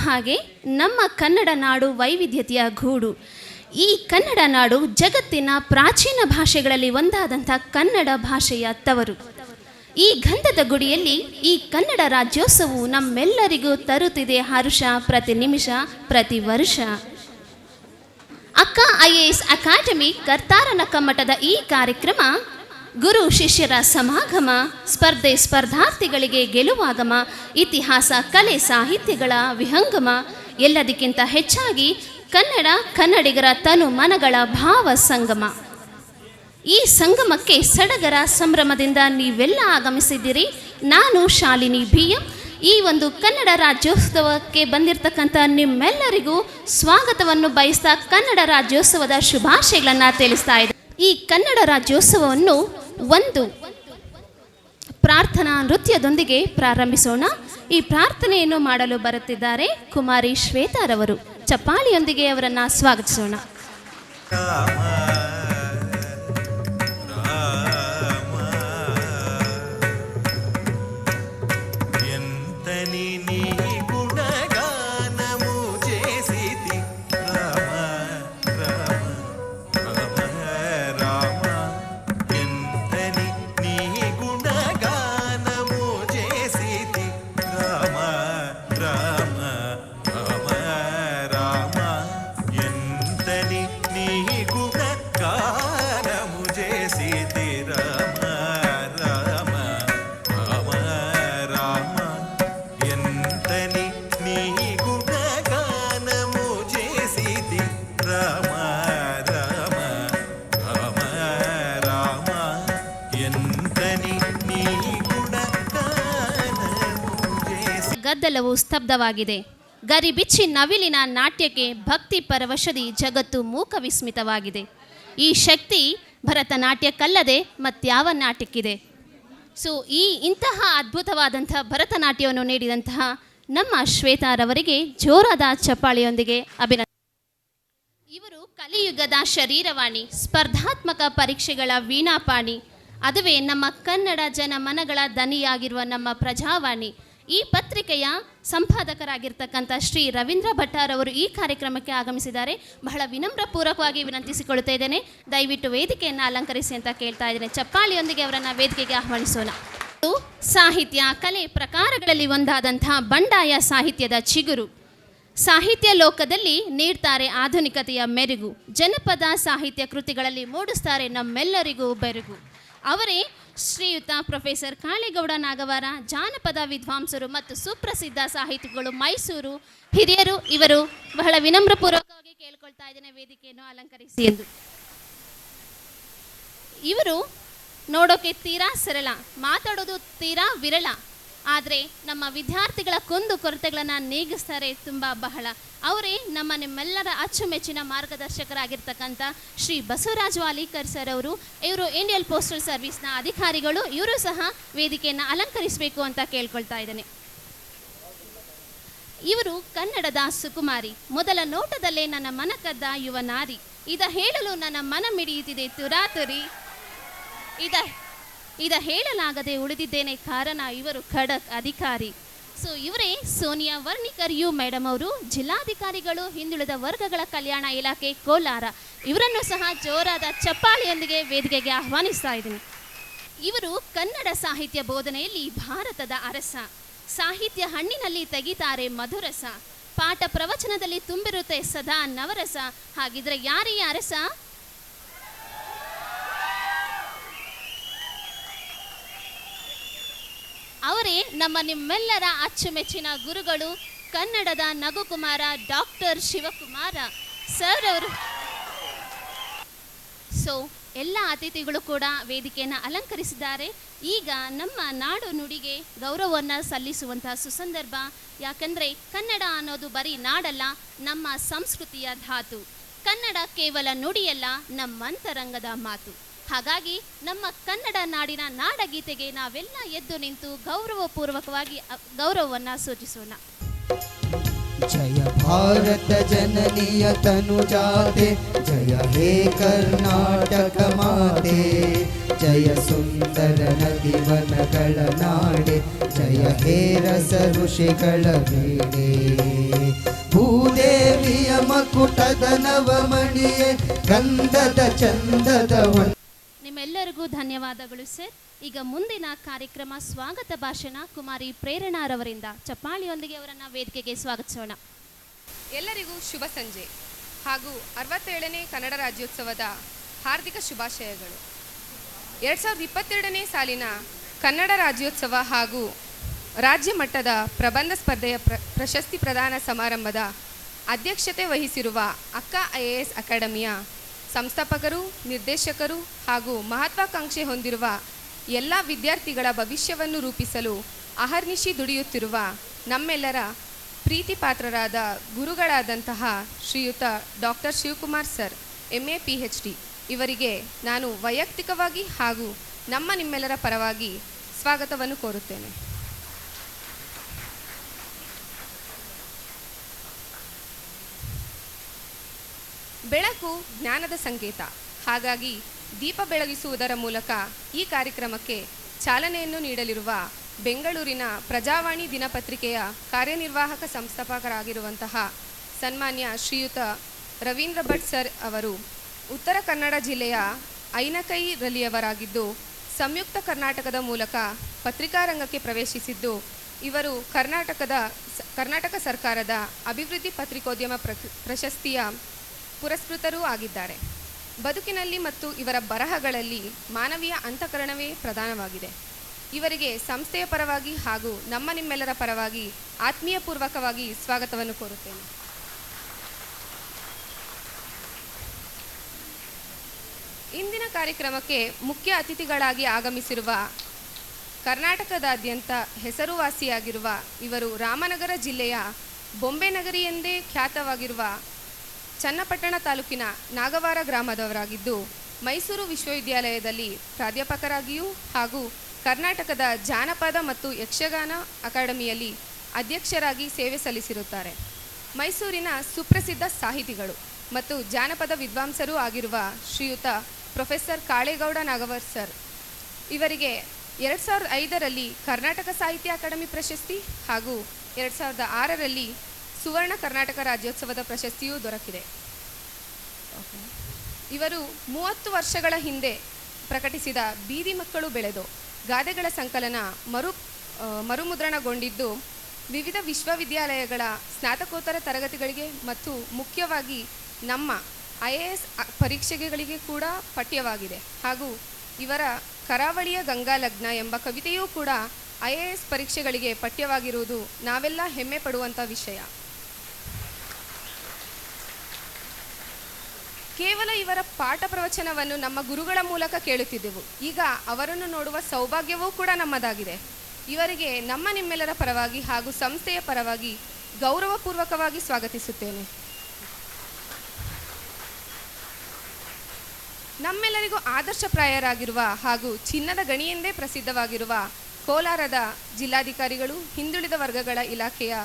ಹಾಗೆ ನಮ್ಮ ಕನ್ನಡ ನಾಡು ವೈವಿಧ್ಯತೆಯ ಗೂಡು. ಈ ಕನ್ನಡ ನಾಡು ಜಗತ್ತಿನ ಪ್ರಾಚೀನ ಭಾಷೆಗಳಲ್ಲಿ ಒಂದಾದಂಥ ಕನ್ನಡ ಭಾಷೆಯ ತವರು. ಈ ಗಂಧದ ಗುಡಿಯಲ್ಲಿ ಈ ಕನ್ನಡ ರಾಜ್ಯೋತ್ಸವವು ನಮ್ಮೆಲ್ಲರಿಗೂ ತರುತ್ತಿದೆ ಹರ್ಷ ಪ್ರತಿ ನಿಮಿಷ ಪ್ರತಿ ವರ್ಷ. ಅಕ್ಕ IAS ಅಕಾಡೆಮಿ ಕರ್ತಾರನ ಕಮ್ಮಟದ ಈ ಕಾರ್ಯಕ್ರಮ ಗುರು ಶಿಷ್ಯರ ಸಮಾಗಮ, ಸ್ಪರ್ಧೆ ಸ್ಪರ್ಧಾರ್ಥಿಗಳಿಗೆ ಗೆಲುವಾಗಮ, ಇತಿಹಾಸ ಕಲೆ ಸಾಹಿತ್ಯಗಳ ವಿಹಂಗಮ, ಎಲ್ಲದಕ್ಕಿಂತ ಹೆಚ್ಚಾಗಿ ಕನ್ನಡ ಕನ್ನಡಿಗರ ತನು ಮನಗಳ ಭಾವ ಸಂಗಮ. ಈ ಸಂಗಮಕ್ಕೆ ಸಡಗರ ಸಂಭ್ರಮದಿಂದ ನೀವೆಲ್ಲ ಆಗಮಿಸಿದ್ದೀರಿ. ನಾನು ಶಾಲಿನಿ BM ಈ ಒಂದು ಕನ್ನಡ ರಾಜ್ಯೋತ್ಸವಕ್ಕೆ ಬಂದಿರತಕ್ಕಂಥ ನಿಮ್ಮೆಲ್ಲರಿಗೂ ಸ್ವಾಗತವನ್ನು ಬಯಸ್ತಾ ಕನ್ನಡ ರಾಜ್ಯೋತ್ಸವದ ಶುಭಾಶಯಗಳನ್ನು ತಿಳಿಸ್ತಾ ಇದೆ. ಈ ಕನ್ನಡ ರಾಜ್ಯೋತ್ಸವವನ್ನು ಒಂದು ಪ್ರಾರ್ಥನಾ ನೃತ್ಯದೊಂದಿಗೆ ಪ್ರಾರಂಭಿಸೋಣ. ಈ ಪ್ರಾರ್ಥನೆಯನ್ನು ಮಾಡಲು ಬರುತ್ತಿದ್ದಾರೆ ಕುಮಾರಿ ಶ್ವೇತಾರವರು. ಚಪ್ಪಾಳಿಯೊಂದಿಗೆ ಅವರನ್ನು ಸ್ವಾಗತಿಸೋಣ. ಗದ್ದಲವು ಸ್ತಬ್ಧವಾಗಿದೆ. ಗರಿಬಿಚ್ಚಿ ನವಿಲಿನ ನಾಟ್ಯಕ್ಕೆ ಭಕ್ತಿ ಪರವಶದಿ ಜಗತ್ತು ಮೂಕ ವಿಸ್ಮಿತವಾಗಿದೆ. ಈ ಶಕ್ತಿ ಭರತನಾಟ್ಯಕ್ಕಲ್ಲದೆ ಮತ್ಯಾವ ನಾಟ್ಯಕ್ಕಿದೆ? ಸೊ ಇಂತಹ ಅದ್ಭುತವಾದಂಥ ಭರತನಾಟ್ಯವನ್ನು ನೀಡಿದಂತಹ ನಮ್ಮ ಶ್ವೇತಾರವರಿಗೆ ಜೋರಾದ ಚಪ್ಪಾಳೆಯೊಂದಿಗೆ ಅಭಿನಂದನೆ. ಇವರು ಕಲಿಯುಗದ ಶರೀರವಾಣಿ, ಸ್ಪರ್ಧಾತ್ಮಕ ಪರೀಕ್ಷೆಗಳ ವೀಣಾಪಾಣಿ, ಅದುವೇ ನಮ್ಮ ಕನ್ನಡ ಜನಮನಗಳ ದನಿಯಾಗಿರುವ ನಮ್ಮ ಪ್ರಜಾವಾಣಿ. ಈ ಪತ್ರಿಕೆಯ ಸಂಪಾದಕರಾಗಿರ್ತಕ್ಕಂಥ ಶ್ರೀ ರವೀಂದ್ರ ಭಟ್ಟಾರವರು ಈ ಕಾರ್ಯಕ್ರಮಕ್ಕೆ ಆಗಮಿಸಿದ್ದಾರೆ. ಬಹಳ ವಿನಮ್ರಪೂರ್ವಕವಾಗಿ ವಿನಂತಿಸಿಕೊಳ್ತಾ ಇದ್ದೇನೆ, ದಯವಿಟ್ಟು ವೇದಿಕೆಯನ್ನು ಅಲಂಕರಿಸಿ ಅಂತ ಕೇಳ್ತಾ ಇದ್ದೇನೆ. ಚಪ್ಪಾಳಿಯೊಂದಿಗೆ ಅವರನ್ನು ವೇದಿಕೆಗೆ ಆಹ್ವಾನಿಸೋಣ. ಸಾಹಿತ್ಯ ಕಲೆ ಪ್ರಕಾರಗಳಲ್ಲಿ ಒಂದಾದಂಥ ಬಂಡಾಯ ಸಾಹಿತ್ಯದ ಚಿಗುರು. ಸಾಹಿತ್ಯ ಲೋಕದಲ್ಲಿ ನೀಡ್ತಾರೆ ಆಧುನಿಕತೆಯ ಮೆರುಗು. ಜನಪದ ಸಾಹಿತ್ಯ ಕೃತಿಗಳಲ್ಲಿ ಮೂಡಿಸ್ತಾರೆ ನಮ್ಮೆಲ್ಲರಿಗೂ ಬೆರಗು. ಅವರೇ ಶ್ರೀಯುತ ಪ್ರೊಫೆಸರ್ ಕಾಳೇಗೌಡ ನಾಗವಾರ, ಜಾನಪದ ವಿದ್ವಾಂಸರು ಮತ್ತು ಸುಪ್ರಸಿದ್ಧ ಸಾಹಿತಿಗಳು, ಮೈಸೂರು ಹಿರಿಯರು. ಇವರು ಬಹಳ ವಿನಮ್ರಪೂರ್ವಕವಾಗಿ ಕೇಳ್ಕೊಳ್ತಾ ಇದ್ದೇನೆ ವೇದಿಕೆಯನ್ನು ಅಲಂಕರಿಸಿ ಎಂದು. ಇವರು ನೋಡೋಕೆ ತೀರಾ ಸರಳ, ಮಾತಾಡೋದು ತೀರಾ ವಿರಳ, ಆದರೆ ನಮ್ಮ ವಿದ್ಯಾರ್ಥಿಗಳ ಕುಂದು ಕೊರತೆಗಳನ್ನು ನೀಗಿಸ್ತಾರೆ ತುಂಬ ಬಹಳ. ಅವರೇ ನಿಮ್ಮೆಲ್ಲರ ಅಚ್ಚುಮೆಚ್ಚಿನ ಮಾರ್ಗದರ್ಶಕರಾಗಿರ್ತಕ್ಕಂಥ ಶ್ರೀ ಬಸವರಾಜ ವಾಲಿಕರ್ ಸರ್ ಅವರು. ಇವರು ಇಂಡಿಯನ್ ಪೋಸ್ಟಲ್ ಸರ್ವಿಸ್ನ ಅಧಿಕಾರಿಗಳು. ಇವರು ಸಹ ವೇದಿಕೆಯನ್ನು ಅಲಂಕರಿಸಬೇಕು ಅಂತ ಕೇಳ್ಕೊಳ್ತಾ ಇದ್ದೇನೆ. ಇವರು ಕನ್ನಡದ ಸುಕುಮಾರಿ, ಮೊದಲ ನೋಟದಲ್ಲೇ ನನ್ನ ಮನ ಕದ್ದ ಯುವ ನಾರಿ, ಇದ ಹೇಳಲು ನನ್ನ ಮನ ಮಿಡಿಯುತ್ತಿದೆ ತುರಾತುರಿ, ಇದ ಹೇಳಲಾಗದೆ ಉಳಿದಿದ್ದೇನೆ ಕಾರಣ ಇವರು ಖಡಕ್ ಅಧಿಕಾರಿ. ಸೊ ಇವರೇ ಸೋನಿಯಾ ವರ್ಣಿಕರ್ ಮೇಡಮ್ ಅವರು, ಜಿಲ್ಲಾಧಿಕಾರಿಗಳು, ಹಿಂದುಳಿದ ವರ್ಗಗಳ ಕಲ್ಯಾಣ ಇಲಾಖೆ ಕೋಲಾರ. ಇವರನ್ನು ಸಹ ಜೋರಾದ ಚಪ್ಪಾಳಿಯೊಂದಿಗೆ ವೇದಿಕೆಗೆ ಆಹ್ವಾನಿಸ್ತಾ ಇದ್ದೀನಿ. ಇವರು ಕನ್ನಡ ಸಾಹಿತ್ಯ ಬೋಧನೆಯಲ್ಲಿ ಭಾರತದ ಅರಸ. ಸಾಹಿತ್ಯ ಹಣ್ಣಿನಲ್ಲಿ ತೆಗಿತಾರೆ ಮಧುರಸ, ಪಾಠ ಪ್ರವಚನದಲ್ಲಿ ತುಂಬಿರುತ್ತೆ ಸದಾ ನವರಸ. ಹಾಗಿದ್ರೆ ಯಾರೀ ಅರಸ? ಅವರೇ ನಿಮ್ಮೆಲ್ಲರ ಅಚ್ಚುಮೆಚ್ಚಿನ ಗುರುಗಳು, ಕನ್ನಡದ ನಗುಕುಮಾರ ಡಾಕ್ಟರ್ ಶಿವಕುಮಾರ ಸರ್ ಅವರು. ಸೊ ಎಲ್ಲ ಅತಿಥಿಗಳು ಕೂಡ ವೇದಿಕೆಯನ್ನು ಅಲಂಕರಿಸಿದ್ದಾರೆ. ಈಗ ನಮ್ಮ ನಾಡು ನುಡಿಗೆ ಗೌರವವನ್ನು ಸಲ್ಲಿಸುವಂತಹ ಸುಸಂದರ್ಭ. ಯಾಕಂದರೆ ಕನ್ನಡ ಅನ್ನೋದು ಬರೀ ನಾಡಲ್ಲ, ನಮ್ಮ ಸಂಸ್ಕೃತಿಯ ಧಾತು. ಕನ್ನಡ ಕೇವಲ ನುಡಿಯಲ್ಲ, ನಮ್ಮಂತರಂಗದ ಮಾತು. ಹಾಗಾಗಿ ನಮ್ಮ ಕನ್ನಡ ನಾಡಿನ ನಾಡಗೀತೆಗೆ ನಾವೆಲ್ಲ ಎದ್ದು ನಿಂತು ಗೌರವಪೂರ್ವಕವಾಗಿ ಗೌರವವನ್ನು ಸೂಚಿಸೋಣ. जय भारत जननीय तनुजाते, जय हे कर्नाटक माते, जय सुंदर नदी वनಗಳ ನಾಡೆ, जय हे रस ಋಷಿಗಳ ಬೇಡೆ, ಭೂದೇವಿಯ ಮಕುಟದ ನವಮಣಿಯೇ ಗಂಧದ ಚಂದದ ನಿಮ್ಮೆಲ್ಲರಿಗೂ ಧನ್ಯವಾದಗಳು ಸರ್. ಈಗ ಮುಂದಿನ ಕಾರ್ಯಕ್ರಮ ಸ್ವಾಗತ ಭಾಷಣ ಕುಮಾರಿ ಪ್ರೇರಣಾರವರಿಂದ. ಚಪ್ಪಾಳಿಯೊಂದಿಗೆ ಅವರನ್ನು ವೇದಿಕೆಗೆ ಸ್ವಾಗತಿಸೋಣ. ಎಲ್ಲರಿಗೂ ಶುಭ ಸಂಜೆ ಹಾಗೂ 67ನೇ ಕನ್ನಡ ರಾಜ್ಯೋತ್ಸವದ ಹಾರ್ದಿಕ ಶುಭಾಶಯಗಳು. 2022ನೇ ಸಾಲಿನ ಕನ್ನಡ ರಾಜ್ಯೋತ್ಸವ ಹಾಗೂ ರಾಜ್ಯ ಮಟ್ಟದ ಪ್ರಬಂಧ ಸ್ಪರ್ಧೆಯ ಪ್ರಶಸ್ತಿ ಪ್ರದಾನ ಸಮಾರಂಭದ ಅಧ್ಯಕ್ಷತೆ ವಹಿಸಿರುವ ಅಕ್ಕ IAS ಅಕಾಡೆಮಿಯ ಸಂಸ್ಥಾಪಕರು, ನಿರ್ದೇಶಕರು ಹಾಗೂ ಮಹತ್ವಾಕಾಂಕ್ಷೆ ಹೊಂದಿರುವ ಎಲ್ಲ ವಿದ್ಯಾರ್ಥಿಗಳ ಭವಿಷ್ಯವನ್ನು ರೂಪಿಸಲು ಅಹರ್ನಿಶಿ ದುಡಿಯುತ್ತಿರುವ ನಮ್ಮೆಲ್ಲರ ಪ್ರೀತಿ ಪಾತ್ರರಾದ ಗುರುಗಳಾದಂತಹ ಶ್ರೀಯುತ doctor Shivakumar sir MA PhD ಇವರಿಗೆ ನಾನು ವೈಯಕ್ತಿಕವಾಗಿ ಹಾಗೂ ನಿಮ್ಮೆಲ್ಲರ ಪರವಾಗಿ ಸ್ವಾಗತವನ್ನು ಕೋರುತ್ತೇನೆ. ಬೆಳಕು ಜ್ಞಾನದ ಸಂಕೇತ. ಹಾಗಾಗಿ ದೀಪ ಬೆಳಗಿಸುವುದರ ಮೂಲಕ ಈ ಕಾರ್ಯಕ್ರಮಕ್ಕೆ ಚಾಲನೆಯನ್ನು ನೀಡಲಿರುವ ಬೆಂಗಳೂರಿನ ಪ್ರಜಾವಾಣಿ ದಿನಪತ್ರಿಕೆಯ ಕಾರ್ಯನಿರ್ವಾಹಕ ಸಂಸ್ಥಾಪಕರಾಗಿರುವಂತಹ ಸನ್ಮಾನ್ಯ ಶ್ರೀಯುತ ರವೀಂದ್ರ ಭಟ್ ಸರ್ ಅವರು ಉತ್ತರ ಕನ್ನಡ ಜಿಲ್ಲೆಯ ಐನಕೈರಲ್ಲಿಯವರಾಗಿದ್ದು ಸಂಯುಕ್ತ ಕರ್ನಾಟಕದ ಮೂಲಕ ಪತ್ರಿಕಾ ರಂಗಕ್ಕೆ ಪ್ರವೇಶಿಸಿದ್ದು ಇವರು ಕರ್ನಾಟಕ ಸರ್ಕಾರದ ಅಭಿವೃದ್ಧಿ ಪತ್ರಿಕೋದ್ಯಮ ಪ್ರಶಸ್ತಿಯ ಪುರಸ್ಕೃತರೂ ಆಗಿದ್ದಾರೆ. ಬದುಕಿನಲ್ಲಿ ಮತ್ತು ಇವರ ಬರಹಗಳಲ್ಲಿ ಮಾನವೀಯ ಅಂತಃಕರಣವೇ ಪ್ರಧಾನವಾಗಿದೆ. ಇವರಿಗೆ ಸಂಸ್ಥೆಯ ಪರವಾಗಿ ಹಾಗೂ ನಿಮ್ಮೆಲ್ಲರ ಪರವಾಗಿ ಆತ್ಮೀಯಪೂರ್ವಕವಾಗಿ ಸ್ವಾಗತವನ್ನು ಕೋರುತ್ತೇನೆ. ಇಂದಿನ ಕಾರ್ಯಕ್ರಮಕ್ಕೆ ಮುಖ್ಯ ಅತಿಥಿಗಳಾಗಿ ಆಗಮಿಸಿರುವ ಕರ್ನಾಟಕದಾದ್ಯಂತ ಹೆಸರುವಾಸಿಯಾಗಿರುವ ಇವರು ರಾಮನಗರ ಜಿಲ್ಲೆಯ ಬೊಂಬೆನಗರಿ ಎಂದೇ ಖ್ಯಾತವಾಗಿರುವ ಚನ್ನಪಟ್ಟಣ ತಾಲೂಕಿನ ನಾಗವಾರ ಗ್ರಾಮದವರಾಗಿದ್ದು ಮೈಸೂರು ವಿಶ್ವವಿದ್ಯಾಲಯದಲ್ಲಿ ಪ್ರಾಧ್ಯಾಪಕರಾಗಿಯೂ ಹಾಗೂ ಕರ್ನಾಟಕದ ಜಾನಪದ ಮತ್ತು ಯಕ್ಷಗಾನ ಅಕಾಡೆಮಿಯಲ್ಲಿ ಅಧ್ಯಕ್ಷರಾಗಿ ಸೇವೆ ಸಲ್ಲಿಸಿರುತ್ತಾರೆ. ಮೈಸೂರಿನ ಸುಪ್ರಸಿದ್ಧ ಸಾಹಿತಿಗಳು ಮತ್ತು ಜಾನಪದ ವಿದ್ವಾಂಸರೂ ಆಗಿರುವ ಶ್ರೀಯುತ ಪ್ರೊಫೆಸರ್ ಕಾಳೇಗೌಡ ನಾಗವರ್ ಸರ್ ಇವರಿಗೆ 2005ರಲ್ಲಿ ಕರ್ನಾಟಕ ಸಾಹಿತ್ಯ ಅಕಾಡೆಮಿ ಪ್ರಶಸ್ತಿ ಹಾಗೂ 2006ರಲ್ಲಿ ಸುವರ್ಣ ಕರ್ನಾಟಕ ರಾಜ್ಯೋತ್ಸವದ ಪ್ರಶಸ್ತಿಯೂ ದೊರಕಿದೆ. ಇವರು 30 ವರ್ಷಗಳ ಹಿಂದೆ ಪ್ರಕಟಿಸಿದ ಬೀದಿ ಮಕ್ಕಳು ಬೆಳೆದು ಗಾದೆಗಳ ಸಂಕಲನ ಮರುಮುದ್ರಣಗೊಂಡಿದ್ದು ವಿವಿಧ ವಿಶ್ವವಿದ್ಯಾಲಯಗಳ ಸ್ನಾತಕೋತ್ತರ ತರಗತಿಗಳಿಗೆ ಮತ್ತು ಮುಖ್ಯವಾಗಿ ನಮ್ಮ IAS ಪರೀಕ್ಷೆಗಳಿಗೆ ಕೂಡ ಪಠ್ಯವಾಗಿದೆ. ಹಾಗೂ ಇವರ ಕರಾವಳಿಯ ಗಂಗಾ ಲಗ್ನ ಎಂಬ ಕವಿತೆಯೂ ಕೂಡ IAS ಪರೀಕ್ಷೆಗಳಿಗೆ ಪಠ್ಯವಾಗಿರುವುದು ನಾವೆಲ್ಲ ಹೆಮ್ಮೆ ಪಡುವಂಥ ವಿಷಯ. ಕೇವಲ ಇವರ ಪಾಠ ಪ್ರವಚನವನ್ನು ನಮ್ಮ ಗುರುಗಳ ಮೂಲಕ ಕೇಳುತ್ತಿದ್ದೆವು. ಈಗ ಅವರನ್ನು ನೋಡುವ ಸೌಭಾಗ್ಯವೂ ಕೂಡ ನಮ್ಮದಾಗಿದೆ. ಇವರಿಗೆ ನಿಮ್ಮೆಲ್ಲರ ಪರವಾಗಿ ಹಾಗೂ ಸಂಸ್ಥೆಯ ಪರವಾಗಿ ಗೌರವಪೂರ್ವಕವಾಗಿ ಸ್ವಾಗತಿಸುತ್ತೇನೆ. ನಮ್ಮೆಲ್ಲರಿಗೂ ಆದರ್ಶಪ್ರಾಯರಾಗಿರುವ ಹಾಗೂ ಚಿನ್ನದ ಗಣಿಯೆಂದೇ ಪ್ರಸಿದ್ಧವಾಗಿರುವ ಕೋಲಾರದ ಜಿಲ್ಲಾಧಿಕಾರಿಗಳು, ಹಿಂದುಳಿದ ವರ್ಗಗಳ ಇಲಾಖೆಯ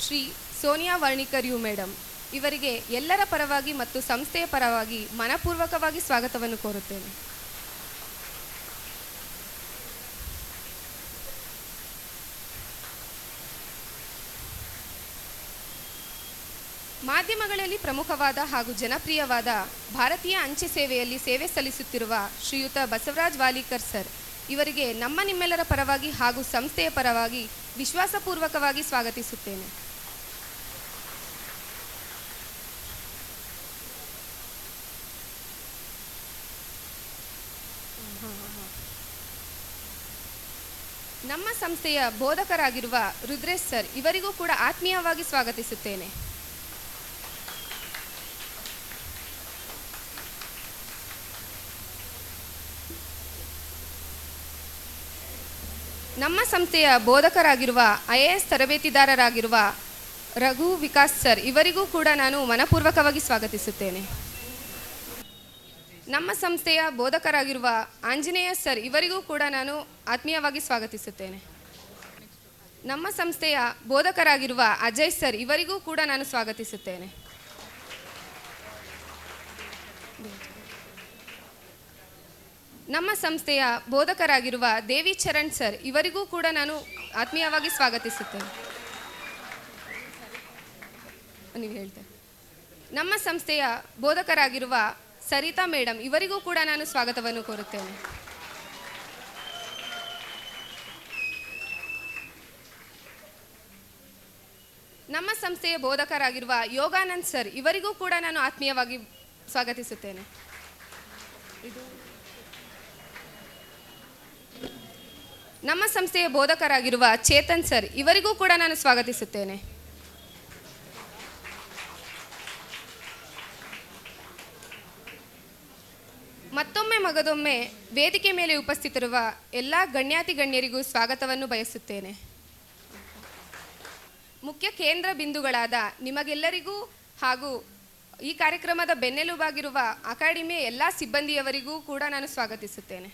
ಶ್ರೀ ಸೋನಿಯಾ ವರ್ಣಿಕರ್ ಯು ಮೇಡಮ್ ಇವರಿಗೆ ಎಲ್ಲರ ಪರವಾಗಿ ಮತ್ತು ಸಂಸ್ಥೆಯ ಪರವಾಗಿ ಮನಪೂರ್ವಕವಾಗಿ ಸ್ವಾಗತವನ್ನು ಕೋರುತ್ತೇನೆ. ಮಾಧ್ಯಮಗಳಲ್ಲಿ ಪ್ರಮುಖವಾದ ಹಾಗೂ ಜನಪ್ರಿಯವಾದ ಭಾರತೀಯ ಅಂಚೆ ಸೇವೆಯಲ್ಲಿ ಸೇವೆ ಸಲ್ಲಿಸುತ್ತಿರುವ ಶ್ರೀಯುತ ಬಸವರಾಜ್ ವಾಲಿಕರ್ ಸರ್ ಇವರಿಗೆ ನಿಮ್ಮೆಲ್ಲರ ಪರವಾಗಿ ಹಾಗೂ ಸಂಸ್ಥೆಯ ಪರವಾಗಿ ವಿಶ್ವಾಸಪೂರ್ವಕವಾಗಿ ಸ್ವಾಗತಿಸುತ್ತೇನೆ. ನಮ್ಮ ಸಂಸ್ಥೆಯ ಬೋಧಕರಾಗಿರುವ ರುದ್ರೇಶ್ ಸರ್ ಇವರಿಗೂ ಕೂಡ ಆತ್ಮೀಯವಾಗಿ ಸ್ವಾಗತಿಸುತ್ತೇನೆ. ನಮ್ಮ ಸಂಸ್ಥೆಯ ಬೋಧಕರಾಗಿರುವ IAS ತರಬೇತಿದಾರರಾಗಿರುವ ರಘು ವಿಕಾಸ್ ಸರ್ ಇವರಿಗೂ ಕೂಡ ನಾನು ಮನಪೂರ್ವಕವಾಗಿ ಸ್ವಾಗತಿಸುತ್ತೇನೆ. ನಮ್ಮ ಸಂಸ್ಥೆಯ ಬೋಧಕರಾಗಿರುವ ಆಂಜನೇಯ ಸರ್ ಇವರಿಗೂ ಕೂಡ ನಾನು ಆತ್ಮೀಯವಾಗಿ ಸ್ವಾಗತಿಸುತ್ತೇನೆ. ನಮ್ಮ ಸಂಸ್ಥೆಯ ಬೋಧಕರಾಗಿರುವ ಅಜಯ್ ಸರ್ ಇವರಿಗೂ ಕೂಡ ನಾನು ಸ್ವಾಗತಿಸುತ್ತೇನೆ. ನಮ್ಮ ಸಂಸ್ಥೆಯ ಬೋಧಕರಾಗಿರುವ ದೇವಿ ಚರಣ್ ಸರ್ ಇವರಿಗೂ ಕೂಡ ನಾನು ಆತ್ಮೀಯವಾಗಿ ಸ್ವಾಗತಿಸುತ್ತೇನೆ. ನೀವು ಹೇಳ್ತೇನೆ. ನಮ್ಮ ಸಂಸ್ಥೆಯ ಬೋಧಕರಾಗಿರುವ ಸರಿತಾ ಮೇಡಮ್ ಇವರಿಗೂ ಕೂಡ ನಾನು ಸ್ವಾಗತವನ್ನು ಕೋರುತ್ತೇನೆ. ನಮ್ಮ ಸಂಸ್ಥೆಯ ಬೋಧಕರಾಗಿರುವ ಯೋಗಾನಂದ್ ಸರ್ ಇವರಿಗೂ ಕೂಡ ನಾನು ಆತ್ಮೀಯವಾಗಿ ಸ್ವಾಗತಿಸುತ್ತೇನೆ. ನಮ್ಮ ಸಂಸ್ಥೆಯ ಬೋಧಕರಾಗಿರುವ ಚೇತನ್ ಸರ್ ಇವರಿಗೂ ಕೂಡ ನಾನು ಸ್ವಾಗತಿಸುತ್ತೇನೆ. ಮತ್ತೊಮ್ಮೆ ಮಗದೊಮ್ಮೆ ವೇದಿಕೆ ಮೇಲೆ ಉಪಸ್ಥಿತರಿರುವ ಎಲ್ಲ ಗಣ್ಯಾತಿ ಗಣ್ಯರಿಗೂ ಸ್ವಾಗತವನ್ನು ಬಯಸುತ್ತೇನೆ. ಮುಖ್ಯ ಕೇಂದ್ರ ಬಿಂದುಗಳಾದ ನಿಮಗೆಲ್ಲರಿಗೂ ಹಾಗೂ ಈ ಕಾರ್ಯಕ್ರಮದ ಬೆನ್ನೆಲುಬಾಗಿರುವ ಅಕಾಡೆಮಿಯ ಎಲ್ಲ ಸಿಬ್ಬಂದಿಯವರಿಗೂ ಕೂಡ ನಾನು ಸ್ವಾಗತಿಸುತ್ತೇನೆ.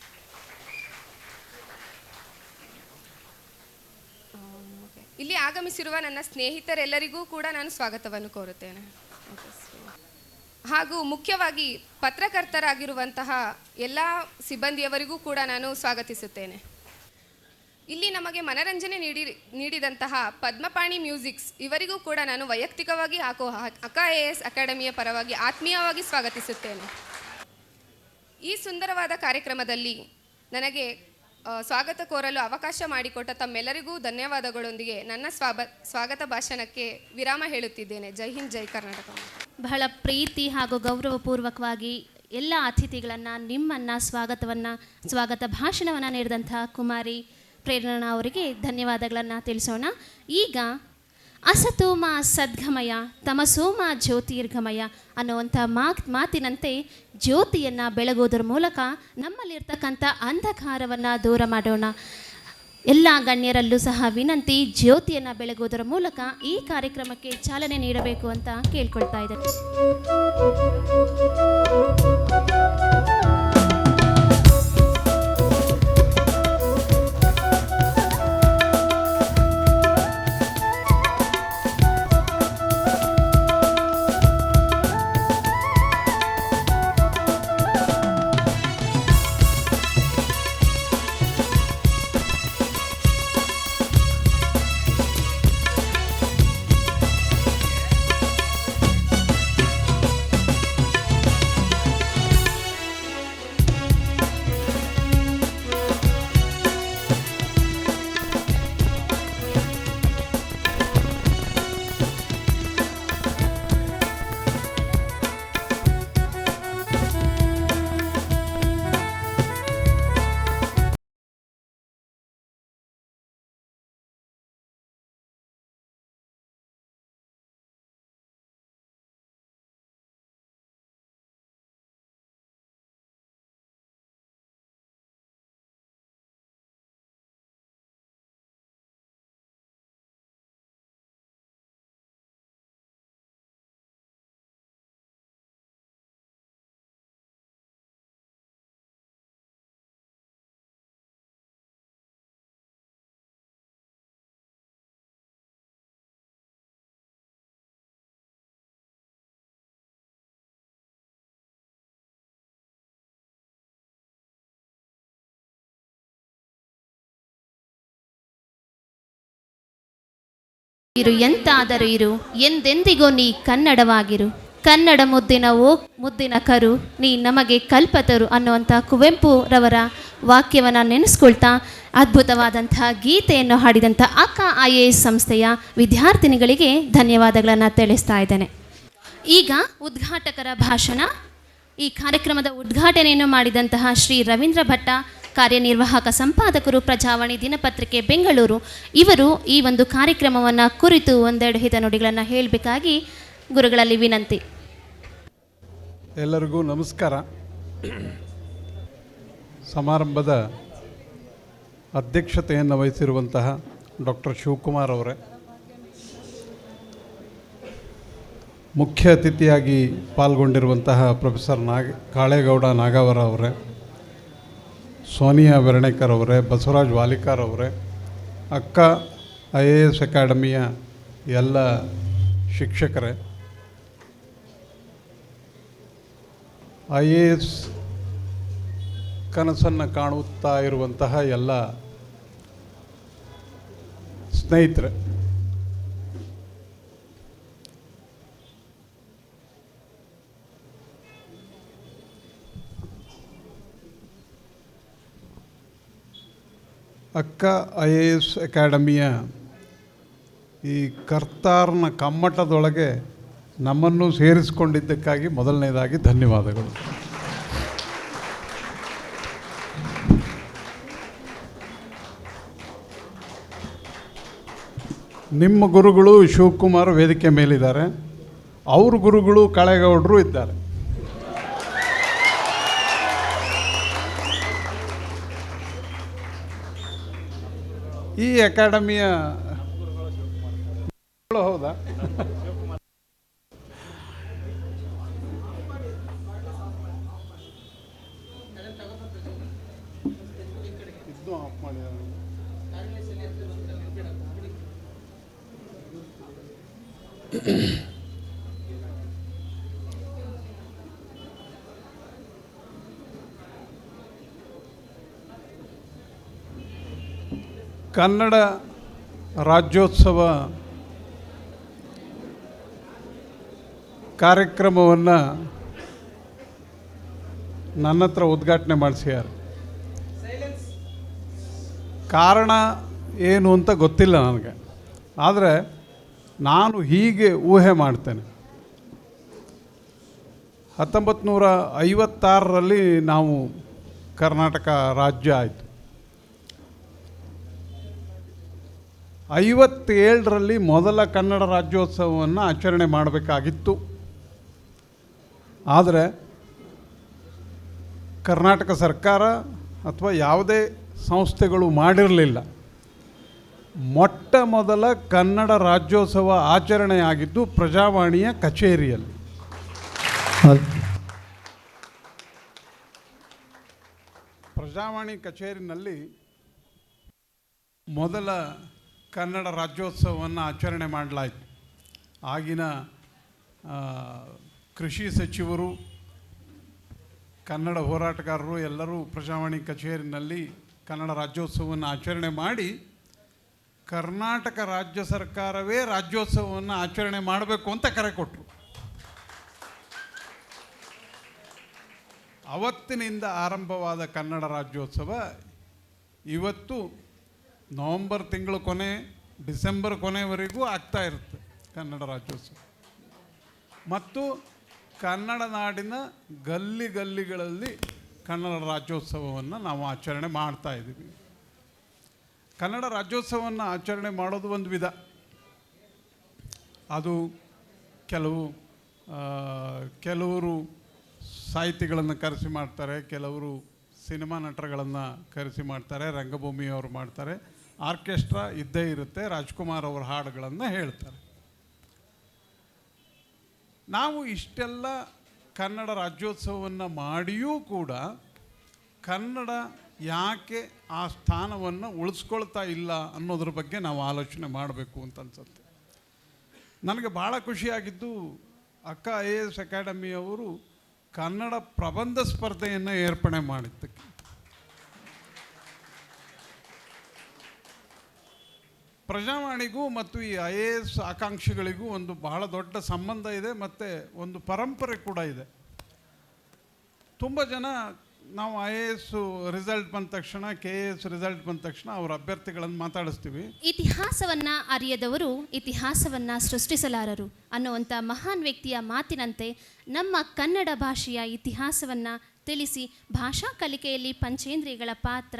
ಇಲ್ಲಿ ಆಗಮಿಸಿರುವ ನನ್ನ ಸ್ನೇಹಿತರೆಲ್ಲರಿಗೂ ಕೂಡ ನಾನು ಸ್ವಾಗತವನ್ನು ಕೋರುತ್ತೇನೆ. ಹಾಗೂ ಮುಖ್ಯವಾಗಿ ಪತ್ರಕರ್ತರಾಗಿರುವಂತಹ ಎಲ್ಲ ಸಿಬ್ಬಂದಿಯವರಿಗೂ ಕೂಡ ನಾನು ಸ್ವಾಗತಿಸುತ್ತೇನೆ. ಇಲ್ಲಿ ನಮಗೆ ಮನರಂಜನೆ ನೀಡಿದಂತಹ ಪದ್ಮಪಾಣಿ ಮ್ಯೂಸಿಕ್ಸ್ ಇವರಿಗೂ ಕೂಡ ನಾನು ವೈಯಕ್ತಿಕವಾಗಿ ಅಕ್ಕ AS ಅಕಾಡೆಮಿಯ ಪರವಾಗಿ ಆತ್ಮೀಯವಾಗಿ ಸ್ವಾಗತಿಸುತ್ತೇನೆ. ಈ ಸುಂದರವಾದ ಕಾರ್ಯಕ್ರಮದಲ್ಲಿ ನನಗೆ ಸ್ವಾಗತ ಕೋರಲು ಅವಕಾಶ ಮಾಡಿಕೊಟ್ಟ ತಮ್ಮೆಲ್ಲರಿಗೂ ಧನ್ಯವಾದಗಳೊಂದಿಗೆ ನನ್ನ ಸ್ವಾಗತ ಭಾಷಣಕ್ಕೆ ವಿರಾಮ ಹೇಳುತ್ತಿದ್ದೇನೆ. ಜೈ ಹಿಂದ್, ಜೈ ಕರ್ನಾಟಕ. ಬಹಳ ಪ್ರೀತಿ ಹಾಗೂ ಗೌರವಪೂರ್ವಕವಾಗಿ ಎಲ್ಲ ಅತಿಥಿಗಳನ್ನು ನಿಮ್ಮನ್ನು ಸ್ವಾಗತ ಭಾಷಣವನ್ನು ನೀಡಿದಂತಹ ಕುಮಾರಿ ಪ್ರೇರಣಾ ಅವರಿಗೆ ಧನ್ಯವಾದಗಳನ್ನು ತಿಳಿಸೋಣ. ಈಗ ಅಸತೋಮ ಸದ್ಗಮಯ ತಮಸೋಮ ಜ್ಯೋತಿರ್ಗಮಯ ಅನ್ನುವಂಥ ಮಾತಿನಂತೆ ಜ್ಯೋತಿಯನ್ನು ಬೆಳಗೋದ್ರ ಮೂಲಕ ನಮ್ಮಲ್ಲಿರ್ತಕ್ಕಂಥ ಅಂಧಕಾರವನ್ನು ದೂರ ಮಾಡೋಣ. ಎಲ್ಲ ಗಣ್ಯರಲ್ಲೂ ಸಹ ವಿನಂತಿ, ಜ್ಯೋತಿಯನ್ನು ಬೆಳಗೋದ್ರ ಮೂಲಕ ಈ ಕಾರ್ಯಕ್ರಮಕ್ಕೆ ಚಾಲನೆ ನೀಡಬೇಕು ಅಂತ ಕೇಳ್ಕೊಳ್ತಾ ಇದ್ದಾರೆ. ಇರು ಎಂತಾದರೂ ಇರು, ಎಂದೆಂದಿಗೂ ನೀ ಕನ್ನಡವಾಗಿರು, ಕನ್ನಡ ಮುದ್ದಿನ ಕರು ನೀ ನಮಗೆ ಕಲ್ಪತರು ಅನ್ನುವಂಥ ಕುವೆಂಪುರವರ ವಾಕ್ಯವನ್ನು ನೆನೆಸ್ಕೊಳ್ತಾ ಅದ್ಭುತವಾದಂತಹ ಗೀತೆಯನ್ನು ಹಾಡಿದಂಥ ಅಕ್ಕ IAS ಸಂಸ್ಥೆಯ ವಿದ್ಯಾರ್ಥಿನಿಗಳಿಗೆ ಧನ್ಯವಾದಗಳನ್ನು ತಿಳಿಸ್ತಾ ಇದ್ದೇನೆ. ಈಗ ಉದ್ಘಾಟಕರ ಭಾಷಣ. ಈ ಕಾರ್ಯಕ್ರಮದ ಉದ್ಘಾಟನೆಯನ್ನು ಮಾಡಿದಂತಹ ಶ್ರೀ ರವೀಂದ್ರ ಭಟ್ಟ, ಕಾರ್ಯನಿರ್ವಾಹಕ ಸಂಪಾದಕರು, ಪ್ರಜಾವಾಣಿ ದಿನಪತ್ರಿಕೆ ಬೆಂಗಳೂರು, ಇವರು ಈ ಒಂದು ಕಾರ್ಯಕ್ರಮವನ್ನು ಕುರಿತು ಒಂದೆರಡು ಹಿತನುಡಿಗಳನ್ನು ಹೇಳಬೇಕಾಗಿ ಗುರುಗಳಲ್ಲಿ ವಿನಂತಿ. ಎಲ್ಲರಿಗೂ ನಮಸ್ಕಾರ. ಸಮಾರಂಭದ ಅಧ್ಯಕ್ಷತೆಯನ್ನು ವಹಿಸಿರುವಂತಹ ಡಾಕ್ಟರ್ ಶಿವಕುಮಾರ್ ಅವರೇ, ಮುಖ್ಯ ಅತಿಥಿಯಾಗಿ ಪಾಲ್ಗೊಂಡಿರುವಂತಹ ಪ್ರೊಫೆಸರ್ ಕಾಳೇಗೌಡ ನಾಗಾವರ ಅವರೇ, ಸೋನಿಯಾ ವೆರ್ಣೇಕರ್ ಅವರೇ, ಬಸವರಾಜ್ ವಾಲಿಕಾರ್ ಅವರೇ, ಅಕ್ಕ IAS ಅಕಾಡೆಮಿಯ ಎಲ್ಲ ಶಿಕ್ಷಕರೇ, IAS ಕನಸನ್ನು ಕಾಣುತ್ತಾ ಇರುವಂತಹ ಎಲ್ಲ ಸ್ನೇಹಿತರೆ, ಅಕ್ಕ IAS ಅಕಾಡೆಮಿಯ ಈ ಕರ್ತಾರ್ನ ಕಮ್ಮಟದೊಳಗೆ ನಮ್ಮನ್ನು ಸೇರಿಸಿಕೊಂಡಿದ್ದಕ್ಕಾಗಿ ಮೊದಲನೇದಾಗಿ ಧನ್ಯವಾದಗಳು. ನಿಮ್ಮ ಗುರುಗಳು ಶಿವಕುಮಾರ್ ವೇದಿಕೆ ಮೇಲಿದ್ದಾರೆ, ಅವ್ರ ಗುರುಗಳು ಕಾಳೇಗೌಡರು ಇದ್ದಾರೆ. ಈ ಅಕಾಡೆಮಿಯ ಹೌದಾ? ಇದು ಆಫ್ ಮಾಡಿದ್ದಾರೆ. ಕನ್ನಡ ರಾಜ್ಯೋತ್ಸವ ಕಾರ್ಯಕ್ರಮವನ್ನು ನನ್ನ ಹತ್ರ ಉದ್ಘಾಟನೆ ಮಾಡಿಸ್ಯಾರ. ಕಾರಣ ಏನು ಅಂತ ಗೊತ್ತಿಲ್ಲ ನನಗೆ, ಆದರೆ ನಾನು ಹೀಗೆ ಊಹೆ ಮಾಡ್ತೇನೆ. 1956ರಲ್ಲಿ ನಾವು ಕರ್ನಾಟಕ ರಾಜ್ಯ ಆಯಿತು. 57ರಲ್ಲಿ ಮೊದಲ ಕನ್ನಡ ರಾಜ್ಯೋತ್ಸವವನ್ನು ಆಚರಣೆ ಮಾಡಬೇಕಾಗಿತ್ತು. ಆದರೆ ಕರ್ನಾಟಕ ಸರ್ಕಾರ ಅಥವಾ ಯಾವುದೇ ಸಂಸ್ಥೆಗಳು ಮಾಡಿರಲಿಲ್ಲ. ಮೊಟ್ಟ ಮೊದಲ ಕನ್ನಡ ರಾಜ್ಯೋತ್ಸವ ಆಚರಣೆಯಾಗಿದ್ದು ಪ್ರಜಾವಾಣಿಯ ಕಚೇರಿಯಲ್ಲಿ. ಪ್ರಜಾವಾಣಿ ಕಚೇರಿನಲ್ಲಿ ಮೊದಲ ಕನ್ನಡ ರಾಜ್ಯೋತ್ಸವವನ್ನು ಆಚರಣೆ ಮಾಡಲಾಯಿತು. ಆಗಿನ ಕೃಷಿ ಸಚಿವರು, ಕನ್ನಡ ಹೋರಾಟಗಾರರು ಎಲ್ಲರೂ ಪ್ರಜಾವಾಣಿ ಕಚೇರಿನಲ್ಲಿ ಕನ್ನಡ ರಾಜ್ಯೋತ್ಸವವನ್ನು ಆಚರಣೆ ಮಾಡಿ ಕರ್ನಾಟಕ ರಾಜ್ಯ ಸರ್ಕಾರವೇ ರಾಜ್ಯೋತ್ಸವವನ್ನು ಆಚರಣೆ ಮಾಡಬೇಕು ಅಂತ ಕರೆ ಕೊಟ್ಟರು. ಅವತ್ತಿನಿಂದ ಆರಂಭವಾದ ಕನ್ನಡ ರಾಜ್ಯೋತ್ಸವ ಇವತ್ತು ನವಂಬರ್ ತಿಂಗಳು ಕೊನೆ, ಡಿಸೆಂಬರ್ ಕೊನೆವರೆಗೂ ಆಗ್ತಾ ಇರುತ್ತೆ ಕನ್ನಡ ರಾಜ್ಯೋತ್ಸವ. ಮತ್ತು ಕನ್ನಡ ನಾಡಿನ ಗಲ್ಲಿ ಗಲ್ಲಿಗಳಲ್ಲಿ ಕನ್ನಡ ರಾಜ್ಯೋತ್ಸವವನ್ನು ನಾವು ಆಚರಣೆ ಮಾಡ್ತಾ ಇದ್ದೀವಿ. ಕನ್ನಡ ರಾಜ್ಯೋತ್ಸವವನ್ನು ಆಚರಣೆ ಮಾಡೋದು ಒಂದು ವಿಧ. ಅದು ಕೆಲವರು ಸಾಹಿತಿಗಳನ್ನು ಕರೆಸಿ ಮಾಡ್ತಾರೆ, ಕೆಲವರು ಸಿನಿಮಾ ನಟರುಗಳನ್ನು ಕರೆಸಿ ಮಾಡ್ತಾರೆ, ರಂಗಭೂಮಿಯವರು ಮಾಡ್ತಾರೆ, ಆರ್ಕೆಸ್ಟ್ರಾ ಇದ್ದೇ ಇರುತ್ತೆ, ರಾಜ್ಕುಮಾರ್ ಅವರ ಹಾಡುಗಳನ್ನು ಹೇಳ್ತಾರೆ. ನಾವು ಇಷ್ಟೆಲ್ಲ ಕನ್ನಡ ರಾಜ್ಯೋತ್ಸವವನ್ನು ಮಾಡಿಯೂ ಕೂಡ ಕನ್ನಡ ಯಾಕೆ ಆ ಸ್ಥಾನವನ್ನು ಉಳಿಸ್ಕೊಳ್ತಾ ಇಲ್ಲ ಅನ್ನೋದ್ರ ಬಗ್ಗೆ ನಾವು ಆಲೋಚನೆ ಮಾಡಬೇಕು ಅಂತ ಅನ್ಸುತ್ತೆ. ನನಗೆ ಭಾಳ ಖುಷಿಯಾಗಿದ್ದು, ಅಕ್ಕ IAS ಅಕಾಡೆಮಿಯವರು ಕನ್ನಡ ಪ್ರಬಂಧ ಸ್ಪರ್ಧೆಯನ್ನು ಏರ್ಪಣೆ ಮಾಡಿದ್ದಕ್ಕೆ. ಪ್ರಜಾವಾಣಿಗೂ ಮತ್ತು ಈ IAS ಆಕಾಂಕ್ಷಿಗಳಿಗೂ ಒಂದು ಬಹಳ ದೊಡ್ಡ ಸಂಬಂಧ ಇದೆ, ಮತ್ತು ಒಂದು ಪರಂಪರೆ ಕೂಡ ಇದೆ. ತುಂಬ ಜನ ನಾವು IAS ರಿಸಲ್ಟ್ ಬಂದ ತಕ್ಷಣ, KAS ರಿಸಲ್ಟ್ ಬಂದ ತಕ್ಷಣ ಅವರ ಅಭ್ಯರ್ಥಿಗಳನ್ನು ಮಾತಾಡಿಸ್ತೀವಿ. ಇತಿಹಾಸವನ್ನು ಅರಿಯದವರು ಇತಿಹಾಸವನ್ನು ಸೃಷ್ಟಿಸಲಾರರು ಅನ್ನುವಂಥ ಮಹಾನ್ ವ್ಯಕ್ತಿಯ ಮಾತಿನಂತೆ ನಮ್ಮ ಕನ್ನಡ ಭಾಷೆಯ ಇತಿಹಾಸವನ್ನು ತಿಳಿಸಿ ಭಾಷಾ ಕಲಿಕೆಯಲ್ಲಿ ಪಂಚೇಂದ್ರಿಯಗಳ ಪಾತ್ರ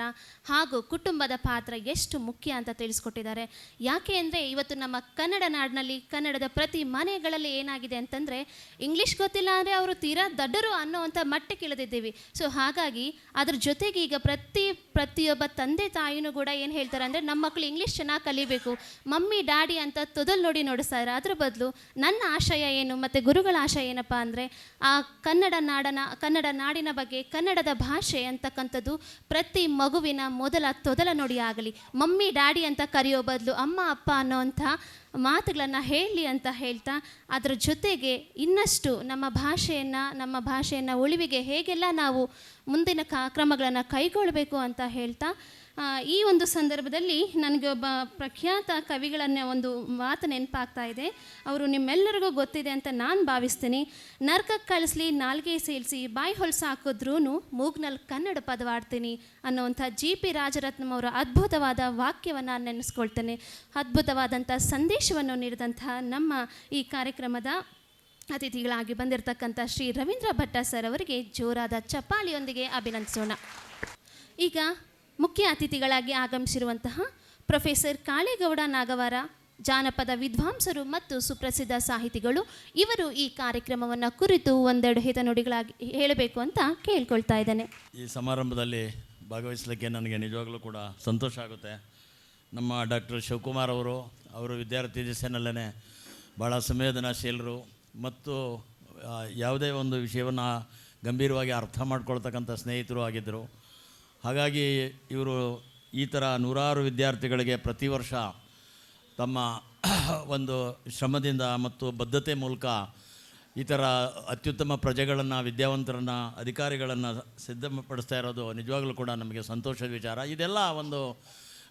ಹಾಗೂ ಕುಟುಂಬದ ಪಾತ್ರ ಎಷ್ಟು ಮುಖ್ಯ ಅಂತ ತಿಳಿಸ್ಕೊಟ್ಟಿದ್ದಾರೆ. ಯಾಕೆ ಅಂದರೆ ಇವತ್ತು ನಮ್ಮ ಕನ್ನಡ ನಾಡಿನಲ್ಲಿ ಕನ್ನಡದ ಪ್ರತಿ ಮನೆಗಳಲ್ಲಿ ಏನಾಗಿದೆ ಅಂತಂದರೆ ಇಂಗ್ಲೀಷ್ ಗೊತ್ತಿಲ್ಲ ಅಂದರೆ ಅವರು ತೀರಾ ದಡ್ಡರು ಅನ್ನೋವಂಥ ಮಟ್ಟಕ್ಕೆ ಇಳಿದಿದ್ದೀವಿ. ಸೊ ಹಾಗಾಗಿ ಅದ್ರ ಜೊತೆಗೆ ಈಗ ಪ್ರತಿಯೊಬ್ಬ ತಂದೆ ತಾಯಿನೂ ಕೂಡ ಏನು ಹೇಳ್ತಾರೆ ಅಂದರೆ ನಮ್ಮ ಮಕ್ಕಳು ಇಂಗ್ಲೀಷ್ ಚೆನ್ನಾಗಿ ಕಲಿಬೇಕು, ಮಮ್ಮಿ ಡ್ಯಾಡಿ ಅಂತ ತೊದಲು ನೋಡಿಸ್ತಾರೆ. ಅದ್ರ ಬದಲು ನನ್ನ ಆಶಯ ಏನು ಮತ್ತು ಗುರುಗಳ ಆಶಯ ಏನಪ್ಪ ಅಂದರೆ ಆ ಕನ್ನಡ ನಾಡಿನ ಬಗ್ಗೆ ಕನ್ನಡದ ಭಾಷೆ ಅಂತಕ್ಕಂಥದ್ದು ಪ್ರತಿ ಮಗುವಿನ ತೊದಲ ನುಡಿ ಆಗಲಿ. ಮಮ್ಮಿ ಡ್ಯಾಡಿ ಅಂತ ಕರೆಯೋ ಬದಲು ಅಮ್ಮ ಅಪ್ಪ ಅನ್ನೋವಂಥ ಮಾತುಗಳನ್ನು ಹೇಳಲಿ ಅಂತ ಹೇಳ್ತಾ, ಅದರ ಜೊತೆಗೆ ಇನ್ನಷ್ಟು ನಮ್ಮ ಭಾಷೆಯನ್ನು ಉಳಿವಿಗೆ ಹೇಗೆಲ್ಲ ನಾವು ಮುಂದಿನ ಕ್ರಮಗಳನ್ನು ಕೈಗೊಳ್ಳಬೇಕು ಅಂತ ಹೇಳ್ತಾ, ಈ ಒಂದು ಸಂದರ್ಭದಲ್ಲಿ ನನಗೆ ಒಬ್ಬ ಪ್ರಖ್ಯಾತ ಕವಿಗಳನ್ನ ಒಂದು ಮಾತು ನೆನಪಾಗ್ತಾ ಇದೆ. ಅವರು ನಿಮ್ಮೆಲ್ಲರಿಗೂ ಗೊತ್ತಿದೆ ಅಂತ ನಾನು ಭಾವಿಸ್ತೀನಿ. ನರ್ಕಕ್ಕೆ ಕಳಿಸ್ಲಿ ನಾಲ್ಗೆ ಸೇರಿಸಿ ಬಾಯಿ ಹೊಲಸ ಹಾಕಿದ್ರೂ ಮೂಗ್ನಲ್ಲಿ ಕನ್ನಡ ಪದವಾಡ್ತೀನಿ ಅನ್ನುವಂಥ GP ರಾಜರತ್ನಂ ಅವರ ಅದ್ಭುತವಾದ ವಾಕ್ಯವನ್ನು ನೆನೆಸ್ಕೊಳ್ತೇನೆ. ಅದ್ಭುತವಾದಂಥ ಸಂದೇಶವನ್ನು ನೀಡಿದಂಥ ನಮ್ಮ ಈ ಕಾರ್ಯಕ್ರಮದ ಅತಿಥಿಗಳಾಗಿ ಬಂದಿರತಕ್ಕಂಥ ಶ್ರೀ ರವೀಂದ್ರ ಭಟ್ಟ ಸರ್ ಅವರಿಗೆ ಜೋರಾದ ಚಪ್ಪಾಳಿಯೊಂದಿಗೆ ಅಭಿನಂದಿಸೋಣ. ಈಗ ಮುಖ್ಯ ಅತಿಥಿಗಳಾಗಿ ಆಗಮಿಸಿರುವಂತಹ ಪ್ರೊಫೆಸರ್ ಕಾಳೇಗೌಡ ನಾಗವಾರ, ಜಾನಪದ ವಿದ್ವಾಂಸರು ಮತ್ತು ಸುಪ್ರಸಿದ್ಧ ಸಾಹಿತಿಗಳು. ಇವರು ಈ ಕಾರ್ಯಕ್ರಮವನ್ನು ಕುರಿತು ಒಂದೆರಡು ಹಿತನುಡಿಗಳಾಗಿ ಹೇಳಬೇಕು ಅಂತ ಕೇಳ್ಕೊಳ್ತಾ ಇದ್ದೇನೆ. ಈ ಸಮಾರಂಭದಲ್ಲಿ ಭಾಗವಹಿಸಲಿಕ್ಕೆ ನನಗೆ ನಿಜವಾಗಲೂ ಕೂಡ ಸಂತೋಷ ಆಗುತ್ತೆ. ನಮ್ಮ ಡಾಕ್ಟರ್ ಶಿವಕುಮಾರ್ ಅವರು ವಿದ್ಯಾರ್ಥಿ ದಿಸೆಯಲ್ಲೇ ಭಾಳ ಸಂವೇದನಾಶೀಲರು ಮತ್ತು ಯಾವುದೇ ಒಂದು ವಿಷಯವನ್ನು ಗಂಭೀರವಾಗಿ ಅರ್ಥ ಮಾಡ್ಕೊಳ್ತಕ್ಕಂಥ ಸ್ನೇಹಿತರು ಆಗಿದ್ದರು. ಹಾಗಾಗಿ ಇವರು ಈ ಥರ ನೂರಾರು ವಿದ್ಯಾರ್ಥಿಗಳಿಗೆ ಪ್ರತಿ ವರ್ಷ ತಮ್ಮ ಒಂದು ಶ್ರಮದಿಂದ ಮತ್ತು ಬದ್ಧತೆ ಮೂಲಕ ಈ ಥರ ಅತ್ಯುತ್ತಮ ಪ್ರಜೆಗಳನ್ನು, ವಿದ್ಯಾವಂತರನ್ನು, ಅಧಿಕಾರಿಗಳನ್ನು ಸಿದ್ಧಪಡಿಸ್ತಾ ಇರೋದು ನಿಜವಾಗಲೂ ಕೂಡ ನಮಗೆ ಸಂತೋಷದ ವಿಚಾರ. ಇದೆಲ್ಲ ಒಂದು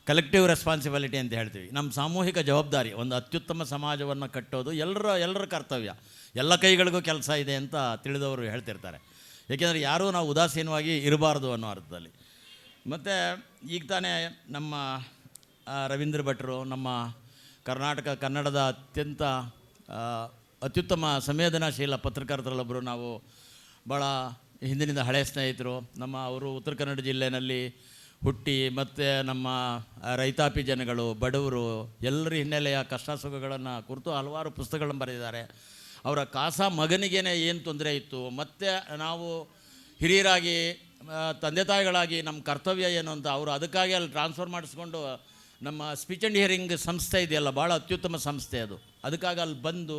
ಕಲೆಕ್ಟಿವ್ ರೆಸ್ಪಾನ್ಸಿಬಿಲಿಟಿ ಅಂತ ಹೇಳ್ತೀವಿ. ನಮ್ಮ ಸಾಮೂಹಿಕ ಜವಾಬ್ದಾರಿ. ಒಂದು ಅತ್ಯುತ್ತಮ ಸಮಾಜವನ್ನು ಕಟ್ಟೋದು ಎಲ್ಲರ ಕರ್ತವ್ಯ. ಎಲ್ಲ ಕೈಗಳಿಗೂ ಕೆಲಸ ಇದೆ ಅಂತ ತಿಳಿದವರು ಹೇಳ್ತಿರ್ತಾರೆ. ಏಕೆಂದರೆ ಯಾರೂ ನಾವು ಉದಾಸೀನವಾಗಿ ಇರಬಾರ್ದು ಅನ್ನೋ ಅರ್ಥದಲ್ಲಿ. ಮತ್ತು ಈಗ ತಾನೇ ನಮ್ಮ ರವೀಂದ್ರ ಭಟ್ರು ನಮ್ಮ ಕನ್ನಡದ ಅತ್ಯುತ್ತಮ ಸಂವೇದನಾಶೀಲ ಪತ್ರಕರ್ತರಲ್ಲೊಬ್ಬರು. ನಾವು ಭಾಳ ಹಿಂದಿನಿಂದ ಹಳೆಯ ಸ್ನೇಹಿತರು. ಅವರು ಉತ್ತರ ಕನ್ನಡ ಜಿಲ್ಲೆಯಲ್ಲಿ ಹುಟ್ಟಿ ಮತ್ತು ನಮ್ಮ ರೈತಾಪಿ ಜನಗಳು, ಬಡವರು ಎಲ್ಲರ ಹಿನ್ನೆಲೆಯ ಕಷ್ಟ ಸುಖಗಳನ್ನು ಕುರಿತು ಹಲವಾರು ಪುಸ್ತಕಗಳನ್ನು ಬರೆದಿದ್ದಾರೆ. ಅವರ ಮಗನಿಗೇನೆ ಏನು ತೊಂದರೆ ಇತ್ತು, ಮತ್ತು ನಾವು ಹಿರಿಯರಾಗಿ ತಂದೆ ತಾಯಿಗಳಾಗಿ ನಮ್ಮ ಕರ್ತವ್ಯ ಏನು ಅಂತ ಅವರು ಅದಕ್ಕಾಗಿ ಅಲ್ಲಿ ಟ್ರಾನ್ಸ್ಫರ್ ಮಾಡಿಸ್ಕೊಂಡು ನಮ್ಮ ಸ್ಪೀಚ್ ಆ್ಯಂಡ್ ಹಿಯರಿಂಗ್ ಸಂಸ್ಥೆ ಇದೆಯಲ್ಲ, ಭಾಳ ಅತ್ಯುತ್ತಮ ಸಂಸ್ಥೆ ಅದು. ಅದಕ್ಕಾಗಿ ಅಲ್ಲಿ ಬಂದು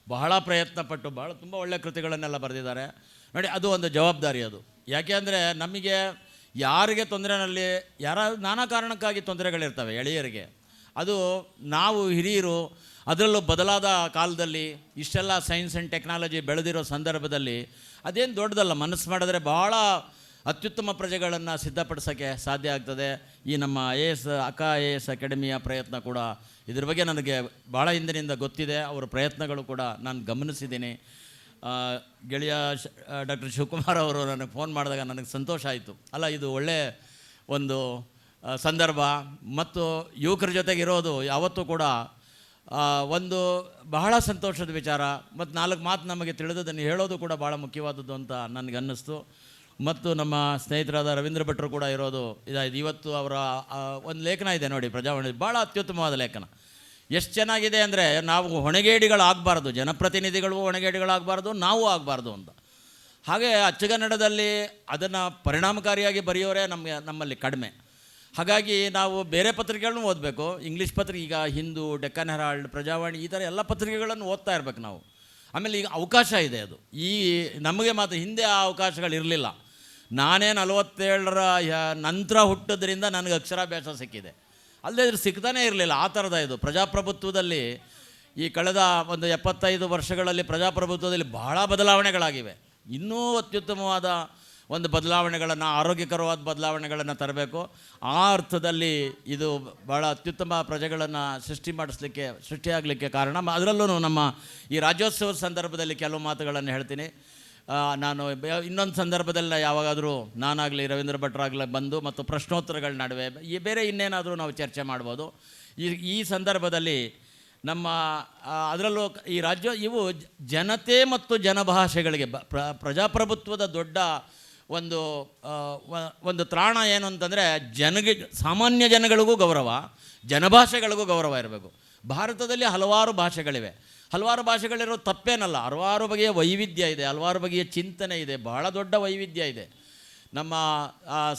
ಬಹಳ ಪ್ರಯತ್ನಪಟ್ಟು ತುಂಬ ಒಳ್ಳೆಯ ಕೃತಿಗಳನ್ನೆಲ್ಲ ಬರೆದಿದ್ದಾರೆ ನೋಡಿ. ಅದು ಒಂದು ಜವಾಬ್ದಾರಿ ಅದು. ಯಾಕೆ ಅಂದರೆ ನಮಗೆ ಯಾರಿಗೆ ತೊಂದರೆನಲ್ಲಿ ನಾನಾ ಕಾರಣಕ್ಕಾಗಿ ತೊಂದರೆಗಳಿರ್ತವೆ ಎಳೆಯರಿಗೆ. ಅದು ನಾವು ಹಿರಿಯರು ಅದರಲ್ಲೂ ಬದಲಾದ ಕಾಲದಲ್ಲಿ ಇಷ್ಟೆಲ್ಲ ಸೈನ್ಸ್ ಆ್ಯಂಡ್ ಟೆಕ್ನಾಲಜಿ ಬೆಳೆದಿರೋ ಸಂದರ್ಭದಲ್ಲಿ ಅದೇನು ದೊಡ್ಡದಲ್ಲ. ಮನಸ್ಸು ಮಾಡಿದ್ರೆ ಭಾಳ ಅತ್ಯುತ್ತಮ ಪ್ರಜೆಗಳನ್ನು ಸಿದ್ಧಪಡಿಸೋಕ್ಕೆ ಸಾಧ್ಯ ಆಗ್ತದೆ. ಈ ನಮ್ಮ IAS ಅಕಾಡೆಮಿಯ ಪ್ರಯತ್ನ ಕೂಡ ಇದ್ರ ಬಗ್ಗೆ ನನಗೆ ಭಾಳ ಹಿಂದಿನಿಂದ ಗೊತ್ತಿದೆ. ಅವರ ಪ್ರಯತ್ನಗಳು ಕೂಡ ನಾನು ಗಮನಿಸಿದ್ದೀನಿ. ಗೆಳೆಯ ಡಾಕ್ಟರ್ ಶಿವಕುಮಾರ್ ಅವರು ನನಗೆ ಫೋನ್ ಮಾಡಿದಾಗ ನನಗೆ ಸಂತೋಷ ಆಯಿತು. ಅಲ್ಲ, ಇದು ಒಳ್ಳೆಯ ಒಂದು ಸಂದರ್ಭ ಮತ್ತು ಯುವಕರ ಜೊತೆಗಿರೋದು ಯಾವತ್ತೂ ಕೂಡ ಒಂದು ಬಹಳ ಸಂತೋಷದ ವಿಚಾರ. ಮತ್ತು 4 ಮಾತು ನಮಗೆ ತಿಳಿದದನ್ನು ಹೇಳೋದು ಕೂಡ ಭಾಳ ಮುಖ್ಯವಾದದ್ದು ಅಂತ ನನಗೆ ಅನ್ನಿಸ್ತು. ಮತ್ತು ನಮ್ಮ ಸ್ನೇಹಿತರಾದ ರವೀಂದ್ರ ಭಟ್ರು ಕೂಡ ಇರೋದು ಇದಾಯಿತು. ಇವತ್ತು ಅವರ ಒಂದು ಲೇಖನ ಇದೆ ನೋಡಿ, ಪ್ರಜಾವಾಣಿ, ಭಾಳ ಅತ್ಯುತ್ತಮವಾದ ಲೇಖನ. ಎಷ್ಟು ಚೆನ್ನಾಗಿದೆ ಅಂದರೆ, ನಾವು ಹೊಣೆಗೇಡಿಗಳಾಗಬಾರ್ದು, ಜನಪ್ರತಿನಿಧಿಗಳು ಹೊಣೆಗೇಡಿಗಳಾಗಬಾರ್ದು, ನಾವು ಆಗಬಾರ್ದು ಅಂತ. ಹಾಗೆ ಅಚ್ಚಗನ್ನಡದಲ್ಲಿ ಅದನ್ನು ಪರಿಣಾಮಕಾರಿಯಾಗಿ ಬರೆಯೋರೇ ನಮ್ಮಲ್ಲಿ ಕಡಿಮೆ. ಹಾಗಾಗಿ ನಾವು ಬೇರೆ ಪತ್ರಿಕೆಗಳನ್ನು ಓದಬೇಕು. ಇಂಗ್ಲೀಷ್ ಪತ್ರಿಕೆ, ಈಗ ಹಿಂದೂ, ಡೆಕ್ಕನ್ ಹೆರಾಲ್ಡ್, ಪ್ರಜಾವಾಣಿ, ಈ ಥರ ಎಲ್ಲ ಪತ್ರಿಕೆಗಳನ್ನು ಓದ್ತಾ ಇರಬೇಕು ನಾವು. ಆಮೇಲೆ ಈಗ ಅವಕಾಶ ಇದೆ. ಅದು ನಮಗೆ ಮಾತ್ರ ಹಿಂದೆ ಆ ಅವಕಾಶಗಳಿರಲಿಲ್ಲ. ನಾನೇ 47ರ ನಂತರ ಹುಟ್ಟೋದ್ರಿಂದ ನನಗೆ ಅಕ್ಷರಾಭ್ಯಾಸ ಸಿಕ್ಕಿದೆ. ಅಲ್ಲದೆ ಇದ್ರ ಸಿಗ್ತಾನೇ ಇರಲಿಲ್ಲ. ಆ ಥರದ ಇದು ಪ್ರಜಾಪ್ರಭುತ್ವದಲ್ಲಿ ಈ ಕಳೆದ ಒಂದು 75 ವರ್ಷಗಳಲ್ಲಿ ಪ್ರಜಾಪ್ರಭುತ್ವದಲ್ಲಿ ಬಹಳ ಬದಲಾವಣೆಗಳಾಗಿವೆ. ಇನ್ನೂ ಅತ್ಯುತ್ತಮವಾದ ಒಂದು ಬದಲಾವಣೆಗಳನ್ನು, ಆರೋಗ್ಯಕರವಾದ ಬದಲಾವಣೆಗಳನ್ನು ತರಬೇಕು. ಆ ಅರ್ಥದಲ್ಲಿ ಇದು ಭಾಳ ಅತ್ಯುತ್ತಮ ಪ್ರಜೆಗಳನ್ನು ಸೃಷ್ಟಿಯಾಗಲಿಕ್ಕೆ ಕಾರಣ. ಅದರಲ್ಲೂ ನಮ್ಮ ಈ ರಾಜ್ಯೋತ್ಸವದ ಸಂದರ್ಭದಲ್ಲಿ ಕೆಲವು ಮಾತುಗಳನ್ನು ಹೇಳ್ತೀನಿ. ನಾನು ಇನ್ನೊಂದು ಸಂದರ್ಭದಲ್ಲಿ ಯಾವಾಗಾದರೂ ನಾನಾಗಲಿ ರವೀಂದ್ರ ಭಟ್ರಾಗಲಿ ಬಂದು ಮತ್ತು ಪ್ರಶ್ನೋತ್ತರಗಳ ನಡುವೆ ಬೇರೆ ಇನ್ನೇನಾದರೂ ನಾವು ಚರ್ಚೆ ಮಾಡ್ಬೋದು. ಈ ಸಂದರ್ಭದಲ್ಲಿ ನಮ್ಮ ಅದರಲ್ಲೂ ಈ ಇವು ಜನತೆ ಮತ್ತು ಜನಭಾಷೆಗಳಿಗೆ ಪ್ರಜಾಪ್ರಭುತ್ವದ ದೊಡ್ಡ ಒಂದು ತ್ರಾಣ ಏನು ಅಂತಂದರೆ, ಸಾಮಾನ್ಯ ಜನಗಳಿಗೂ ಗೌರವ, ಜನಭಾಷೆಗಳಿಗೂ ಗೌರವ ಇರಬೇಕು. ಭಾರತದಲ್ಲಿ ಹಲವಾರು ಭಾಷೆಗಳಿವೆ. ಹಲವಾರು ಭಾಷೆಗಳಿರೋದು ತಪ್ಪೇನಲ್ಲ. ಹಲವಾರು ಬಗೆಯ ವೈವಿಧ್ಯ ಇದೆ, ಹಲವಾರು ಬಗೆಯ ಚಿಂತನೆ ಇದೆ, ಬಹಳ ದೊಡ್ಡ ವೈವಿಧ್ಯ ಇದೆ. ನಮ್ಮ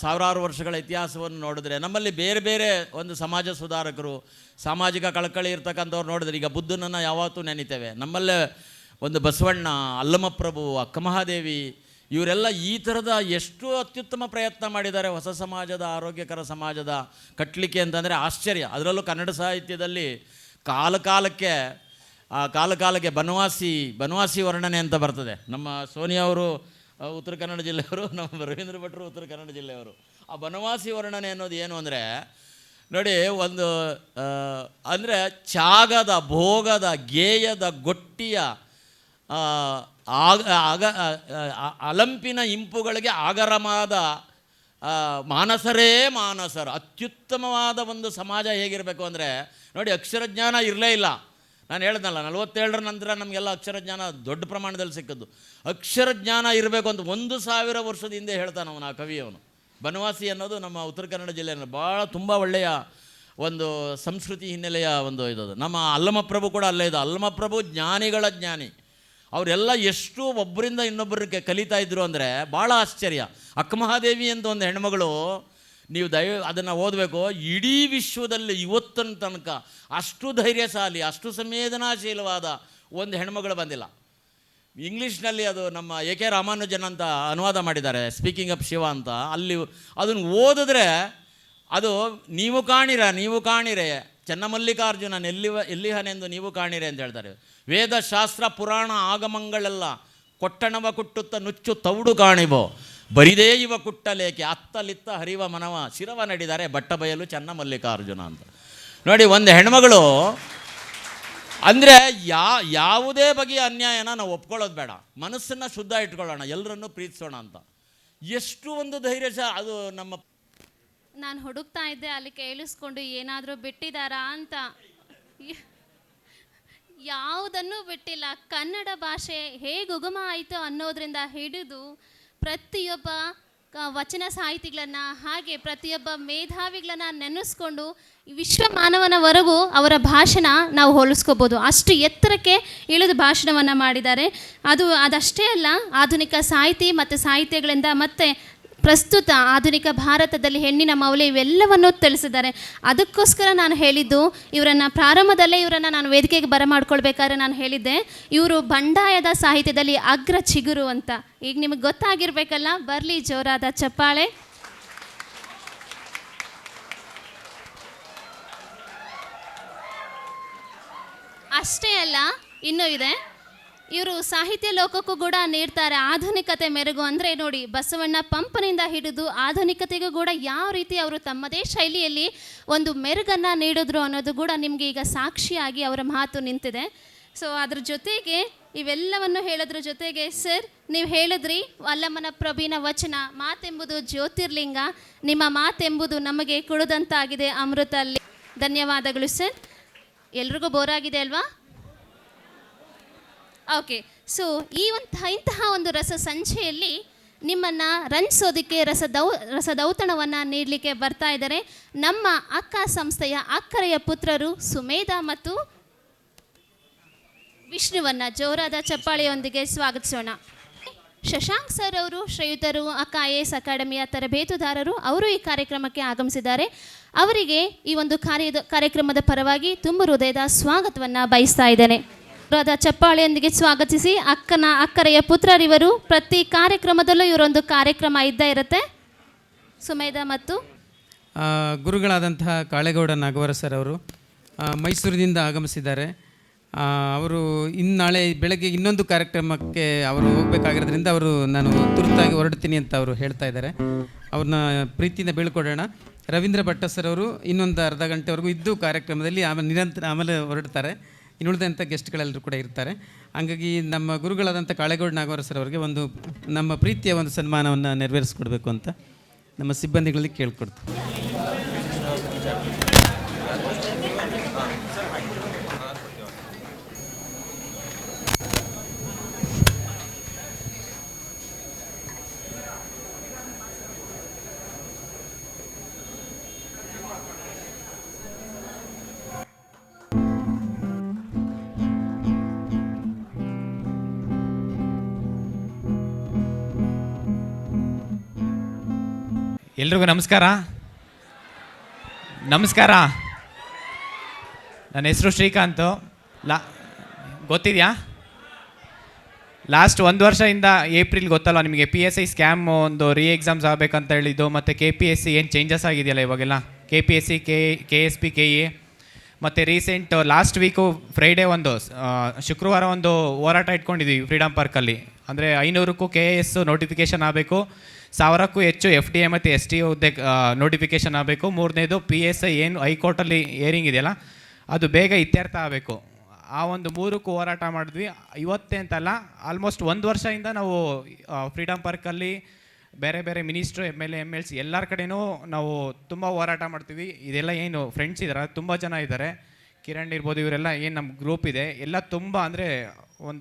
ಸಾವಿರಾರು ವರ್ಷಗಳ ಇತಿಹಾಸವನ್ನು ನೋಡಿದ್ರೆ ನಮ್ಮಲ್ಲಿ ಬೇರೆ ಬೇರೆ ಒಂದು ಸಮಾಜ ಸುಧಾರಕರು, ಸಾಮಾಜಿಕ ಕಳಕಳಿ ಇರ್ತಕ್ಕಂಥವ್ರು ನೋಡಿದ್ರೆ, ಈಗ ಬುದ್ಧನನ್ನು ಯಾವತ್ತೂ ನೆನಿತೇವೆ. ನಮ್ಮಲ್ಲೇ ಒಂದು ಬಸವಣ್ಣ, ಅಲ್ಲಮಪ್ರಭು, ಅಕ್ಕಮಹಾದೇವಿ, ಇವರೆಲ್ಲ ಈ ಥರದ ಎಷ್ಟು ಅತ್ಯುತ್ತಮ ಪ್ರಯತ್ನ ಮಾಡಿದ್ದಾರೆ ಹೊಸ ಸಮಾಜದ, ಆರೋಗ್ಯಕರ ಸಮಾಜದ ಕಟ್ಟಲಿಕ್ಕೆ ಅಂತಂದರೆ ಆಶ್ಚರ್ಯ. ಅದರಲ್ಲೂ ಕನ್ನಡ ಸಾಹಿತ್ಯದಲ್ಲಿ ಕಾಲಕಾಲಕ್ಕೆ ಬನವಾಸಿ ವರ್ಣನೆ ಅಂತ ಬರ್ತದೆ. ನಮ್ಮ ಸೋನಿಯಾ ಅವರು ಉತ್ತರ ಕನ್ನಡ ಜಿಲ್ಲೆಯವರು, ನಮ್ಮ ರವೀಂದ್ರ ಭಟ್ರು ಉತ್ತರ ಕನ್ನಡ ಜಿಲ್ಲೆಯವರು. ಆ ಬನವಾಸಿ ವರ್ಣನೆ ಅನ್ನೋದು ಏನು ಅಂದರೆ ನೋಡಿ, ಒಂದು ಅಂದರೆ ತ್ಯಾಗದ, ಭೋಗದ, ಗೇಯದ, ಗೊಟ್ಟಿಯ, ಅಲಂಪಿನ ಇಂಪುಗಳಿಗೆ ಆಗರಮಾದ ಮಾನಸರು. ಅತ್ಯುತ್ತಮವಾದ ಒಂದು ಸಮಾಜ ಹೇಗಿರಬೇಕು ಅಂದರೆ ನೋಡಿ, ಅಕ್ಷರಜ್ಞಾನ ಇರಲೇ ಇಲ್ಲ. ನಾನು ಹೇಳ್ದಲ್ಲ, 47ರ ನಂತರ ನಮಗೆಲ್ಲ ಅಕ್ಷರಜ್ಞಾನ ದೊಡ್ಡ ಪ್ರಮಾಣದಲ್ಲಿ ಸಿಕ್ಕದ್ದು. ಅಕ್ಷರಜ್ಞಾನ ಇರಬೇಕು ಅಂತ 1000 ವರ್ಷದ ಹಿಂದೆ ಹೇಳ್ತಾನೆ ಅವನು, ಆ ಕವಿಯವನು. ಬನವಾಸಿ ಅನ್ನೋದು ನಮ್ಮ ಉತ್ತರ ಕನ್ನಡ ಜಿಲ್ಲೆಯಲ್ಲಿ ಭಾಳ ತುಂಬ ಒಳ್ಳೆಯ ಒಂದು ಸಂಸ್ಕೃತಿ ಹಿನ್ನೆಲೆಯ ಒಂದು ಇದದು. ನಮ್ಮ ಅಲ್ಲಮಪ್ರಭು ಕೂಡ ಅಲ್ಲೇ ಇದೆ. ಅಲ್ಲಮಪ್ರಭು ಜ್ಞಾನಿಗಳ ಜ್ಞಾನಿ. ಅವರೆಲ್ಲ ಎಷ್ಟು ಒಬ್ಬರಿಂದ ಇನ್ನೊಬ್ಬರಿಗೆ ಕಲಿತಾ ಇದ್ರು ಅಂದರೆ ಭಾಳ ಆಶ್ಚರ್ಯ. ಅಕ್ಕಮಹಾದೇವಿ ಅಂತ ಒಂದು ಹೆಣ್ಮಗಳು, ನೀವು ಅದನ್ನು ಓದಬೇಕು. ಇಡೀ ವಿಶ್ವದಲ್ಲಿ ಇವತ್ತಿನ ತನಕ ಅಷ್ಟು ಧೈರ್ಯಶಾಲಿ, ಅಷ್ಟು ಸಂವೇದನಾಶೀಲವಾದ ಒಂದು ಹೆಣ್ಮಗಳು ಬಂದಿಲ್ಲ. ಇಂಗ್ಲೀಷ್ನಲ್ಲಿ ಅದು ನಮ್ಮ ಎ.ಕೆ. ರಾಮಾನುಜನ್ ಅಂತ ಅನುವಾದ ಮಾಡಿದ್ದಾರೆ, ಸ್ಪೀಕಿಂಗ್ ಅಪ್ ಶಿವ ಅಂತ. ಅಲ್ಲಿ ಅದನ್ನು ಓದಿದ್ರೆ ಅದು ನೀವು ಕಾಣಿರೆ ಚನ್ನಮಲ್ಲಿಕಾರ್ಜುನನ್ ಎಲ್ಲಿಹನೆಂದು ನೀವು ಕಾಣಿರೆ ಅಂತ ಹೇಳ್ತಾರೆ. ವೇದ ಶಾಸ್ತ್ರ ಪುರಾಣ ಆಗಮಗಳೆಲ್ಲ ಕೊಟ್ಟಣವ ಕುಟ್ಟುತ್ತ ನುಚ್ಚು ತೌಡು ಕಾಣಿಬೋ ಬರಿದೇ ಇವ ಕುಟ್ಟಲೇಕೆ ಅತ್ತಲಿತ್ತ ಹರಿವ ಮನವ ಶಿರವ ನಡೆದರೆ ಬಟ್ಟ ಬಯಲು ಚನ್ನಮಲ್ಲಿಕಾರ್ಜುನ ಅಂತ. ನೋಡಿ, ಒಂದು ಹೆಣ್ಮಗಳು ಅಂದರೆ ಯಾವುದೇ ಬಗೆಯ ಅನ್ಯಾಯನ ನಾವು ಒಪ್ಕೊಳ್ಳೋದು ಬೇಡ, ಮನಸ್ಸನ್ನು ಶುದ್ಧ ಇಟ್ಕೊಳ್ಳೋಣ, ಎಲ್ಲರನ್ನೂ ಪ್ರೀತಿಸೋಣ ಅಂತ. ಎಷ್ಟು ಒಂದು ಧೈರ್ಯ ಅದು ನಮ್ಮ. ನಾನು ಹುಡುಕ್ತಾ ಇದ್ದೆ ಅಲ್ಲಿ ಕೇಳಿಸ್ಕೊಂಡು ಏನಾದರೂ ಬಿಟ್ಟಿದ್ದಾರಾ ಅಂತ. ಯಾವುದನ್ನೂ ಬಿಟ್ಟಿಲ್ಲ. ಕನ್ನಡ ಭಾಷೆ ಹೇಗೆ ಉಗಮ ಆಯಿತು ಅನ್ನೋದರಿಂದ ಹಿಡಿದು ಪ್ರತಿಯೊಬ್ಬ ವಚನ ಸಾಹಿತಿಗಳನ್ನು, ಹಾಗೆ ಪ್ರತಿಯೊಬ್ಬ ಮೇಧಾವಿಗಳನ್ನು ನೆನೆಸ್ಕೊಂಡು ವಿಶ್ವ ಮಾನವನವರೆಗೂ ಅವರ ಭಾಷಣ ನಾವು ಹೋಲಿಸ್ಕೋಬೋದು. ಅಷ್ಟು ಎತ್ತರಕ್ಕೆ ಇಳಿದು ಭಾಷಣವನ್ನು ಮಾಡಿದ್ದಾರೆ. ಅದಷ್ಟೇ ಅಲ್ಲ, ಆಧುನಿಕ ಸಾಹಿತಿ ಮತ್ತು ಸಾಹಿತ್ಯಗಳಿಂದ ಮತ್ತು ಪ್ರಸ್ತುತ ಆಧುನಿಕ ಭಾರತದಲ್ಲಿ ಹೆಣ್ಣಿನ ಮೌಲ್ಯ ಇವೆಲ್ಲವನ್ನೂ ತಿಳಿಸಿದ್ದಾರೆ. ಅದಕ್ಕೋಸ್ಕರ ನಾನು ಹೇಳಿದ್ದು, ಪ್ರಾರಂಭದಲ್ಲೇ ಇವರನ್ನು ನಾನು ವೇದಿಕೆಗೆ ಬರಮಾಡ್ಕೊಳ್ಬೇಕಾದ್ರೆ ನಾನು ಹೇಳಿದ್ದೆ, ಇವರು ಬಂಡಾಯದ ಸಾಹಿತ್ಯದಲ್ಲಿ ಅಗ್ರ ಚಿಗುರು ಅಂತ. ಈಗ ನಿಮಗೆ ಗೊತ್ತಾಗಿರ್ಬೇಕಲ್ಲ, ಬರಲಿ ಜೋರಾದ ಚಪ್ಪಾಳೆ. ಅಷ್ಟೇ ಅಲ್ಲ, ಇನ್ನೂ ಇದೆ. ಇವರು ಸಾಹಿತ್ಯ ಲೋಕಕ್ಕೂ ಕೂಡ ನೀಡ್ತಾರೆ ಆಧುನಿಕತೆ ಮೆರುಗು. ಅಂದರೆ ನೋಡಿ, ಬಸವಣ್ಣ ಪಂಪನಿಂದ ಹಿಡಿದು ಆಧುನಿಕತೆಗೂ ಕೂಡ ಯಾವ ರೀತಿ ಅವರು ತಮ್ಮದೇ ಶೈಲಿಯಲ್ಲಿ ಒಂದು ಮೆರುಗನ್ನು ನೀಡಿದ್ರು ಅನ್ನೋದು ಕೂಡ ನಿಮಗೆ ಈಗ ಸಾಕ್ಷಿಯಾಗಿ ಅವರ ಮಾತು ನಿಂತಿದೆ. ಸೊ ಅದ್ರ ಜೊತೆಗೆ ಇವೆಲ್ಲವನ್ನು ಹೇಳೋದ್ರ ಜೊತೆಗೆ ಸರ್, ನೀವು ಹೇಳಿದ್ರಿ ಅಲ್ಲಮನ ಪ್ರಭುವಿನ ವಚನ, ಮಾತೆಂಬುದು ಜ್ಯೋತಿರ್ಲಿಂಗ, ನಿಮ್ಮ ಮಾತೆಂಬುದು ನಮಗೆ ಕುಡಿದಂತಾಗಿದೆ ಅಮೃತಲ್ಲಿ. ಧನ್ಯವಾದಗಳು ಸರ್. ಎಲ್ರಿಗೂ ಬೋರಾಗಿದೆ ಅಲ್ವಾ? ಓಕೆ. ಸೊ ಇಂತಹ ಒಂದು ರಸ ಸಂಚೆಯಲ್ಲಿ ನಿಮ್ಮನ್ನು ರಂಜಿಸೋದಕ್ಕೆ ರಸದೌತಣವನ್ನು ನೀಡಲಿಕ್ಕೆ ಬರ್ತಾ ಇದ್ದಾರೆ ನಮ್ಮ ಅಕ್ಕ ಸಂಸ್ಥೆಯ ಅಕ್ಕರೆಯ ಪುತ್ರರು ಸುಮೇಧ ಮತ್ತು ವಿಷ್ಣುವನ್ನು ಜೋರಾದ ಚಪ್ಪಾಳೆಯೊಂದಿಗೆ ಸ್ವಾಗತಿಸೋಣ. ಶಶಾಂಕ್ ಸರ್ ಅವರು ಶ್ರೇಯುತರು, ಅಕ್ಕ IAS ಅಕಾಡೆಮಿಯ ತರಬೇತುದಾರರು, ಅವರು ಈ ಕಾರ್ಯಕ್ರಮಕ್ಕೆ ಆಗಮಿಸಿದ್ದಾರೆ. ಅವರಿಗೆ ಈ ಒಂದು ಕಾರ್ಯಕ್ರಮದ ಪರವಾಗಿ ತುಂಬ ಹೃದಯದ ಸ್ವಾಗತವನ್ನು ಬಯಸ್ತಾ ಇದ್ದೇನೆ. ಚಪ್ಪಾಳೆಯೊಂದಿಗೆ ಸ್ವಾಗತಿಸಿ. ಅಕ್ಕರೆಯ ಪುತ್ರರಿವರು ಪ್ರತಿ ಕಾರ್ಯಕ್ರಮದಲ್ಲೂ ಇವರೊಂದು ಕಾರ್ಯಕ್ರಮ ಇದ್ದೇ ಇರುತ್ತೆ. ಸುಮೇಧ ಮತ್ತು ಗುರುಗಳಾದಂತಹ ಕಾಳೇಗೌಡ ನಾಗವರ ಸರ್ ಅವರು ಮೈಸೂರಿನಿಂದ ಆಗಮಿಸಿದ್ದಾರೆ. ಅವರು ನಾಳೆ ಬೆಳಗ್ಗೆ ಇನ್ನೊಂದು ಕಾರ್ಯಕ್ರಮಕ್ಕೆ ಅವರು ಹೋಗಬೇಕಾಗಿರೋದ್ರಿಂದ ನಾನು ತುರ್ತಾಗಿ ಹೊರಡ್ತೀನಿ ಅಂತ ಅವರು ಹೇಳ್ತಾ ಇದ್ದಾರೆ. ಅವ್ರನ್ನ ಪ್ರೀತಿಯಿಂದ ಬೀಳ್ಕೊಡೋಣ. ರವೀಂದ್ರ ಭಟ್ಟ ಸರ್ ಅವರು ಇನ್ನೊಂದು ಅರ್ಧ ಗಂಟೆವರೆಗೂ ಇದ್ದು ಕಾರ್ಯಕ್ರಮದಲ್ಲಿ ಆಮೇಲೆ ಹೊರಡ್ತಾರೆ. ಇನ್ನುಳಿದಂಥ ಗೆಸ್ಟ್ಗಳೆಲ್ಲರೂ ಕೂಡ ಇರ್ತಾರೆ. ಹಾಗಾಗಿ ನಮ್ಮ ಗುರುಗಳಾದಂಥ ಕಾಳೇಗೌಡ ನಾಗವರ ಸರ್ ಅವರಿಗೆ ನಮ್ಮ ಪ್ರೀತಿಯ ಒಂದು ಸನ್ಮಾನವನ್ನು ನೆರವೇರಿಸ್ಕೊಡ್ಬೇಕು ಅಂತ ನಮ್ಮ ಸಿಬ್ಬಂದಿಗಳಲ್ಲಿ ಕೇಳ್ಕೊಡ್ತೀವಿ. ಎಲ್ರಿಗೂ ನಮಸ್ಕಾರ. ನನ್ನ ಹೆಸರು ಶ್ರೀಕಾಂತ್. ಗೊತ್ತಿದೆಯಾ? ಲಾಸ್ಟ್ ಒಂದು ವರ್ಷದಿಂದ ಏಪ್ರಿಲ್ ಗೊತ್ತಲ್ಲ ನಿಮಗೆ PSI ಸ್ಕ್ಯಾಮ್ ಒಂದು ಎಕ್ಸಾಮ್ಸ್ ಆಗಬೇಕಂತ ಹೇಳಿದ್ದು, ಮತ್ತು KPSC ಏನು ಚೇಂಜಸ್ ಆಗಿದೆಯಲ್ಲ ಇವಾಗೆಲ್ಲ, KPSC KSP KE, ಮತ್ತು ರೀಸೆಂಟ್ ಲಾಸ್ಟ್ ವೀಕು ಫ್ರೈಡೇ ಶುಕ್ರವಾರ ಒಂದು ಹೋರಾಟ ಇಟ್ಕೊಂಡಿದ್ವಿ ಫ್ರೀಡಮ್ ಪಾರ್ಕಲ್ಲಿ. ಅಂದರೆ 500ಕ್ಕೂ KS ನೋಟಿಫಿಕೇಷನ್ ಆಗಬೇಕು, 1000ಕ್ಕೂ ಹೆಚ್ಚು FDA ಮತ್ತು ST ಹುದ್ದೆ ನೋಟಿಫಿಕೇಷನ್ ಆಗಬೇಕು, ಮೂರನೇದು PSI ಏನು ಹೈಕೋರ್ಟಲ್ಲಿ ಏರಿಂಗ್ ಇದೆಯಲ್ಲ ಅದು ಬೇಗ ಇತ್ಯರ್ಥ ಆಗಬೇಕು. ಆ ಒಂದು 3ಕ್ಕೂ ಹೋರಾಟ ಮಾಡಿದ್ವಿ. ಇವತ್ತೇ ಅಂತಲ್ಲ, ಆಲ್ಮೋಸ್ಟ್ 1 ವರ್ಷದಿಂದ ನಾವು ಫ್ರೀಡಮ್ ಪಾರ್ಕಲ್ಲಿ ಬೇರೆ ಬೇರೆ ಮಿನಿಸ್ಟ್ರು MLA MLC ಎಲ್ಲರ ಕಡೆನೂ ನಾವು ತುಂಬ ಹೋರಾಟ ಮಾಡ್ತೀವಿ. ಇದೆಲ್ಲ ಏನು ಫ್ರೆಂಡ್ಸ್ ಇದ್ದಾರೆ, ತುಂಬ ಜನ ಇದ್ದಾರೆ, ಕಿರಣ್ ಇರ್ಬೋದು, ಇವರೆಲ್ಲ ಏನು ನಮ್ಮ ಗ್ರೂಪ್ ಇದೆ ಎಲ್ಲ ತುಂಬ ಅಂದರೆ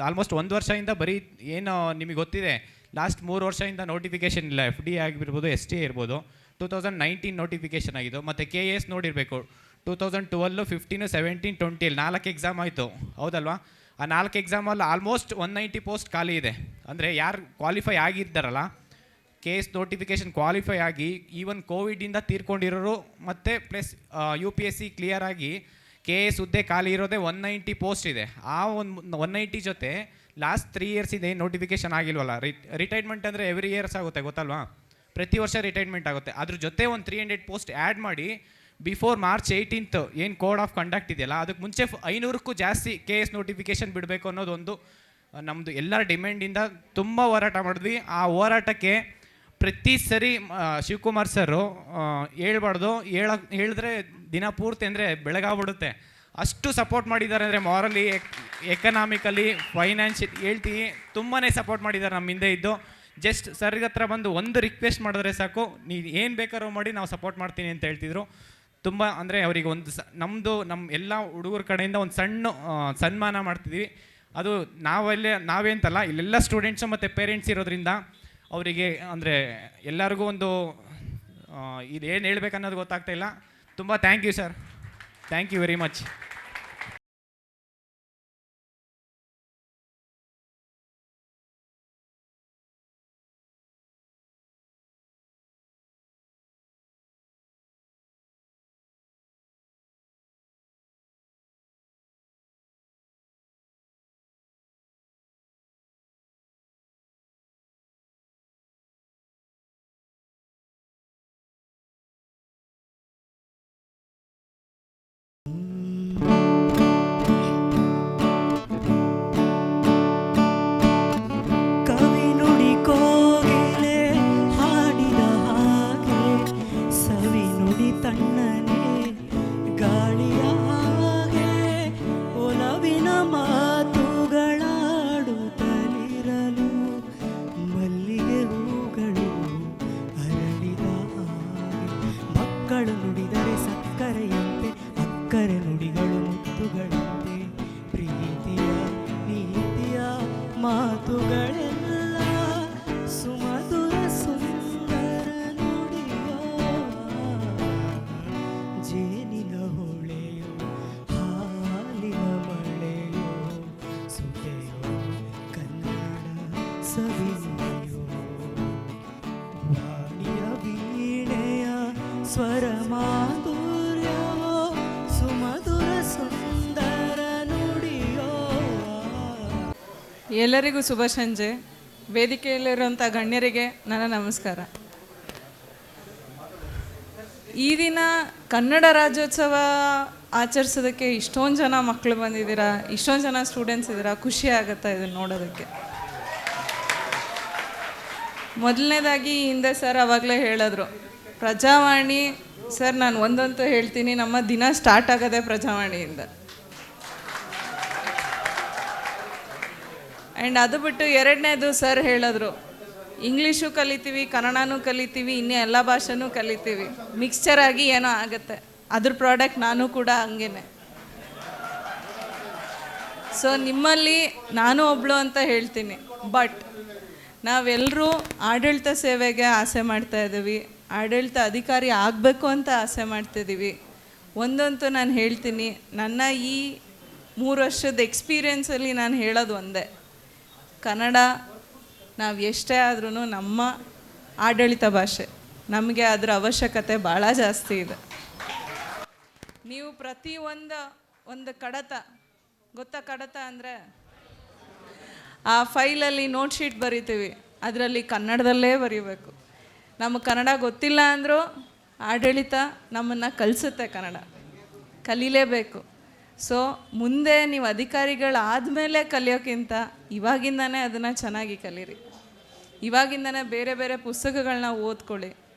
ಆಲ್ಮೋಸ್ಟ್ 1 ವರ್ಷದಿಂದ ಬರೀ ಏನು ನಿಮಗೆ ಗೊತ್ತಿದೆ, ಲಾಸ್ಟ್ 3 ವರ್ಷದಿಂದ ನೋಟಿಫಿಕೇಷನ್ ಇಲ್ಲ. FDA ಆಗಿರ್ಬೋದು, STA ಇರ್ಬೋದು. 2019 ನೋಟಿಫಿಕೇಷನ್ ಆಗಿದ್ದು, ಮತ್ತು KS ನೋಡಿರಬೇಕು 2012, 15, 17, 20 4 ಎಕ್ಸಾಮ್ ಆಯಿತು, ಹೌದಲ್ವಾ? ಆ 4 ಎಕ್ಸಾಮಲ್ಲಿ ಆಲ್ಮೋಸ್ಟ್ 190 ಪೋಸ್ಟ್ ಖಾಲಿ ಇದೆ. ಅಂದರೆ ಯಾರು ಕ್ವಾಲಿಫೈ ಆಗಿದ್ದಾರಲ್ಲ, KS ನೋಟಿಫಿಕೇಷನ್ ಕ್ವಾಲಿಫೈ ಆಗಿ ಈವನ್ ಕೋವಿಡಿಂದ ತೀರ್ಕೊಂಡಿರೋರು ಮತ್ತು ಪ್ಲಸ್ UPSC ಕ್ಲಿಯರ್ ಆಗಿ KS ಹುದ್ದೆ ಖಾಲಿ ಇರೋದೇ 190 ಪೋಸ್ಟ್ ಇದೆ. ಆ ಒಂದು 190 ಜೊತೆ ಲಾಸ್ಟ್ 3 ಇಯರ್ಸಿಂದ ಏನು ನೋಟಿಫಿಕೇಷನ್ ಆಗಿಲ್ವಲ್ಲ, ರಿಟೈರ್ಮೆಂಟ್ ಅಂದರೆ ಎವ್ರಿ ಇಯರ್ಸ್ ಆಗುತ್ತೆ ಗೊತ್ತಲ್ವಾ, ಪ್ರತಿ ವರ್ಷ ರಿಟೈರ್ಮೆಂಟ್ ಆಗುತ್ತೆ. ಅದ್ರ ಜೊತೆ ಒಂದು 300 ಪೋಸ್ಟ್ ಆ್ಯಡ್ ಮಾಡಿ ಬಿಫೋರ್ March 18 ಏನು ಕೋಡ್ ಆಫ್ ಕಂಡಕ್ಟ್ ಇದೆಯಲ್ಲ ಅದಕ್ಕೆ ಮುಂಚೆ 500ಕ್ಕೂ ಜಾಸ್ತಿ KS ನೋಟಿಫಿಕೇಷನ್ ಬಿಡಬೇಕು ಅನ್ನೋದೊಂದು ನಮ್ಮದು ಎಲ್ಲರ ಡಿಮ್ಯಾಂಡಿಂದ ತುಂಬ ಹೋರಾಟ ಮಾಡಿದ್ವಿ. ಆ ಹೋರಾಟಕ್ಕೆ ಪ್ರತಿ ಸರಿ ಶಿವಕುಮಾರ್ ಸರು ಹೇಳ್ಬಾರ್ದು, ಹೇಳಿದ್ರೆ ದಿನ ಪೂರ್ತಿ ಅಂದರೆ ಬೆಳಗಾಗ್ಬಿಡುತ್ತೆ, ಅಷ್ಟು ಸಪೋರ್ಟ್ ಮಾಡಿದ್ದಾರೆ. ಅಂದರೆ ಮಾರಲಿ, ಎಕನಾಮಿಕಲಿ, ಫೈನಾನ್ಷಿಯಲ್ ಹೇಳ್ತೀವಿ, ತುಂಬಾ ಸಪೋರ್ಟ್ ಮಾಡಿದ್ದಾರೆ ನಮ್ಮ ಹಿಂದೆ ಇದ್ದು. ಜಸ್ಟ್ ಸರ್ಗೆ ಹತ್ರ ಬಂದು ಒಂದು ರಿಕ್ವೆಸ್ಟ್ ಮಾಡಿದ್ರೆ ಸಾಕು, ನೀವು ಏನು ಬೇಕಾದ್ರೂ ಮಾಡಿ ನಾವು ಸಪೋರ್ಟ್ ಮಾಡ್ತೀನಿ ಅಂತ ಹೇಳ್ತಿದ್ರು. ತುಂಬ ಅಂದರೆ ಅವರಿಗೆ ಒಂದು ನಮ್ಮ ಎಲ್ಲ ಹುಡುಗರ ಕಡೆಯಿಂದ ಒಂದು ಸಣ್ಣ ಸನ್ಮಾನ ಮಾಡ್ತಿದ್ವಿ. ಅದು ನಾವೇ ಅಂತಲ್ಲ, ಇಲ್ಲೆಲ್ಲ ಸ್ಟೂಡೆಂಟ್ಸು ಮತ್ತು ಪೇರೆಂಟ್ಸ್ ಇರೋದ್ರಿಂದ ಅವರಿಗೆ ಅಂದರೆ ಎಲ್ಲರಿಗೂ ಒಂದು ಇದೇನು ಹೇಳ್ಬೇಕನ್ನೋದು ಗೊತ್ತಾಗ್ತಾ ಇಲ್ಲ. ತುಂಬ thank you sir, thank you very much. ಮಾತುಗಳೆಲ್ಲ ಸುಮಧುರ ಸುಂದರ ನುಡಿಯೋ, ಜೇನಿನ ಹೊಳೆಯೋ ಹಾಲಿನ ಮಳೆಯೋ ಸುತೆಯೋ ಕನ್ನಡ ಸವಿಯೋ, ವಾಣಿಯ ವೀಣೆಯ ಸ್ವರ ಮಾಧುರ್ಯವೋ ಸುಮಧುರ ಸುಂದರ ನುಡಿಯೋ. ಎಲ್ಲರಿಗೂ ಶುಭ ಸಂಜೆ. ವೇದಿಕೆಯಲ್ಲಿರುವಂಥ ಗಣ್ಯರಿಗೆ ನನ್ನ ನಮಸ್ಕಾರ. ಈ ದಿನ ಕನ್ನಡ ರಾಜ್ಯೋತ್ಸವ ಆಚರಿಸೋದಕ್ಕೆ ಇಷ್ಟೊಂದು ಜನ ಮಕ್ಕಳು ಬಂದಿದ್ದೀರಾ, ಇಷ್ಟೊಂದು ಜನ ಸ್ಟೂಡೆಂಟ್ಸ್ ಇದ್ದೀರಾ, ಖುಷಿ ಆಗುತ್ತೆ ಇದನ್ನು ನೋಡೋದಕ್ಕೆ. ಮೊದಲನೇದಾಗಿ ಹಿಂದೆ ಸರ್ ಆವಾಗಲೇ ಹೇಳಿದ್ರು ಪ್ರಜಾವಾಣಿ. ಸರ್ ನಾನು ಒಂದಂತೂ ಹೇಳ್ತೀನಿ, ನಮ್ಮ ದಿನ ಸ್ಟಾರ್ಟ್ ಆಗೋದೇ ಪ್ರಜಾವಾಣಿಯಿಂದ. ಆ್ಯಂಡ್ ಅದು ಬಿಟ್ಟು ಎರಡನೇದು ಸರ್ ಹೇಳಿದ್ರು ಇಂಗ್ಲೀಷು ಕಲಿತೀವಿ, ಕನ್ನಡನೂ ಕಲಿತೀವಿ, ಇನ್ನೂ ಎಲ್ಲ ಭಾಷೆನೂ ಕಲಿತೀವಿ, ಮಿಕ್ಸ್ಚರ್ ಆಗಿ ಏನೋ ಆಗುತ್ತೆ. ಅದ್ರ ಪ್ರಾಡಕ್ಟ್ ನಾನು ಕೂಡ ಹಂಗೇನೆ. ಸೊ ನಿಮ್ಮಲ್ಲಿ ನಾನು ಒಬ್ಳು ಅಂತ ಹೇಳ್ತೀನಿ. ಬಟ್ ನಾವೆಲ್ಲರೂ ಆಡಳಿತ ಸೇವೆಗೆ ಆಸೆ ಮಾಡ್ತಾ ಇದ್ದೀವಿ, ಆಡಳಿತ ಅಧಿಕಾರಿ ಆಗಬೇಕು ಅಂತ ಆಸೆ ಮಾಡ್ತಿದ್ದೀವಿ. ಒಂದಂತೂ ನಾನು ಹೇಳ್ತೀನಿ, ನನ್ನ ಈ 3 ವರ್ಷದ ಎಕ್ಸ್ಪೀರಿಯೆನ್ಸಲ್ಲಿ ನಾನು ಹೇಳೋದು ಒಂದೇ, ಕನ್ನಡ ನಾವು ಎಷ್ಟೇ ಆದ್ರೂ ನಮ್ಮ ಆಡಳಿತ ಭಾಷೆ, ನಮಗೆ ಅದರ ಅವಶ್ಯಕತೆ ಭಾಳ ಜಾಸ್ತಿ ಇದೆ. ನೀವು ಪ್ರತಿ ಒಂದು ಕಡತ ಗೊತ್ತಾ? ಕಡತ ಅಂದರೆ ಆ ಫೈಲಲ್ಲಿ ನೋಟ್ ಶೀಟ್ ಬರಿತೀವಿ, ಅದರಲ್ಲಿ ಕನ್ನಡದಲ್ಲೇ ಬರೀಬೇಕು. ನಮಗೆ ಕನ್ನಡ ಗೊತ್ತಿಲ್ಲ ಅಂದರೂ ಆಡಳಿತ ನಮ್ಮನ್ನು ಕಲಿಸುತ್ತೆ, ಕನ್ನಡ ಕಲೀಲೇಬೇಕು. ಸೊ ಮುಂದೆ ನೀವು ಅಧಿಕಾರಿಗಳಾದಮೇಲೆ ಕಲಿಯೋಕ್ಕಿಂತ ಇವಾಗಿಂದನೇ ಅದನ್ನು ಚೆನ್ನಾಗಿ ಕಲೀರಿ. ಇವಾಗಿಂದನೇ ಬೇರೆ ಬೇರೆ ಪುಸ್ತಕಗಳನ್ನ ಓದ್ಕೊಳ್ಳಿ.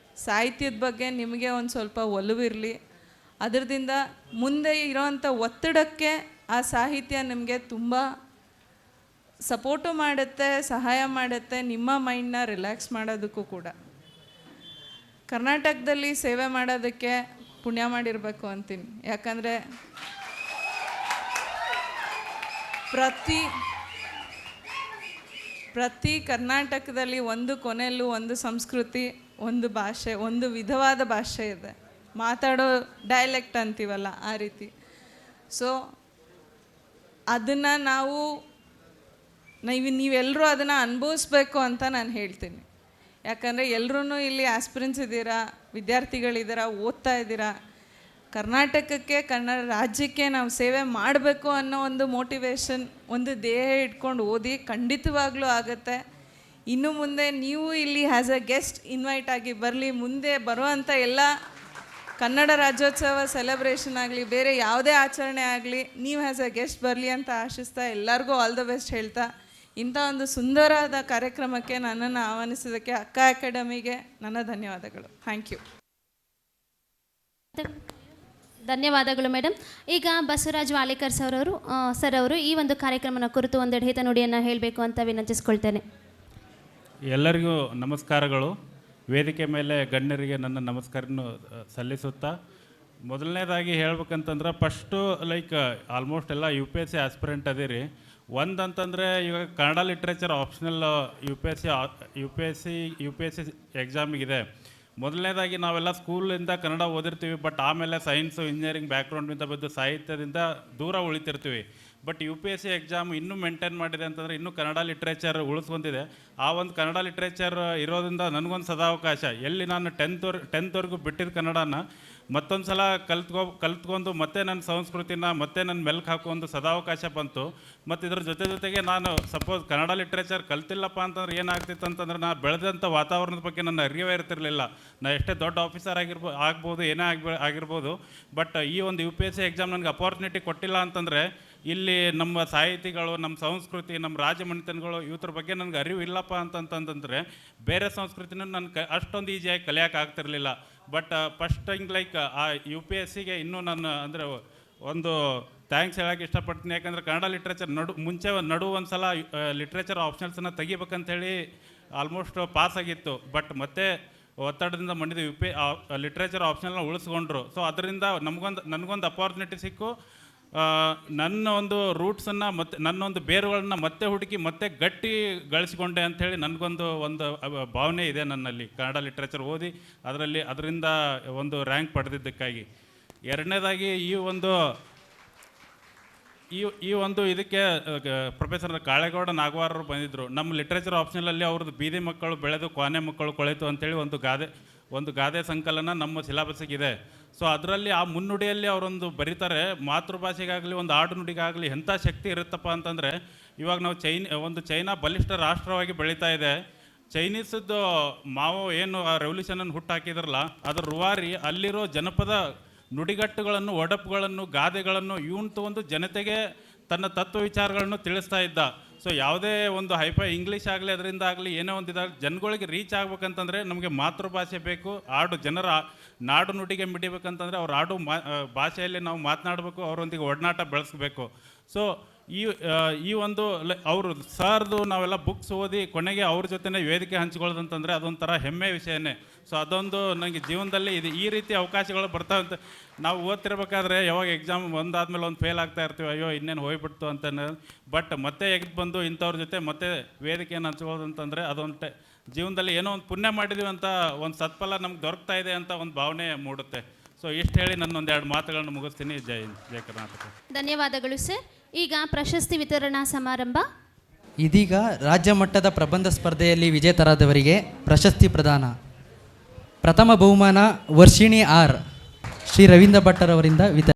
ಸಾಹಿತ್ಯದ ಬಗ್ಗೆ ನಿಮಗೆ ಒಂದು ಸ್ವಲ್ಪ ಒಲವಿರಲಿ. ಅದರಿಂದ ಮುಂದೆ ಇರೋವಂಥ ಒತ್ತಡಕ್ಕೆ ಆ ಸಾಹಿತ್ಯ ನಿಮಗೆ ತುಂಬ ಸಪೋರ್ಟು ಮಾಡುತ್ತೆ, ಸಹಾಯ ಮಾಡುತ್ತೆ, ನಿಮ್ಮ ಮೈಂಡನ್ನ ರಿಲ್ಯಾಕ್ಸ್ ಮಾಡೋದಕ್ಕೂ ಕೂಡ. ಕರ್ನಾಟಕದಲ್ಲಿ ಸೇವೆ ಮಾಡೋದಕ್ಕೆ ಪುಣ್ಯ ಮಾಡಿರಬೇಕು ಅಂತೀನಿ. ಯಾಕಂದರೆ ಪ್ರತಿ ಕರ್ನಾಟಕದಲ್ಲಿ ಒಂದು ಕೊನೆಯಲ್ಲೂ ಒಂದು ಸಂಸ್ಕೃತಿ, ಒಂದು ಭಾಷೆ, ಒಂದು ವಿಧವಾದ ಭಾಷೆ ಇದೆ. ಮಾತಾಡೋ ಡೈಲೆಕ್ಟ್ ಅಂತೀವಲ್ಲ, ಆ ರೀತಿ. ಸೊ ಅದನ್ನು ನೀವೆಲ್ಲರೂ ಅದನ್ನು ಅನುಭವಿಸ್ಬೇಕು ಅಂತ ನಾನು ಹೇಳ್ತೀನಿ. ಯಾಕಂದರೆ ಎಲ್ಲರೂ ಇಲ್ಲಿ ಆಸ್ಪಿರೆನ್ಸ್ ಇದ್ದೀರಾ, ವಿದ್ಯಾರ್ಥಿಗಳಿದ್ದೀರಾ, ಓದ್ತಾ ಇದ್ದೀರಾ. ಕರ್ನಾಟಕಕ್ಕೆ, ಕನ್ನಡ ರಾಜ್ಯಕ್ಕೆ ನಾವು ಸೇವೆ ಮಾಡಬೇಕು ಅನ್ನೋ ಒಂದು ಮೋಟಿವೇಶನ್, ಒಂದು ದೇಹ ಇಟ್ಕೊಂಡು ಓದಿ, ಖಂಡಿತವಾಗ್ಲೂ ಆಗುತ್ತೆ. ಇನ್ನು ಮುಂದೆ ನೀವು ಇಲ್ಲಿ ಆ್ಯಸ್ ಅ ಗೆಸ್ಟ್ ಇನ್ವೈಟ್ ಆಗಿ ಬರಲಿ. ಮುಂದೆ ಬರುವಂಥ ಎಲ್ಲ ಕನ್ನಡ ರಾಜ್ಯೋತ್ಸವ ಸೆಲೆಬ್ರೇಷನ್ ಆಗಲಿ, ಬೇರೆ ಯಾವುದೇ ಆಚರಣೆ ಆಗಲಿ, ನೀವು ಆ್ಯಸ್ ಅ ಗೆಸ್ಟ್ ಬರಲಿ ಅಂತ ಆಶಿಸ್ತಾ ಎಲ್ಲರಿಗೂ ಆಲ್ ದ ಬೆಸ್ಟ್ ಹೇಳ್ತಾ, ಇಂಥ ಒಂದು ಸುಂದರವಾದ ಕಾರ್ಯಕ್ರಮಕ್ಕೆ ನನ್ನನ್ನು ಆಹ್ವಾನಿಸಿದ್ದಕ್ಕೆ ಅಕ್ಕ ಅಕಾಡೆಮಿಗೆ ನನ್ನ ಧನ್ಯವಾದಗಳು. Thank you. ಧನ್ಯವಾದಗಳು ಮೇಡಮ್. ಈಗ ಬಸವರಾಜ್ ವಾಲೇಕರ್ ಸರ್ ಅವರು ಈ ಒಂದು ಕಾರ್ಯಕ್ರಮನ ಕುರಿತು ಒಂದೆರಡು ಹಿತನುಡಿಯನ್ನು ಹೇಳಬೇಕು ಅಂತ ವಿನಂತಿಸ್ಕೊಳ್ತೇನೆ. ಎಲ್ಲರಿಗೂ ನಮಸ್ಕಾರಗಳು. ವೇದಿಕೆ ಮೇಲೆ ಗಣ್ಯರಿಗೆ ನನ್ನ ನಮಸ್ಕಾರವನ್ನು ಸಲ್ಲಿಸುತ್ತಾ, ಮೊದಲನೇದಾಗಿ ಹೇಳ್ಬೇಕಂತಂದ್ರೆ ಫಸ್ಟು ಆಲ್ಮೋಸ್ಟ್ ಎಲ್ಲ UPSC ಆಸ್ಪಿರೆಂಟ್ ಅದಿರಿ. ಒಂದಂತಂದರೆ ಇವಾಗ ಕನ್ನಡ ಲಿಟ್ರೇಚರ್ ಆಪ್ಷನಲ್ UPSC ಎಕ್ಸಾಮಿಗಿದೆ. ಮೊದಲನೇದಾಗಿ ನಾವೆಲ್ಲ ಸ್ಕೂಲಿಂದ ಕನ್ನಡ ಓದಿರ್ತೀವಿ, ಬಟ್ ಆಮೇಲೆ ಸೈನ್ಸು ಇಂಜಿನಿಯರಿಂಗ್ ಬ್ಯಾಕ್ಗ್ರೌಂಡಿಂದ ಬಂದು ಸಾಹಿತ್ಯದಿಂದ ದೂರ ಉಳಿತಿರ್ತೀವಿ. ಬಟ್ UPSC ಎಕ್ಸಾಮ್ ಇನ್ನೂ ಮೇಂಟೈನ್ ಮಾಡಿದೆ ಅಂತಂದರೆ ಇನ್ನೂ ಕನ್ನಡ ಲಿಟ್ರೇಚರ್ ಉಳಿಸ್ಕೊಂಡಿದೆ. ಆ ಒಂದು ಕನ್ನಡ ಲಿಟ್ರೇಚರ್ ಇರೋದ್ರಿಂದ ನನಗೊಂದು ಸದಾವಕಾಶ, ಎಲ್ಲಿ ನಾನು ಟೆಂತ್ವರೆಗೂ ಬಿಟ್ಟಿದ್ದ ಕನ್ನಡನ ಮತ್ತೊಂದು ಸಲ ಕಲ್ತ್ಕೊಂಡು ಮತ್ತೆ ನನ್ನ ಸಂಸ್ಕೃತಿನ ಮತ್ತೆ ನನ್ನ ಮೆಲ್ಕು ಹಾಕೋ ಸದಾವಕಾಶ ಬಂತು. ಮತ್ತು ಇದ್ರ ಜೊತೆಗೆ ನಾನು ಸಪೋಸ್ ಕನ್ನಡ ಲಿಟ್ರೇಚರ್ ಕಲ್ತಿಲ್ಲಪ್ಪ ಅಂತಂದ್ರೆ ಏನಾಗ್ತಿತ್ತು ಅಂತಂದ್ರೆ, ನಾನು ಬೆಳೆದಂಥ ವಾತಾವರಣದ ಬಗ್ಗೆ ನನ್ನ ಅರಿವೇ ಇರ್ತಿರಲಿಲ್ಲ. ನಾನು ಎಷ್ಟೇ ದೊಡ್ಡ ಆಫೀಸರ್ ಆಗ್ಬೋದು, ಏನೇ ಆಗಿರ್ಬೋದು, ಬಟ್ ಈ ಒಂದು UPSC ಎಕ್ಸಾಮ್ ನನಗೆ ಅಪಾರ್ಚುನಿಟಿ ಕೊಟ್ಟಿಲ್ಲ ಅಂತಂದರೆ ಇಲ್ಲಿ ನಮ್ಮ ಸಾಹಿತಿಗಳು, ನಮ್ಮ ಸಂಸ್ಕೃತಿ, ನಮ್ಮ ರಾಜಮನೆತನಗಳು ಇವ್ರ ಬಗ್ಗೆ ನನಗೆ ಅರಿವು ಇಲ್ಲಪ್ಪ ಅಂತಂತಂದರೆ ಬೇರೆ ಸಂಸ್ಕೃತಿನ ನಾನು ಅಷ್ಟೊಂದು ಈಸಿಯಾಗಿ ಕಲಿಯೋಕೆ ಆಗ್ತಿರ್ಲಿಲ್ಲ. ಬಟ್ ಫಸ್ಟ್ ಥಿಂಗ್ ಆ UPSCಗೆ ಇನ್ನೂ ನಾನು ಅಂದರೆ ಒಂದು ಥ್ಯಾಂಕ್ಸ್ ಹೇಳೋಕ್ಕೆ ಇಷ್ಟಪಡ್ತೀನಿ. ಯಾಕಂದರೆ ಕನ್ನಡ ಲಿಟ್ರೇಚರ್ ಮುಂಚೆ ಒಂದು ಸಲ ಲಿಟ್ರೇಚರ್ ಆಪ್ಷನಲ್ಸನ್ನು ತೆಗಿಬೇಕಂತೇಳಿ ಆಲ್ಮೋಸ್ಟ್ ಪಾಸ್ ಆಗಿತ್ತು. ಬಟ್ ಮತ್ತೆ ಒತ್ತಡದಿಂದ ಮಾಡಿದ ಲಿಟ್ರೇಚರ್ ಆಪ್ಷನಲ್ನ ಉಳಿಸ್ಕೊಂಡ್ರು. ಸೊ ಅದರಿಂದ ನನಗೊಂದು ಅಪಾರ್ಚುನಿಟಿ ಸಿಕ್ಕು. ನನ್ನ ಒಂದು ರೂಟ್ಸನ್ನು ಮತ್ತು ನನ್ನೊಂದು ಬೇರುಗಳನ್ನ ಮತ್ತೆ ಹುಡುಕಿ ಮತ್ತೆ ಗಟ್ಟಿಗಳಿಸ್ಕೊಂಡೆ ಅಂಥೇಳಿ ನನಗೊಂದು ಭಾವನೆ ಇದೆ ನನ್ನಲ್ಲಿ, ಕನ್ನಡ ಲಿಟ್ರೇಚರ್ ಓದಿ ಅದರಿಂದ ಒಂದು ರ್ಯಾಂಕ್ ಪಡೆದಿದ್ದಕ್ಕಾಗಿ. ಎರಡನೇದಾಗಿ ಈ ಒಂದು ಇದಕ್ಕೆ ಪ್ರೊಫೆಸರ್ ಕಾಳೇಗೌಡ ನಾಗವಾರರು ಬಂದಿದ್ದರು. ನಮ್ಮ ಲಿಟ್ರೇಚರ್ ಆಪ್ಷನಲ್ಲಲ್ಲಿ ಅವ್ರದ್ದು ಬೀದಿ ಮಕ್ಕಳು ಬೆಳೆದು ಕ್ವಾನೆ ಮಕ್ಕಳು ಕೊಳೆತು ಅಂಥೇಳಿ ಒಂದು ಗಾದೆ ಸಂಕಲನ ನಮ್ಮ ಸಿಲೆಬಸ್ಸಿಗಿದೆ. ಸೊ ಅದರಲ್ಲಿ ಆ ಮುನ್ನುಡಿಯಲ್ಲಿ ಅವರೊಂದು ಬರೀತಾರೆ, ಮಾತೃಭಾಷೆಗಾಗಲಿ ಒಂದು ಆಡು ನುಡಿಗಾಗಲಿ ಎಂಥ ಶಕ್ತಿ ಇರುತ್ತಪ್ಪ ಅಂತಂದರೆ, ಇವಾಗ ನಾವು ಚೈನಾ ಬಲಿಷ್ಠ ರಾಷ್ಟ್ರವಾಗಿ ಬೆಳೀತಾ ಇದೆ. ಚೈನೀಸದ್ದು ಮಾವೋ ಏನು ಆ ರೆವಲ್ಯೂಷನನ್ನು ಹುಟ್ಟಾಕಿದ್ರಲ್ಲ, ಅದರ ರೂವಾರಿ ಅಲ್ಲಿರೋ ಜನಪದ ನುಡಿಗಟ್ಟುಗಳನ್ನು, ಒಡಪುಗಳನ್ನು, ಗಾದೆಗಳನ್ನು ಇವನು ತಗೊಂಡು ಜನತೆಗೆ ತನ್ನ ತತ್ವ ವಿಚಾರಗಳನ್ನು ತಿಳಿಸ್ತಾ ಇದ್ದ. ಸೊ ಯಾವುದೇ ಒಂದು ಹೈಫೈ ಇಂಗ್ಲೀಷ್ ಆಗಲಿ ಅದರಿಂದ ಆಗಲಿ ಏನೇ ಒಂದು ಇದಾಗಲಿ ಜನಗಳಿಗೆ ರೀಚ್ ಆಗ್ಬೇಕಂತಂದರೆ ನಮಗೆ ಮಾತೃಭಾಷೆ ಬೇಕು. ಜನರ ನಾಡು ನುಡಿಗೆ ಮಿಡಿಬೇಕಂತಂದರೆ ಅವ್ರ ಭಾಷೆಯಲ್ಲಿ ನಾವು ಮಾತನಾಡಬೇಕು, ಅವರೊಂದಿಗೆ ಒಡನಾಟ ಬೆಳೆಸ್ಬೇಕು. ಸೊ ಈ ಒಂದು ಅವರು ಸರ್ದು ನಾವೆಲ್ಲ ಬುಕ್ಸ್ ಓದಿ ಕೊನೆಗೆ ಅವ್ರ ಜೊತೆನೇ ವೇದಿಕೆ ಹಂಚ್ಕೊಳ್ಳೋದಂತಂದರೆ ಅದೊಂಥರ ಹೆಮ್ಮೆ ವಿಷಯನೇ. ಸೊ ಅದೊಂದು ನನಗೆ ಜೀವನದಲ್ಲಿ ಈ ರೀತಿ ಅವಕಾಶಗಳು ಬರ್ತಾವೆ ಅಂತ ನಾವು ಓದ್ತಿರ್ಬೇಕಾದ್ರೆ ಯಾವಾಗ ಎಕ್ಸಾಮ್ ಒಂದಾದ್ಮೇಲೆ ಒಂದು ಫೇಲ್ ಆಗ್ತಾ ಇರ್ತೀವಿ, ಅಯ್ಯೋ ಇನ್ನೇನು ಹೋಗ್ಬಿಡ್ತು ಅಂತ. ಬಟ್ ಮತ್ತೆ ಬಂದು ಇಂಥವ್ರ ಜೊತೆ ಮತ್ತೆ ವೇದಿಕೆಯನ್ನು ಹಂಚ್ಕೊಳ್ಳೋದಂತಂದರೆ ಅದೊಂದು ಜೀವನದಲ್ಲಿ ಏನೋ ಒಂದು ಪುಣ್ಯ ಮಾಡಿದ್ದೀವಿ ಅಂತ ಒಂದು ಸತ್ಫಲ ನಮ್ಗೆ ದೊರಕ್ತಾ ಇದೆ ಅಂತ ಒಂದು ಭಾವನೆ ಮೂಡುತ್ತೆ. ಸೊ ಇಷ್ಟು ಹೇಳಿ ನನ್ನ ಒಂದೆರಡು ಮಾತುಗಳನ್ನು ಮುಗಿಸ್ತೀನಿ. ಜೈ ಕರ್ನಾಟಕ. ಧನ್ಯವಾದಗಳು ಸರ್. ಈಗ ಪ್ರಶಸ್ತಿ ವಿತರಣಾ ಸಮಾರಂಭ. ಇದೀಗ ರಾಜ್ಯ ಮಟ್ಟದ ಪ್ರಬಂಧ ಸ್ಪರ್ಧೆಯಲ್ಲಿ ವಿಜೇತರಾದವರಿಗೆ ಪ್ರಶಸ್ತಿ ಪ್ರದಾನ. ಪ್ರಥಮ ಬಹುಮಾನ ವರ್ಷಿಣಿ ಆರ್, ಶ್ರೀ ರವೀಂದ್ರ ಭಟ್ಟರವರಿಂದ ವಿತರಣೆ.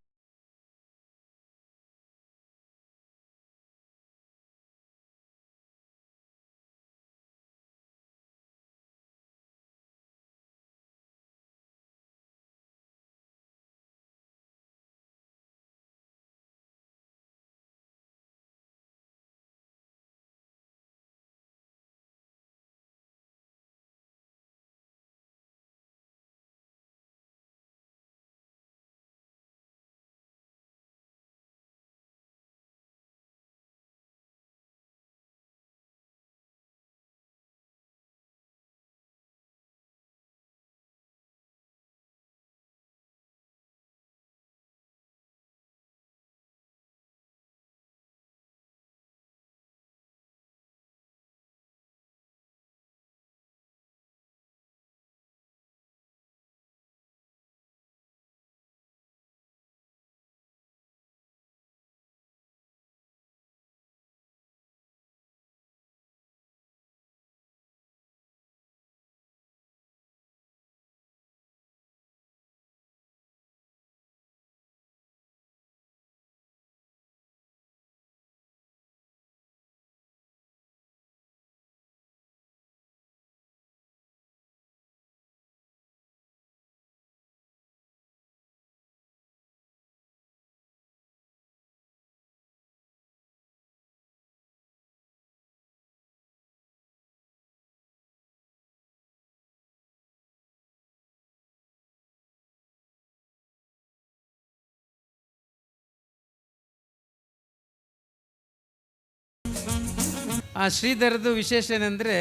ಆ ಶ್ರೀಧರ್ದು ವಿಶೇಷ ಏನಂದರೆ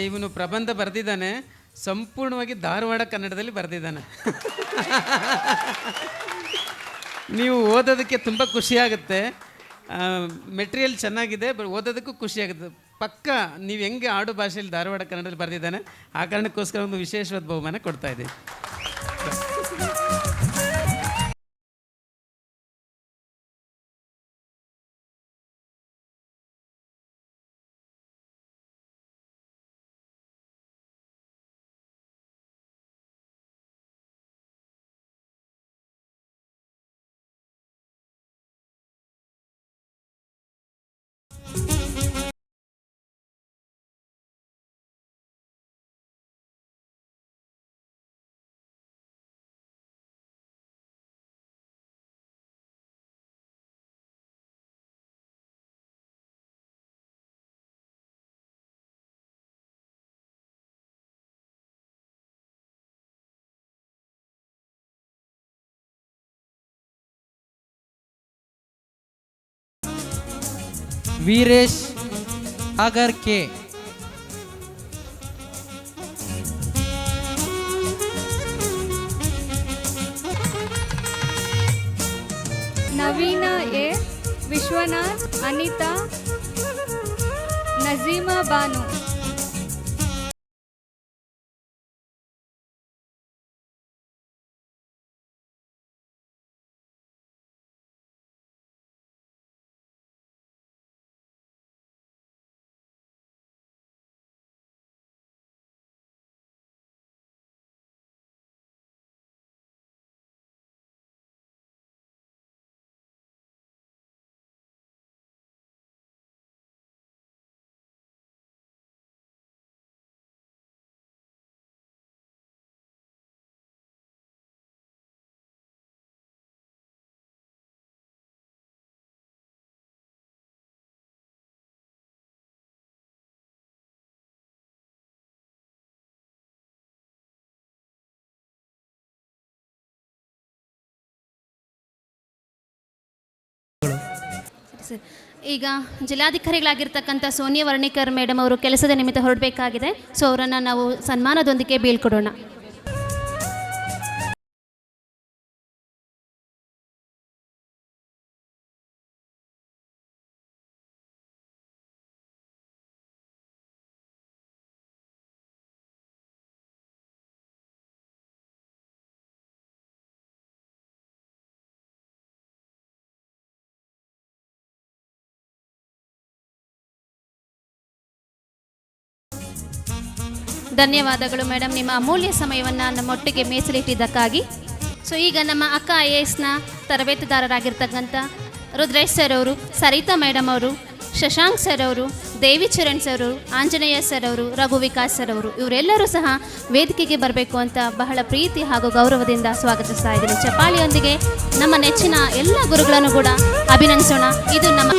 ಇವನು ಪ್ರಬಂಧ ಬರೆದಿದ್ದಾನೆ, ಸಂಪೂರ್ಣವಾಗಿ ಧಾರವಾಡ ಕನ್ನಡದಲ್ಲಿ ಬರೆದಿದ್ದಾನೆ. ನೀವು ಓದೋದಕ್ಕೆ ತುಂಬ ಖುಷಿಯಾಗುತ್ತೆ, ಮೆಟೀರಿಯಲ್ ಚೆನ್ನಾಗಿದೆ, ಓದೋದಕ್ಕೂ ಖುಷಿಯಾಗುತ್ತೆ. ಪಕ್ಕ ನೀವು ಹೆಂಗೆ ಆಡು ಭಾಷೆಯಲ್ಲಿ ಧಾರವಾಡ ಕನ್ನಡದಲ್ಲಿ ಬರೆದಿದ್ದಾನೆ, ಆ ಕಾರಣಕ್ಕೋಸ್ಕರ ಒಂದು ವಿಶೇಷವಾದ ಬಹುಮಾನ ಕೊಡ್ತಾ ಇದ್ದೀವಿ. ವೀರೇಶ್ ಸಾಗರ್ ಕೆ. ನವೀನ ಎ, ವಿಶ್ವನಾಥ್, ಅನಿತಾ, ನಜೀಮಾ ಬಾನು. ಈಗ ಜಿಲ್ಲಾಧಿಕಾರಿಗಳಾಗಿರ್ತಕ್ಕಂಥ ಸೋನಿಯಾ ವರ್ಣಿಕರ್ ಮೇಡಮ್ ಅವರು ಕೆಲಸದ ನಿಮಿತ್ತ ಹೊರಡಬೇಕಾಗಿದೆ. ಸೊ ಅವರನ್ನು ನಾವು ಸನ್ಮಾನದೊಂದಿಗೆ ಬೀಳ್ಕೊಡೋಣ. ಧನ್ಯವಾದಗಳು ಮೇಡಮ್, ನಿಮ್ಮ ಅಮೂಲ್ಯ ಸಮಯವನ್ನು ನಮ್ಮೊಟ್ಟಿಗೆ ಮೀಸಲಿಟ್ಟಿದ್ದಕ್ಕಾಗಿ. ಸೊ ಈಗ ನಮ್ಮ ಅಕ್ಕ IASನ ತರಬೇತುದಾರರಾಗಿರ್ತಕ್ಕಂಥ ರುದ್ರೇಶ್ ಸರ್ ಅವರು, ಸರಿತಾ ಮೇಡಮ್ ಅವರು, ಶಶಾಂಕ್ ಸರ್ ಅವರು, ದೇವಿ ಚರಣ್ ಸರ್ ಅವರು, ಆಂಜನೇಯ ಸರ್ ಅವರು, ರಘು ವಿಕಾಸ್ ಸರ್ ಅವರು, ಇವರೆಲ್ಲರೂ ಸಹ ವೇದಿಕೆಗೆ ಬರಬೇಕು ಅಂತ ಬಹಳ ಪ್ರೀತಿ ಹಾಗೂ ಗೌರವದಿಂದ ಸ್ವಾಗತಿಸ್ತಾ ಇದ್ದೀನಿ. ಚಪ್ಪಾಳಿಯೊಂದಿಗೆ ನಮ್ಮ ನೆಚ್ಚಿನ ಎಲ್ಲ ಗುರುಗಳನ್ನು ಕೂಡ ಅಭಿನಂದಿಸೋಣ. ಇದು ನಮ್ಮ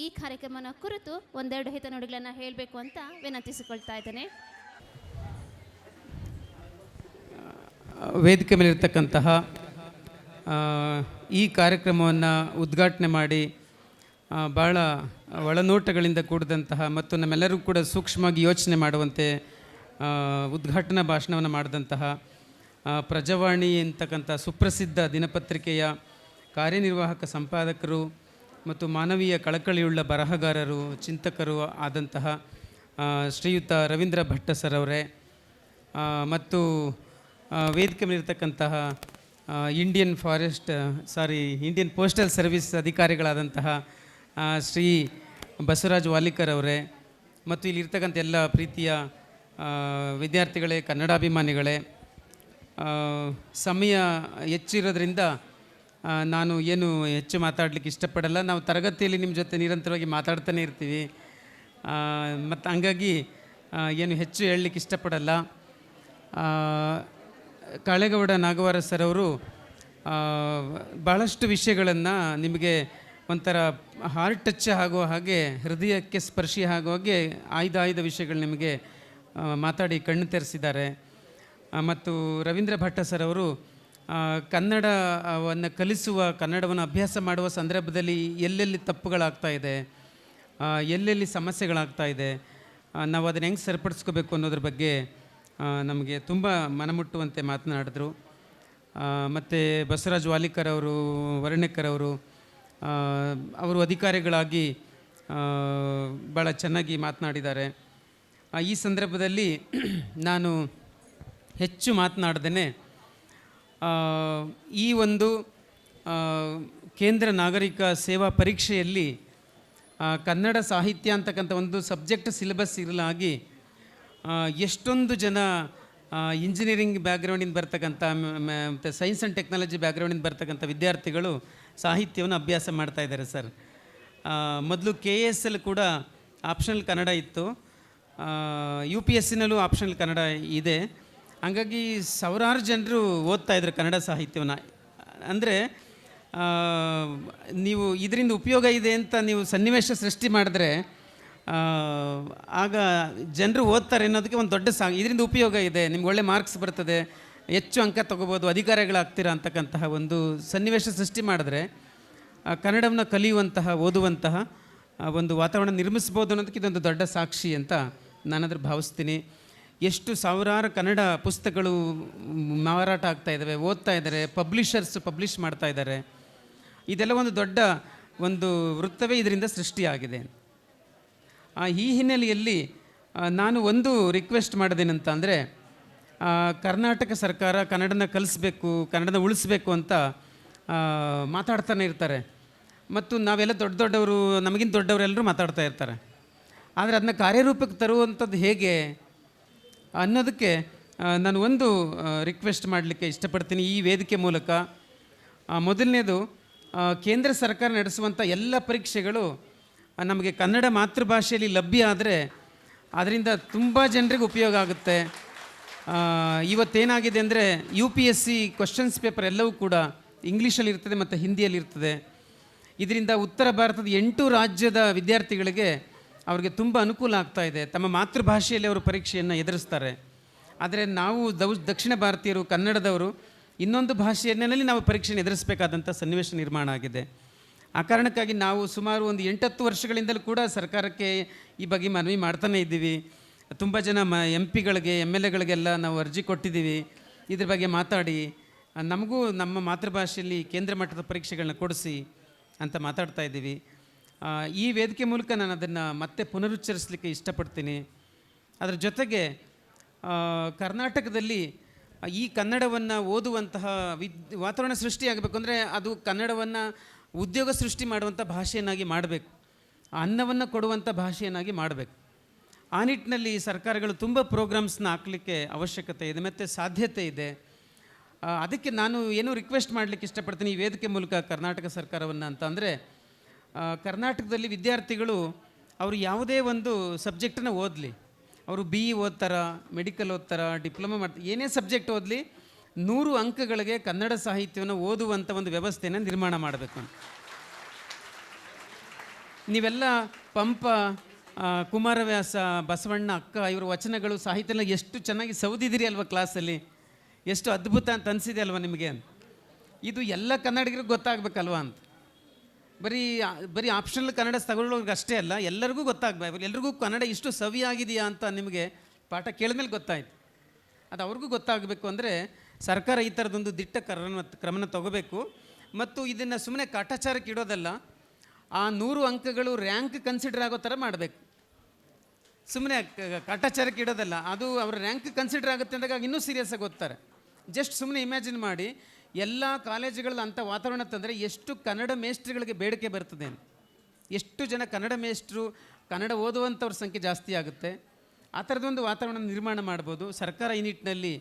ಈ ಕಾರ್ಯಕ್ರಮನ ಕುರಿತು ಒಂದೆರಡು ಹಿತನುಡಿಗಳನ್ನು ಹೇಳಬೇಕು ಅಂತ ವಿನಂತಿಸಿಕೊಳ್ತಾ ಇದ್ದೇನೆ. ವೇದಿಕೆ ಮೇಲಿರ್ತಕ್ಕಂತಹ ಈ ಕಾರ್ಯಕ್ರಮವನ್ನು ಉದ್ಘಾಟನೆ ಮಾಡಿ ಭಾಳ ಒಳನೋಟಗಳಿಂದ ಕೂಡಿದಂತಹ ಮತ್ತು ನಮ್ಮೆಲ್ಲರೂ ಕೂಡ ಸೂಕ್ಷ್ಮವಾಗಿ ಯೋಚನೆ ಮಾಡುವಂತೆ ಉದ್ಘಾಟನಾ ಭಾಷಣವನ್ನು ಮಾಡಿದಂತಹ ಪ್ರಜಾವಾಣಿ ಅಂತಕ್ಕಂಥ ಸುಪ್ರಸಿದ್ಧ ದಿನಪತ್ರಿಕೆಯ ಕಾರ್ಯನಿರ್ವಾಹಕ ಸಂಪಾದಕರು ಮತ್ತು ಮಾನವೀಯ ಕಳಕಳಿಯುಳ್ಳ ಬರಹಗಾರರು, ಚಿಂತಕರು ಆದಂತಹ ಶ್ರೀಯುತ ರವೀಂದ್ರ ಭಟ್ಟ ಸರ್ ಅವರೇ, ಮತ್ತು ವೇದಿಕೆ ಮೇಲಿರ್ತಕ್ಕಂತಹ ಇಂಡಿಯನ್ ಪೋಸ್ಟಲ್ ಸರ್ವಿಸ್ ಅಧಿಕಾರಿಗಳಾದಂತಹ ಶ್ರೀ ಬಸವರಾಜ್ ವಾಲಿಕರ್ ಅವರೇ, ಮತ್ತು ಇಲ್ಲಿರ್ತಕ್ಕಂಥ ಎಲ್ಲ ಪ್ರೀತಿಯ ವಿದ್ಯಾರ್ಥಿಗಳೇ, ಕನ್ನಡಾಭಿಮಾನಿಗಳೇ, ಸಮಯ ಹೆಚ್ಚಿರೋದ್ರಿಂದ ನಾನು ಏನು ಹೆಚ್ಚು ಮಾತಾಡಲಿಕ್ಕೆ ಇಷ್ಟಪಡಲ್ಲ. ನಾವು ತರಗತಿಯಲ್ಲಿ ನಿಮ್ಮ ಜೊತೆ ನಿರಂತರವಾಗಿ ಮಾತಾಡ್ತಾನೆ ಇರ್ತೀವಿ, ಮತ್ತು ಹಂಗಾಗಿ ಏನು ಹೆಚ್ಚು ಹೇಳಲಿಕ್ಕೆ ಇಷ್ಟಪಡಲ್ಲ. ಕಾಳೇಗೌಡ ನಾಗವಾರ ಸರ್ ಅವರು ಭಾಳಷ್ಟು ವಿಷಯಗಳನ್ನು ನಿಮಗೆ ಒಂಥರ ಹಾರ್ಟ್ ಟಚ್ ಆಗುವ ಹಾಗೆ, ಹೃದಯಕ್ಕೆ ಸ್ಪರ್ಶಿ ಆಗುವ ಹಾಗೆ ಆಯ್ದ ವಿಷಯಗಳು ನಿಮಗೆ ಮಾತಾಡಿ ಕಣ್ಣು ತೆರೆಸಿದ್ದಾರೆ. ಮತ್ತು ರವೀಂದ್ರ ಭಟ್ಟ ಸರ್ ಅವರು ಕನ್ನಡವನ್ನು ಕಲಿಸುವ, ಕನ್ನಡವನ್ನು ಅಭ್ಯಾಸ ಮಾಡುವ ಸಂದರ್ಭದಲ್ಲಿ ಎಲ್ಲೆಲ್ಲಿ ತಪ್ಪುಗಳಾಗ್ತಾ ಇದೆ, ಎಲ್ಲೆಲ್ಲಿ ಸಮಸ್ಯೆಗಳಾಗ್ತಾ ಇದೆ, ನಾವು ಅದನ್ನು ಹೆಂಗೆ ಸರಿಪಡಿಸ್ಕೋಬೇಕು ಅನ್ನೋದ್ರ ಬಗ್ಗೆ ನಮಗೆ ತುಂಬ ಮನಮುಟ್ಟುವಂತೆ ಮಾತನಾಡಿದ್ರು. ಮತ್ತು ಬಸವರಾಜ್ ವಾಲಿಕರ್ ಅವರು, ವರ್ಣೇಕರ್ ಅವರು ಅಧಿಕಾರಿಗಳಾಗಿ ಭಾಳ ಚೆನ್ನಾಗಿ ಮಾತನಾಡಿದ್ದಾರೆ. ಈ ಸಂದರ್ಭದಲ್ಲಿ ನಾನು ಹೆಚ್ಚು ಮಾತನಾಡ್ದೇ ಈ ಒಂದು ಕೇಂದ್ರ ನಾಗರಿಕ ಸೇವಾ ಪರೀಕ್ಷೆಯಲ್ಲಿ ಕನ್ನಡ ಸಾಹಿತ್ಯ ಅಂತಕ್ಕಂಥ ಒಂದು ಸಬ್ಜೆಕ್ಟ್ ಸಿಲೆಬಸ್ ಇರಲಾಗಿ ಎಷ್ಟೊಂದು ಜನ ಇಂಜಿನಿಯರಿಂಗ್ ಬ್ಯಾಕ್ಗ್ರೌಂಡಿಂದ ಬರ್ತಕ್ಕಂಥ ಮತ್ತು ಸೈನ್ಸ್ ಆ್ಯಂಡ್ ಟೆಕ್ನಾಲಜಿ ಬ್ಯಾಕ್ಗ್ರೌಂಡಿಂದ ಬರ್ತಕ್ಕಂಥ ವಿದ್ಯಾರ್ಥಿಗಳು ಸಾಹಿತ್ಯವನ್ನು ಅಭ್ಯಾಸ ಮಾಡ್ತಾಯಿದ್ದಾರೆ ಸರ್. ಮೊದಲು KSL ಕೂಡ ಆಪ್ಷನಲ್ ಕನ್ನಡ ಇತ್ತು, UPSCನಲ್ಲೂ ಆಪ್ಷನಲ್ ಕನ್ನಡ ಇದೆ. ಹಾಗಾಗಿ ಸಾವಿರಾರು ಜನರು ಓದ್ತಾಯಿದ್ರು ಕನ್ನಡ ಸಾಹಿತ್ಯವನ್ನು. ಅಂದರೆ ನೀವು ಇದರಿಂದ ಉಪಯೋಗ ಇದೆ ಅಂತ ನೀವು ಸನ್ನಿವೇಶ ಸೃಷ್ಟಿ ಮಾಡಿದ್ರೆ ಆಗ ಜನರು ಓದ್ತಾರೆ ಅನ್ನೋದಕ್ಕೆ ಒಂದು ದೊಡ್ಡ ಇದರಿಂದ ಉಪಯೋಗ ಇದೆ, ನಿಮ್ಗೆ ಒಳ್ಳೆ ಮಾರ್ಕ್ಸ್ ಬರ್ತದೆ, ಹೆಚ್ಚು ಅಂಕ ತೊಗೋಬೋದು, ಅಧಿಕಾರಿಗಳಾಗ್ತೀರಾ ಅಂತಕ್ಕಂತಹ ಒಂದು ಸನ್ನಿವೇಶ ಸೃಷ್ಟಿ ಮಾಡಿದ್ರೆ ಕನ್ನಡವನ್ನು ಕಲಿಯುವಂತಹ, ಓದುವಂತಹ ಒಂದು ವಾತಾವರಣ ನಿರ್ಮಿಸ್ಬೋದು ಅನ್ನೋದಕ್ಕೆ ಇದೊಂದು ದೊಡ್ಡ ಸಾಕ್ಷಿ ಅಂತ ನಾನಾದರೂ ಭಾವಿಸ್ತೀನಿ. ಎಷ್ಟು ಸಾವಿರಾರು ಕನ್ನಡ ಪುಸ್ತಕಗಳು ಮಾರಾಟ ಆಗ್ತಾ ಇದ್ದಾವೆ, ಓದ್ತಾ ಇದ್ದಾರೆ, ಪಬ್ಲಿಷರ್ಸ್ ಪಬ್ಲಿಷ್ ಮಾಡ್ತಾ ಇದ್ದಾರೆ. ಇದೆಲ್ಲ ಒಂದು ದೊಡ್ಡ ಒಂದು ವೃತ್ತವೇ ಇದರಿಂದ ಸೃಷ್ಟಿಯಾಗಿದೆ. ಈ ಹಿನ್ನೆಲೆಯಲ್ಲಿ ನಾನು ಒಂದು ರಿಕ್ವೆಸ್ಟ್ ಮಾಡೋದೇನಂತ ಅಂದರೆ, ಕರ್ನಾಟಕ ಸರ್ಕಾರ ಕನ್ನಡನ ಕಲಿಸ್ಬೇಕು, ಕನ್ನಡನ ಉಳಿಸ್ಬೇಕು ಅಂತ ಮಾತಾಡ್ತಾನೆ ಇರ್ತಾರೆ. ಮತ್ತು ನಾವೆಲ್ಲ ದೊಡ್ಡವರು, ನಮಗಿಂತ ದೊಡ್ಡವರೆಲ್ಲರೂ ಮಾತಾಡ್ತಾ ಇರ್ತಾರೆ. ಆದರೆ ಅದನ್ನ ಕಾರ್ಯರೂಪಕ್ಕೆ ತರುವಂಥದ್ದು ಹೇಗೆ ಅನ್ನೋದಕ್ಕೆ ನಾನು ಒಂದು ರಿಕ್ವೆಸ್ಟ್ ಮಾಡಲಿಕ್ಕೆ ಇಷ್ಟಪಡ್ತೀನಿ ಈ ವೇದಿಕೆ ಮೂಲಕ. ಮೊದಲನೇದು, ಕೇಂದ್ರ ಸರ್ಕಾರ ನಡೆಸುವಂಥ ಎಲ್ಲ ಪರೀಕ್ಷೆಗಳು ನಮಗೆ ಕನ್ನಡ ಮಾತೃಭಾಷೆಯಲ್ಲಿ ಲಭ್ಯ ಆದರೆ ಅದರಿಂದ ತುಂಬ ಜನರಿಗೆ ಉಪಯೋಗ ಆಗುತ್ತೆ. ಇವತ್ತೇನಾಗಿದೆ ಅಂದರೆ UPSC ಕ್ವಶನ್ಸ್ ಪೇಪರ್ ಎಲ್ಲವೂ ಕೂಡ ಇಂಗ್ಲೀಷಲ್ಲಿ ಇರ್ತದೆ ಮತ್ತು ಹಿಂದಿಯಲ್ಲಿ ಇರ್ತದೆ. ಇದರಿಂದ ಉತ್ತರ ಭಾರತದ 8 ರಾಜ್ಯದ ವಿದ್ಯಾರ್ಥಿಗಳಿಗೆ ಅವ್ರಿಗೆ ತುಂಬ ಅನುಕೂಲ ಆಗ್ತಾ ಇದೆ. ತಮ್ಮ ಮಾತೃಭಾಷೆಯಲ್ಲಿ ಅವರು ಪರೀಕ್ಷೆಯನ್ನು ಎದುರಿಸ್ತಾರೆ. ಆದರೆ ನಾವು ದಕ್ಷಿಣ ಭಾರತೀಯರು, ಕನ್ನಡದವರು ಇನ್ನೊಂದು ಭಾಷೆಯಲ್ಲಿ ನಾವು ಪರೀಕ್ಷೆಯನ್ನು ಎದುರಿಸಬೇಕಾದಂಥ ಸನ್ನಿವೇಶ ನಿರ್ಮಾಣ ಆಗಿದೆ. ಆ ಕಾರಣಕ್ಕಾಗಿ ನಾವು ಸುಮಾರು ಒಂದು 8-10 ವರ್ಷಗಳಿಂದಲೂ ಕೂಡ ಸರ್ಕಾರಕ್ಕೆ ಈ ಬಗ್ಗೆ ಮನವಿ ಮಾಡ್ತಾನೇ ಇದ್ದೀವಿ. ತುಂಬ ಜನ MP ಗಳಿಗೆ MLAಗಳಿಗೆಲ್ಲ ನಾವು ಅರ್ಜಿ ಕೊಟ್ಟಿದ್ದೀವಿ. ಇದ್ರ ಬಗ್ಗೆ ಮಾತಾಡಿ ನಮಗೂ ನಮ್ಮ ಮಾತೃಭಾಷೆಯಲ್ಲಿ ಕೇಂದ್ರ ಮಟ್ಟದ ಪರೀಕ್ಷೆಗಳನ್ನ ಕೊಡಿಸಿ ಅಂತ ಮಾತಾಡ್ತಾ ಇದ್ದೀವಿ. ಈ ವೇದಿಕೆ ಮೂಲಕ ನಾನು ಅದನ್ನು ಮತ್ತೆ ಪುನರುಚ್ಚರಿಸಲಿಕ್ಕೆ ಇಷ್ಟಪಡ್ತೀನಿ. ಅದರ ಜೊತೆಗೆ ಕರ್ನಾಟಕದಲ್ಲಿ ಈ ಕನ್ನಡವನ್ನು ಓದುವಂತಹ ವಾತಾವರಣ ಸೃಷ್ಟಿಯಾಗಬೇಕು ಅಂದರೆ ಅದು ಕನ್ನಡವನ್ನು ಉದ್ಯೋಗ ಸೃಷ್ಟಿ ಮಾಡುವಂಥ ಭಾಷೆಯನ್ನಾಗಿ ಮಾಡಬೇಕು, ಅನ್ನವನ್ನು ಕೊಡುವಂಥ ಭಾಷೆಯನ್ನಾಗಿ ಮಾಡಬೇಕು. ಆ ನಿಟ್ಟಿನಲ್ಲಿ ಸರ್ಕಾರಗಳು ತುಂಬ ಪ್ರೋಗ್ರಾಮ್ಸ್ನ ಹಾಕಲಿಕ್ಕೆ ಅವಶ್ಯಕತೆ ಇದೆ ಮತ್ತು ಸಾಧ್ಯತೆ ಇದೆ. ಅದಕ್ಕೆ ನಾನು ಏನೂ ರಿಕ್ವೆಸ್ಟ್ ಮಾಡಲಿಕ್ಕೆ ಇಷ್ಟಪಡ್ತೀನಿ ಈ ವೇದಿಕೆ ಮೂಲಕ ಕರ್ನಾಟಕ ಸರ್ಕಾರವನ್ನು ಅಂತ ಅಂದರೆ, ಕರ್ನಾಟಕದಲ್ಲಿ ವಿದ್ಯಾರ್ಥಿಗಳು ಅವರು ಯಾವುದೇ ಒಂದು ಸಬ್ಜೆಕ್ಟನ್ನು ಓದಲಿ, ಅವರು BE ಓದ್ತಾರ, ಮೆಡಿಕಲ್ ಓದ್ತಾರ, ಡಿಪ್ಲೊಮಾ ಮಾಡ್ತಾರೆ, ಏನೇ ಸಬ್ಜೆಕ್ಟ್ ಓದಲಿ 100 ಅಂಕಗಳಿಗೆ ಕನ್ನಡ ಸಾಹಿತ್ಯವನ್ನು ಓದುವಂಥ ಒಂದು ವ್ಯವಸ್ಥೆಯನ್ನು ನಿರ್ಮಾಣ ಮಾಡಬೇಕು. ನೀವೆಲ್ಲ ಪಂಪ, ಕುಮಾರವ್ಯಾಸ, ಬಸವಣ್ಣ, ಅಕ್ಕ ಇವರ ವಚನಗಳು ಸಾಹಿತ್ಯ ಎಲ್ಲ ಎಷ್ಟು ಚೆನ್ನಾಗಿ ಸೌದಿದ್ದೀರಿ ಅಲ್ವಾ ಕ್ಲಾಸಲ್ಲಿ, ಎಷ್ಟು ಅದ್ಭುತ ಅಂತ ಅನಿಸಿದೆ ಅಲ್ವಾ ನಿಮಗೆ. ಇದು ಎಲ್ಲ ಕನ್ನಡಿಗರಿಗೂ ಗೊತ್ತಾಗಬೇಕಲ್ವಾ ಅಂತ. ಬರೀ ಆಪ್ಷನಲ್ ಕನ್ನಡ ತಗೊಳ್ಳೋರ್ಗೆ ಅಷ್ಟೇ ಅಲ್ಲ, ಎಲ್ಲರಿಗೂ ಗೊತ್ತಾಗಬೇಕು. ಎಲ್ರಿಗೂ ಕನ್ನಡ ಇಷ್ಟು ಸವಿಯಾಗಿದೆಯಾ ಅಂತ ನಿಮಗೆ ಪಾಠ ಕೇಳಿದ್ಮೇಲೆ ಗೊತ್ತಾಯಿತು. ಅದು ಅವ್ರಿಗೂ ಗೊತ್ತಾಗಬೇಕು ಅಂದರೆ ಸರ್ಕಾರ ಈ ಥರದೊಂದು ದಿಟ್ಟ ಕ್ರಮನ ತಗೋಬೇಕು. ಮತ್ತು ಇದನ್ನು ಸುಮ್ಮನೆ ಕಾಟಾಚಾರಕ್ಕೆ ಇಡೋದಲ್ಲ, ಆ 100 ಅಂಕಗಳು ರ್ಯಾಂಕ್ ಕನ್ಸಿಡರ್ ಆಗೋ ಥರ ಮಾಡಬೇಕು. ಸುಮ್ಮನೆ ಕಾಟಾಚಾರಕ್ಕೆ ಇಡೋದಲ್ಲ, ಅದು ಅವ್ರ ರ್ಯಾಂಕ್ ಕನ್ಸಿಡರ್ ಆಗುತ್ತೆ ಅಂದಾಗ ಇನ್ನೂ ಸೀರಿಯಸ್ಸಾಗಿ ಓದ್ತಾರೆ. ಜಸ್ಟ್ ಸುಮ್ಮನೆ ಇಮ್ಯಾಜಿನ್ ಮಾಡಿ, ಎಲ್ಲ ಕಾಲೇಜುಗಳಲ್ಲಿ ಅಂಥ ವಾತಾವರಣ ತಂದರೆ ಎಷ್ಟು ಕನ್ನಡ ಮೇಸ್ಟ್ರುಗಳಿಗೆ ಬೇಡಿಕೆ ಬರ್ತದೆ, ಎಷ್ಟು ಜನ ಕನ್ನಡ ಮೇಸ್ಟ್ರು, ಕನ್ನಡ ಓದುವಂಥವ್ರ ಸಂಖ್ಯೆ ಜಾಸ್ತಿ ಆಗುತ್ತೆ. ಆ ಥರದೊಂದು ವಾತಾವರಣ ನಿರ್ಮಾಣ ಮಾಡ್ಬೋದು. ಸರ್ಕಾರ ಈ ನಿಟ್ಟಿನಲ್ಲಿ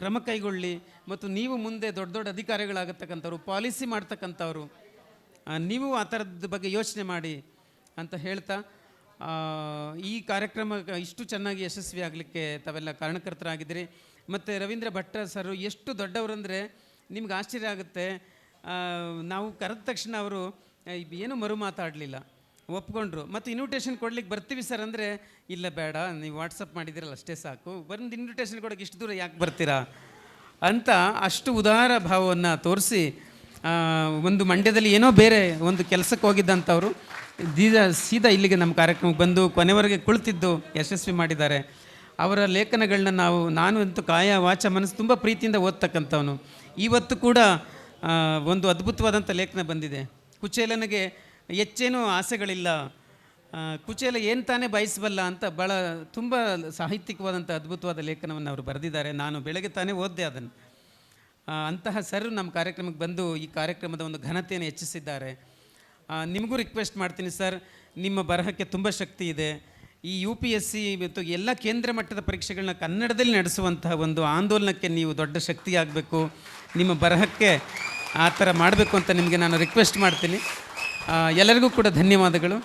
ಕ್ರಮ ಕೈಗೊಳ್ಳಿ. ಮತ್ತು ನೀವು ಮುಂದೆ ದೊಡ್ಡ ದೊಡ್ಡ ಅಧಿಕಾರಿಗಳಾಗತಕ್ಕಂಥವ್ರು, ಪಾಲಿಸಿ ಮಾಡ್ತಕ್ಕಂಥವ್ರು, ನೀವು ಆ ಥರದ ಬಗ್ಗೆ ಯೋಚನೆ ಮಾಡಿ ಅಂತ ಹೇಳ್ತಾ, ಈ ಕಾರ್ಯಕ್ರಮ ಇಷ್ಟು ಚೆನ್ನಾಗಿ ಯಶಸ್ವಿ ಆಗಲಿಕ್ಕೆ ತಾವೆಲ್ಲ ಕಾರಣಕರ್ತರಾಗಿದ್ದೀರಿ. ಮತ್ತು ರವೀಂದ್ರ ಭಟ್ಟ ಸರು ಎಷ್ಟು ದೊಡ್ಡವರಂದರೆ ನಿಮ್ಗೆ ಆಶ್ಚರ್ಯ ಆಗುತ್ತೆ. ನಾವು ಕರೆದ ತಕ್ಷಣ ಅವರು ಏನು ಮರು ಮಾತಾಡಲಿಲ್ಲ, ಒಪ್ಕೊಂಡ್ರು. ಮತ್ತು ಇನ್ವಿಟೇಷನ್ ಕೊಡ್ಲಿಕ್ಕೆ ಬರ್ತೀವಿ ಸರ್ ಅಂದರೆ, ಇಲ್ಲ ಬೇಡ, ನೀವು ವಾಟ್ಸಪ್ ಮಾಡಿದ್ದೀರಲ್ಲ ಅಷ್ಟೇ ಸಾಕು, ಒಂದು ಇನ್ವಿಟೇಷನ್ ಕೊಡೋಕ್ಕೆ ಇಷ್ಟು ದೂರ ಯಾಕೆ ಬರ್ತೀರಾ ಅಂತ ಅಷ್ಟು ಉದಾರ ಭಾವವನ್ನು ತೋರಿಸಿ, ಒಂದು ಮಂಡ್ಯದಲ್ಲಿ ಏನೋ ಬೇರೆ ಒಂದು ಕೆಲಸಕ್ಕೆ ಹೋಗಿದ್ದಂಥವ್ರು ಸೀದಾ ಇಲ್ಲಿಗೆ ನಮ್ಮ ಕಾರ್ಯಕ್ರಮಕ್ಕೆ ಬಂದು ಕೊನೆವರೆಗೆ ಕುಳಿತಿದ್ದು ಯಶಸ್ವಿ ಮಾಡಿದ್ದಾರೆ. ಅವರ ಲೇಖನಗಳನ್ನ ನಾನು ಅಂತೂ ಕಾಯ ವಾಚ ಮನಸ್ಸು ತುಂಬ ಪ್ರೀತಿಯಿಂದ ಓದ್ತಕ್ಕಂಥವನು. ಇವತ್ತು ಕೂಡ ಒಂದು ಅದ್ಭುತವಾದಂಥ ಲೇಖನ ಬಂದಿದೆ. ಕುಚೇಲನಿಗೆ ಹೆಚ್ಚೇನೂ ಆಸೆಗಳಿಲ್ಲ, ಕುಚೇಲ ಏನು ತಾನೇ ಬಯಸಬಲ್ಲ ಅಂತ ಭಾಳ ತುಂಬ ಸಾಹಿತ್ಯಿಕವಾದಂಥ ಅದ್ಭುತವಾದ ಲೇಖನವನ್ನು ಅವರು ಬರೆದಿದ್ದಾರೆ. ನಾನು ಬೆಳಗ್ಗೆ ತಾನೇ ಓದಿದೆ ಅದನ್ನು. ಅಂತಹ ಸರ್ ನಮ್ಮ ಕಾರ್ಯಕ್ರಮಕ್ಕೆ ಬಂದು ಈ ಕಾರ್ಯಕ್ರಮದ ಒಂದು ಘನತೆಯನ್ನು ಹೆಚ್ಚಿಸಿದ್ದಾರೆ. ನಿಮಗೂ ರಿಕ್ವೆಸ್ಟ್ ಮಾಡ್ತೀನಿ ಸರ್, ನಿಮ್ಮ ಬರಹಕ್ಕೆ ತುಂಬ ಶಕ್ತಿ ಇದೆ. ಈ UPSC ಮತ್ತು ಎಲ್ಲ ಕೇಂದ್ರ ಮಟ್ಟದ ಪರೀಕ್ಷೆಗಳನ್ನ ಕನ್ನಡದಲ್ಲಿ ನಡೆಸುವಂತಹ ಒಂದು ಆಂದೋಲನಕ್ಕೆ ನೀವು ದೊಡ್ಡ ಶಕ್ತಿಯಾಗಬೇಕು. ನಿಮ್ಮ ಬರಹಕ್ಕೆ ಆ ಥರ ಮಾಡಬೇಕು ಅಂತ ನಿಮಗೆ ನಾನು ರಿಕ್ವೆಸ್ಟ್ ಮಾಡ್ತೀನಿ. ಎಲ್ಲರಿಗೂ ಕೂಡ ಧನ್ಯವಾದಗಳು.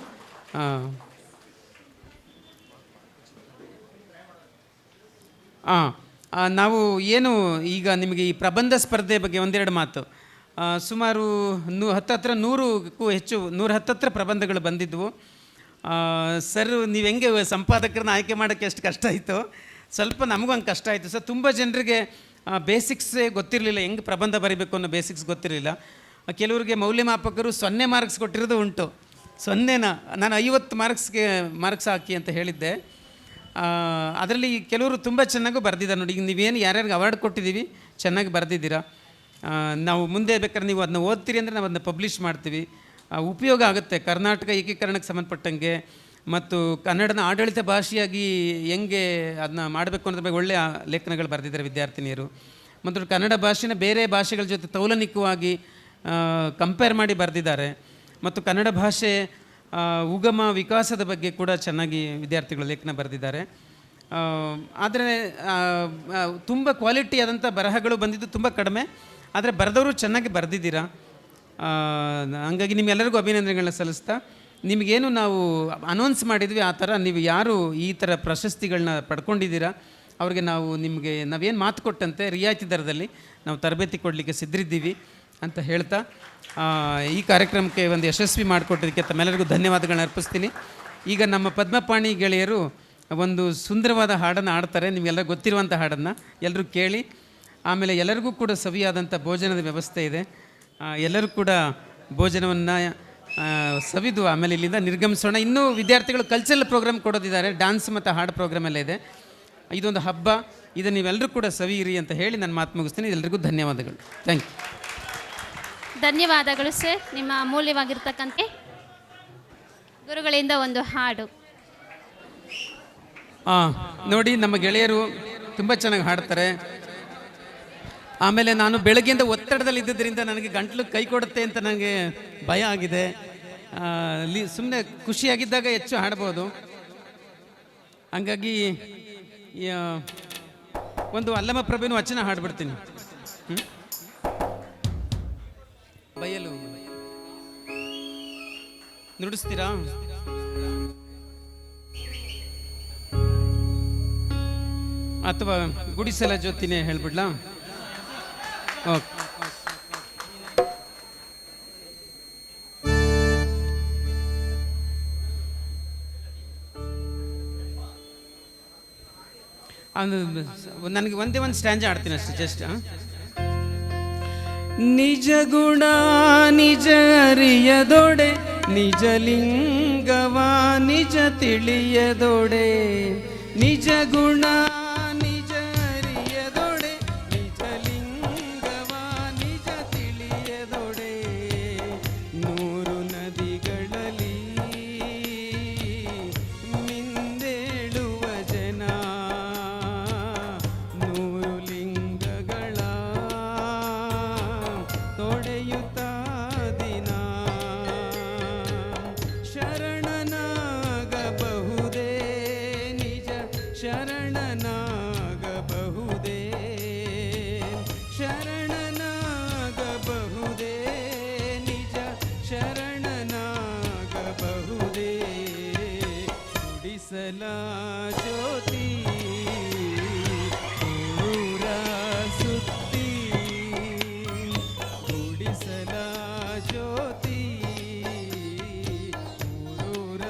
ನಾವು ಏನು ಈಗ ನಿಮಗೆ ಈ ಪ್ರಬಂಧ ಸ್ಪರ್ಧೆ ಬಗ್ಗೆ ಒಂದೆರಡು ಮಾತು. ಸುಮಾರು 100ಕ್ಕೂ ಹೆಚ್ಚು 110 ಪ್ರಬಂಧಗಳು ಬಂದಿದ್ವು. ಸರ್, ನೀವು ಹೆಂಗೆ ಸಂಪಾದಕರನ್ನ ಆಯ್ಕೆ ಮಾಡೋಕ್ಕೆ ಎಷ್ಟು ಕಷ್ಟ ಆಯಿತು, ಸ್ವಲ್ಪ ನಮಗೂ ಹಂಗೆ ಕಷ್ಟ ಆಯಿತು ಸರ್. ತುಂಬ ಜನರಿಗೆ ಬೇಸಿಕ್ಸೇ ಗೊತ್ತಿರಲಿಲ್ಲ, ಹೆಂಗೆ ಪ್ರಬಂಧ ಬರೀಬೇಕು ಅನ್ನೋ ಬೇಸಿಕ್ಸ್ ಗೊತ್ತಿರಲಿಲ್ಲ. ಕೆಲವರಿಗೆ ಮೌಲ್ಯಮಾಪಕರು 0 ಮಾರ್ಕ್ಸ್ ಕೊಟ್ಟಿರೋದು ಉಂಟು. 0ನ ನಾನು 50 ಮಾರ್ಕ್ಸ್ ಹಾಕಿ ಅಂತ ಹೇಳಿದ್ದೆ. ಅದರಲ್ಲಿ ಕೆಲವರು ತುಂಬ ಚೆನ್ನಾಗೂ ಬರೆದಿದ್ದಾರೆ ನೋಡಿ. ಈಗ ನೀವೇನು ಯಾರ್ಯಾರಿಗೆ ಅವಾರ್ಡ್ ಕೊಟ್ಟಿದ್ದೀವಿ, ಚೆನ್ನಾಗಿ ಬರೆದಿದ್ದೀರಾ. ನಾವು ಮುಂದೆ ಬೇಕಾದ್ರೆ ನೀವು ಅದನ್ನ ಓದ್ತೀರಿ ಅಂದರೆ ನಾವು ಅದನ್ನ ಪಬ್ಲಿಷ್ ಮಾಡ್ತೀವಿ. ಉಪಯೋಗ ಆಗುತ್ತೆ ಕರ್ನಾಟಕ ಏಕೀಕರಣಕ್ಕೆ ಸಂಬಂಧಪಟ್ಟಂಗೆ, ಮತ್ತು ಕನ್ನಡನ ಆಡಳಿತ ಭಾಷೆಯಾಗಿ ಹೆಂಗೆ ಅದನ್ನ ಮಾಡಬೇಕು ಅನ್ನೋದ್ರ ಬಗ್ಗೆ ಒಳ್ಳೆಯ ಲೇಖನಗಳು ಬರೆದಿದ್ದಾರೆ ವಿದ್ಯಾರ್ಥಿನಿಯರು. ಮತ್ತು ಕನ್ನಡ ಭಾಷೆನ ಬೇರೆ ಭಾಷೆಗಳ ಜೊತೆ ತೌಲನಿಕವಾಗಿ ಕಂಪೇರ್ ಮಾಡಿ ಬರೆದಿದ್ದಾರೆ. ಮತ್ತು ಕನ್ನಡ ಭಾಷೆ ಉಗಮ ವಿಕಾಸದ ಬಗ್ಗೆ ಕೂಡ ಚೆನ್ನಾಗಿ ವಿದ್ಯಾರ್ಥಿಗಳು ಲೇಖನ ಬರೆದಿದ್ದಾರೆ. ಆದರೆ ತುಂಬ ಕ್ವಾಲಿಟಿ ಆದಂಥ ಬರಹಗಳು ಬಂದಿದ್ದು ತುಂಬ ಕಡಿಮೆ, ಆದರೆ ಬರೆದವರು ಚೆನ್ನಾಗಿ ಬರೆದಿದ್ದೀರಾ. ಹಂಗಾಗಿ ನಿಮ್ಮೆಲ್ಲರಿಗೂ ಅಭಿನಂದನೆಗಳನ್ನ ಸಲ್ಲಿಸ್ತಾ, ನಿಮಗೇನು ನಾವು ಅನೌನ್ಸ್ ಮಾಡಿದ್ವಿ ಆ ಥರ ನೀವು ಯಾರು ಈ ಥರ ಪ್ರಶಸ್ತಿಗಳನ್ನ ಪಡ್ಕೊಂಡಿದ್ದೀರಾ ಅವ್ರಿಗೆ ನಾವೇನು ಮಾತು ಕೊಟ್ಟಂತೆ ರಿಯಾಯಿತಿ ದರದಲ್ಲಿ ನಾವು ತರಬೇತಿ ಕೊಡಲಿಕ್ಕೆ ಸಿದ್ಧರಿದ್ದೀವಿ ಅಂತ ಹೇಳ್ತಾ, ಈ ಕಾರ್ಯಕ್ರಮಕ್ಕೆ ಒಂದು ಯಶಸ್ವಿ ಮಾಡಿಕೊಟ್ಟಿದ್ದಕ್ಕೆ ತಮ್ಮೆಲ್ಲರಿಗೂ ಧನ್ಯವಾದಗಳನ್ನ ಅರ್ಪಿಸ್ತೀನಿ. ಈಗ ನಮ್ಮ ಪದ್ಮಪಾಣಿ ಗೆಳೆಯರು ಒಂದು ಸುಂದರವಾದ ಹಾಡನ್ನು ಆಡ್ತಾರೆ, ನಿಮಗೆಲ್ಲ ಗೊತ್ತಿರುವಂಥ ಹಾಡನ್ನು ಎಲ್ಲರೂ ಕೇಳಿ. ಆಮೇಲೆ ಎಲ್ಲರಿಗೂ ಕೂಡ ಸವಿಯಾದಂಥ ಭೋಜನದ ವ್ಯವಸ್ಥೆ ಇದೆ. ಎಲ್ಲರೂ ಕೂಡ ಭೋಜನವನ್ನು ಸವಿದು ಆಮೇಲೆ ಇಲ್ಲಿಂದ ನಿರ್ಗಮಿಸೋಣ. ಇನ್ನೂ ವಿದ್ಯಾರ್ಥಿಗಳು ಕಲ್ಚರಲ್ ಪ್ರೋಗ್ರಾಮ್ ಕೊಡೋದಿದ್ದಾರೆ, ಡ್ಯಾನ್ಸ್ ಮತ್ತು ಹಾಡು ಪ್ರೋಗ್ರಾಮ್ ಎಲ್ಲ ಇದೆ. ಇದೊಂದು ಹಬ್ಬ, ಇದನ್ನು ನೀವೆಲ್ಲರೂ ಕೂಡ ಸವಿಯಿರಿ ಅಂತ ಹೇಳಿ ನಾನು ಮಾತು ಮುಗಿಸ್ತೀನಿ. ಎಲ್ಲರಿಗೂ ಧನ್ಯವಾದಗಳು. Thank you. ಧನ್ಯವಾದಗಳು ಸರ್, ನಿಮ್ಮ ಅಮೂಲ್ಯವಾಗಿರ್ತಕ್ಕಂಥ ಗುರುಗಳಿಂದ ಒಂದು ಹಾಡು. ನೋಡಿ, ನಮ್ಮ ಗೆಳೆಯರು ತುಂಬ ಚೆನ್ನಾಗಿ ಹಾಡ್ತಾರೆ. ಆಮೇಲೆ ನಾನು ಬೆಳಗ್ಗೆಯಿಂದ ಒತ್ತಡದಲ್ಲಿ ಇದ್ದಿದ್ದರಿಂದ ನನಗೆ ಗಂಟಲು ಕೈ ಕೊಡುತ್ತೆ ಅಂತ ನನಗೆ ಭಯ ಆಗಿದೆ. ಸುಮ್ಮನೆ ಖುಷಿಯಾಗಿದ್ದಾಗ ಹೆಚ್ಚು ಹಾಡ್ಬೋದು. ಹಂಗಾಗಿ ಒಂದು ಅಲ್ಲಮ ಪ್ರಭುವಿನ ವಚನ ಹಾಡ್ಬಿಡ್ತೀನಿ. ಬಯಲು ನುಡಿಸ್ತೀರಾ? ಅಥವಾ ಗುಡಿಸಲ ಜೊತೆನೇ ಹೇಳ್ಬಿಡ್ಲಾ? ಓಕೆ. ನನಗೆ ಒಂದೇ ಒಂದು ಸ್ಟ್ಯಾಂಜ ಆಡ್ತೀನಿ ಅಷ್ಟೇ ಜಸ್ಟ್. ನಿಜ ಗುಣ ನಿಜ ಅರಿಯದೊಡೆ, ನಿಜ ಲಿಂಗವ ನಿಜ ತಿಳಿಯದೊಡೆ, ನಿಜ ಗುಣ ನಿಜ ಅರಿಯದೊಡೆ, ನಿಜ ಲಿಂಗವ ನಿಜ ತಿಳಿಯದೊಡೆ, ನೂರು ನದಿಗಳಲ್ಲಿ ಮಿಂದೇಳುವ ಜನ, ನೂರು ಲಿಂಗಗಳ ತೊಡೆಯುತ್ತ ದಿನ, ಶರಣನಾಗಬಹುದೇ ನಿಜ ಶರಣನಾಗಬಹುದೇ, ಶರಣನಾಗಬಹುದೇ ನಿಜ ಶರಣನಾಗಬಹುದೇ, ನುಡಿಸಲ ಜ್ಯೋತಿ ಊರ ಸುತ್ತಿ, ನುಡಿಸಲ ಜ್ಯೋತಿ ಊರ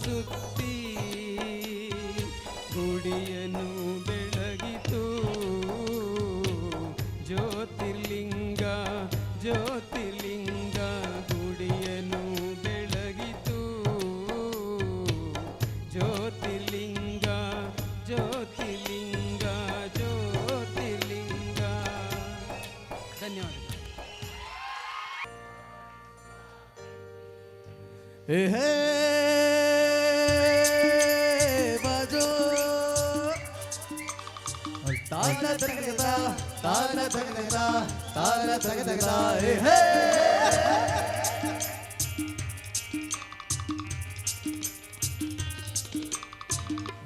ಸುತ್ತಿ, ಗುಡಿಯನ್ನು ಬೆಳಗಿತು ಜ್ಯೋತಿರ್ಲಿಂಗ ಜ್ಯೋತಿರ್ಲಿಂಗ, ಗುಡಿಯನ್ನು ಬೆಳಗಿತು ಜ್ಯೋತಿರ್ಲಿಂಗ ಜ್ಯೋತಿರ್ಲಿಂಗ ಜ್ಯೋತಿರ್ಲಿಂಗ. ಧನ್ಯವಾದ. ಹೇ ಬಾಜೋ ತಾನ ತಗದ ತಾನ ತಗದ ತಾನ ತಗದ ಹೇ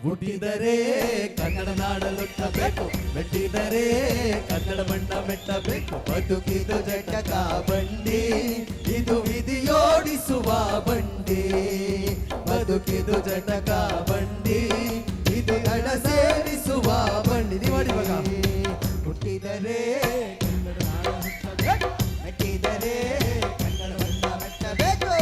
ಹುಟ್ಟಿದರೆ ಕನ್ನಡ ನಾಡಲುಟ್ಟಬೇಕು, ಮೆಟ್ಟಿದರೆ ಕನ್ನಡ ಬಣ್ಣ ಮೆಟ್ಟಬೇಕು, ಬದುಕಿದು ಜಟಕ ಬಂಡಿ ಇದು ವಿಧಿಯೋಡಿಸುವ ಬಂಡಿ, ಬದುಕಿದು ಜಟಕ ಬಂಡಿ ಇದು ದಡ ಸೇರಿಸುವ ಬಂಡಿ. ನೋಡಿ ಇವಾಗ ಹುಟ್ಟಿದರೆ ಕನ್ನಡ ನಾಡಲುಟ್ಟಬೇಕು, ಮೆಟ್ಟಿದರೆ ಕನ್ನಡ ಬಣ್ಣ ಮೆಟ್ಟಬೇಕು.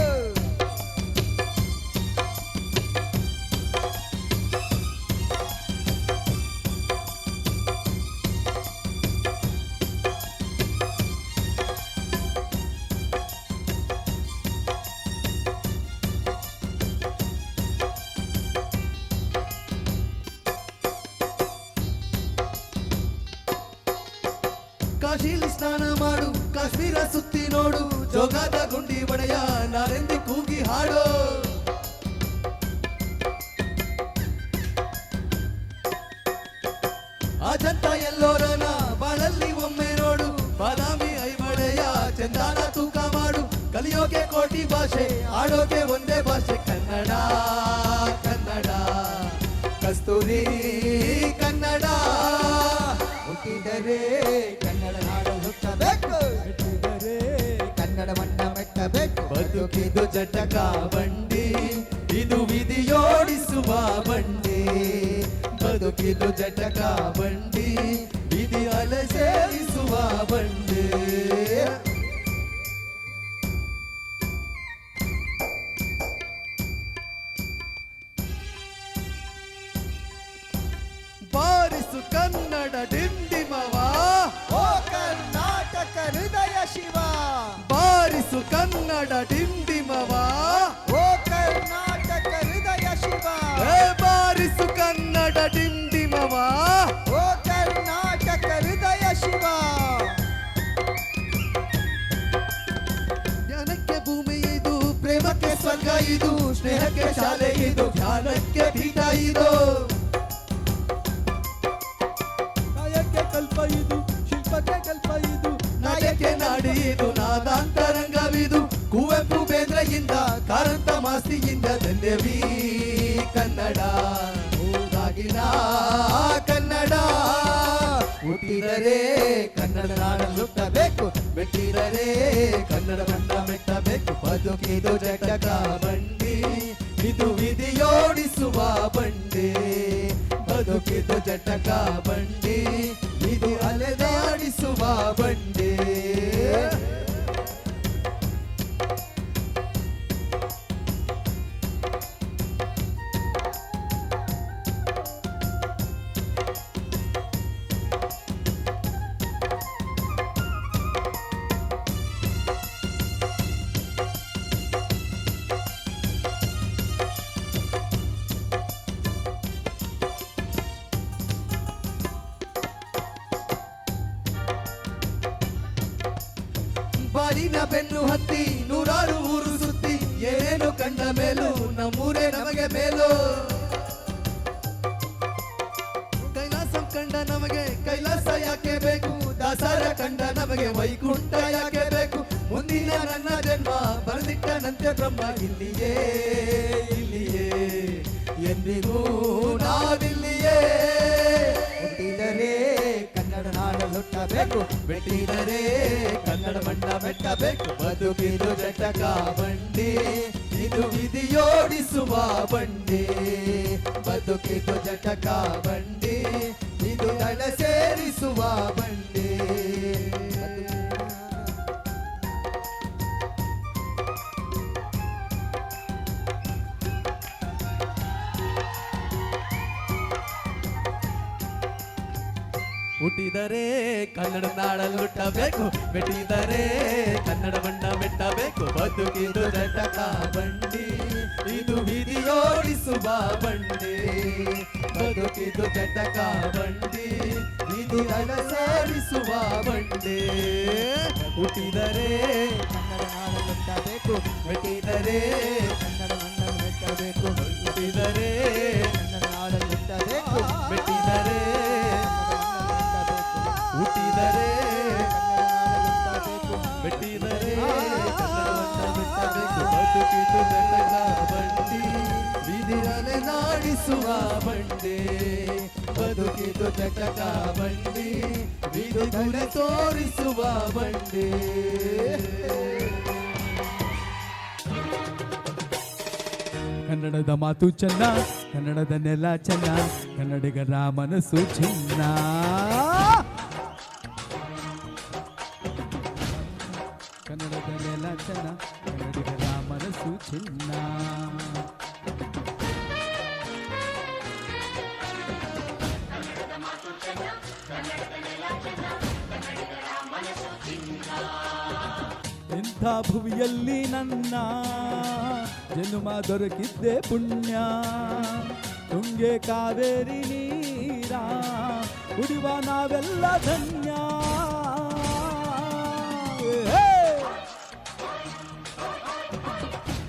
ಕಾಶಿಲಿ ಸ್ನಾನ ಮಾಡು, ಕಾಶ್ಮೀರ ಸುತ್ತಿ ನೋಡು, ಜೋಗದ ಗುಂಡಿ ಒಡೆಯ ನಾರೆಂದಿ ಕೂಗಿ ಹಾಡು. ಅಜಂತ ಎಲ್ಲೋರನ ಬಾಳಲ್ಲಿ ಒಮ್ಮೆ ನೋಡು, ಬಾದಾಮಿ ಐಮಳೆಯ ಚಂದಾನ ತೂಕ ಮಾಡು, ಕಲಿಯೋಕೆ ಕೋಟಿ ಭಾಷೆ ಆಡೋಕೆ ಒಂದೇ ಭಾಷೆ ಕನ್ನಡ ಕನ್ನಡ ಕಸ್ತೂರಿ ಕನ್ನಡ. ಹುಟ್ಟಿದರೆ ಕನ್ನಡ ನಾಡು ಹುಟ್ಟಬೇಕು, ಹುಟ್ಟಿದರೆ ಕನ್ನಡ ಮಣ್ಣ ಮೆಟ್ಟಬೇಕು, ಬದುಕಿದು ಜಟಕ ಬಂಡಿ ಇದು ವಿಧಿಯೋಡಿಸುವ ಬಂಡಿ, ಬದುಕಿದು ಜಟಕ ಬಂಡಿ ವಿಧಿ ಅಲೆ ಸೇರಿಸುವ ಬಂಡಿ. ಬಾರಿಸು ಕನ್ನಡ ಡಿಂಡಿಮವ, ಓ ಕರ್ನಾಟಕ ಹೃದಯ ಶಿವ, ಬಾರಿಸು ಕನ್ನಡ ಡಿಂಡಿಮವ, ಓ ಕರ್ನಾಟಕ ಹೃದಯ ಶಿವ, ಬಾರಿಸು ಕನ್ನಡ ಡಿಂಡಿಮವ, ಓ ಕರ್ನಾಟಕ ಹೃದಯ ಶಿವ. ಜ್ಞಾನಕ್ಕೆ ಭೂಮಿ ಇದು, ಪ್ರೇಮಕ್ಕೆ ಸ್ವರ್ಗ ಇದು, ಸ್ನೇಹಕ್ಕೆ ಶಾಲೆ ಇದು, ಧ್ಯಾನಕ್ಕೆ ಪೀಠ ಇದು, ಕಲ್ಪ ಇದು, ಶಿಲ್ಪಕ್ಕೆ ಕಲ್ಪ ಇದು, ನಾಯಕ್ಕೆ ನಾಡಿ ಇದು, ನಾದಾಂತರಂಗವಿದು, ಕುವೆಂಪು ಬೇಂದ್ರೆಯಿಂದ ಕಾರಂತ ಮಾಸ್ತಿಯಿಂದ ಧನ್ಯವೀ ಕನ್ನಡ, ಊರಾಗಿನ ಕನ್ನಡ. ಹುಟ್ಟಿದರೆ ಕನ್ನಡ ನಾಡಲುಟ್ಟಬೇಕು, ಮೆಟ್ಟಿದರೆ ಕನ್ನಡ ಬಣ್ಣ ಮೆಟ್ಟಬೇಕು, ಬದುಕಿದು ಜಟಕ ಬಂಡಿ ಇದು ವಿಧಿಯೋಡಿಸುವ ಬಂಡಿ, ಬದುಕಿದು ಜಟಕ ಬಂಡಿ ಇದು ಅಲೆದಾಡಿಸುವ ಬಂಡಿ. ನಾಡಿನ ಬೆನ್ನು ಹತ್ತಿ ನೂರಾರು ಊರು ಸುತ್ತಿ ಏನೇನು ಕಂಡ ಮೇಲೂ ನಮ್ಮೂರೇ ನಮಗೆ ಮೇಲು. ಕೈಲಾಸ ಕಂಡ ನಮಗೆ ಕೈಲಾಸ ಯಾಕೆ ಬೇಕು, ದಾಸರ ಕಂಡ ನಮಗೆ ವೈಕುಂಠ ಯಾಕೆ ಬೇಕು. ಮುಂದಿನ ನನ್ನ ಜನ್ಮ ಬರೆದಿಟ್ಟನಂತೆ ಬ್ರಹ್ಮ ಇಲ್ಲಿಯೇ ಇಲ್ಲಿಯೇ ಎಂದಿಗೂ ನಾವಿಲ್ಲಿಯೇ. ಹುಟ್ಟಿದರೆ ಕನ್ನಡ ನಾಡಲುಟ್ಟಬೇಕು, ಬೆಟ್ಟಿದರೆ ಕನ್ನಡ ಬಣ್ಣ ಬೆಟ್ಟಬೇಕು. ಬದುಕಿದು ಜಟಕ ಬಂಡಿ, ಇದು ವಿಧಿಯೋಡಿಸುವ ಬಂಡಿ. ಬದುಕಿದು ಜಟಕ ಬಂಡಿ, ಇದು ದಡ ಸೇರಿಸುವ ಬಂಡಿ. ಹುಟ್ಟಿದರೆ ಕನ್ನಡ ನಾಡಲುಟ್ಟಬೇಕು, ಬೆಟ್ಟಿದರೆ ಕನ್ನಡ ಬಣ್ಣ ಬೆಟ್ಟಬೇಕು. ಬದುಕಿದು ಜಟಕ ಬಂಡಿ, ಇದು ವಿಧಿಯೋಡಿಸುವ ಬಂಡಿ. ಬದುಕಿದು ಜಟಕ ಬಂಡಿ, ಇದು ದಡ ಸೇರಿಸುವ ಬಂಡಿ. ಹುಟ್ಟಿದರೆ ಕನ್ನಡ ನಾಡಲುಟ್ಟಬೇಕು, ಬೆಟ್ಟಿದರೆ ಕನ್ನಡ ಬಣ್ಣ ಬೆಟ್ಟಬೇಕು. ಹುಟ್ಟಿದರೆ ಕನ್ನಡ ನಾಡಲುಟ್ಟಬೇಕು, ಬೆಟ್ಟಿದರೆ ಹುಟ್ಟಿದರೆ ಬೆಟ್ಟಿದರೆ ಬೆಟ್ಟಬೇಕು. ಬದುಕಿದು ಜಟಕ ಬಂಡಿ, ಬಿದಿರಲೆ ನಾಡಿಸುವ ಬಂಡಿ. ಬದುಕಿದು ಜಟಕ ಬಂಡಿ, ಬಿದು ದಡ ತೋರಿಸುವ ಬಂಡಿ. ಕನ್ನಡದ ಮಾತು ಚೆನ್ನ, ಕನ್ನಡದ ನೆಲ ಚೆನ್ನ, ಕನ್ನಡಿಗರ ಮನಸ್ಸು ಚಿನ್ನ. ಕನ್ನಡದ ನೆಲ ಚೆನ್ನ, ಕನ್ನಡಿಗರ ಮನಸ್ಸು ಚಿನ್ನ. ಇಂಥ ಭುವಿಯಲ್ಲಿ ನನ್ನ ಜನ್ಮ ದೊರಕಿದ್ದೆ ಪುಣ್ಯ. ತುಂಗೆ ಕಾವೇರಿ ನೀರ ಕುಡಿವ ನಾವೆಲ್ಲ ಧನ್ಯ.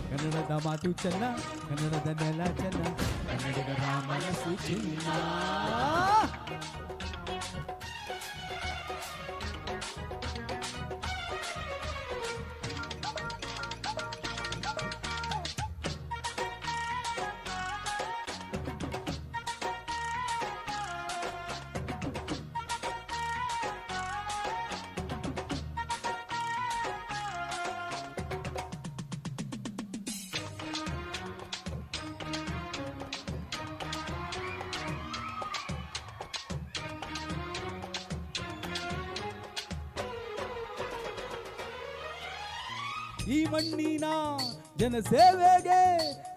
ಕನ್ನಡದ ಮಾತು ಚೆನ್ನ, ಕನ್ನಡದ ನೆಲ ಚೆನ್ನ, ಕನ್ನಡಿಗರ ಮನಸ್ಸು ಚಿನ್ನ. ಈ ಮಣ್ಣಿನ ಜನಸೇವೆಗೆ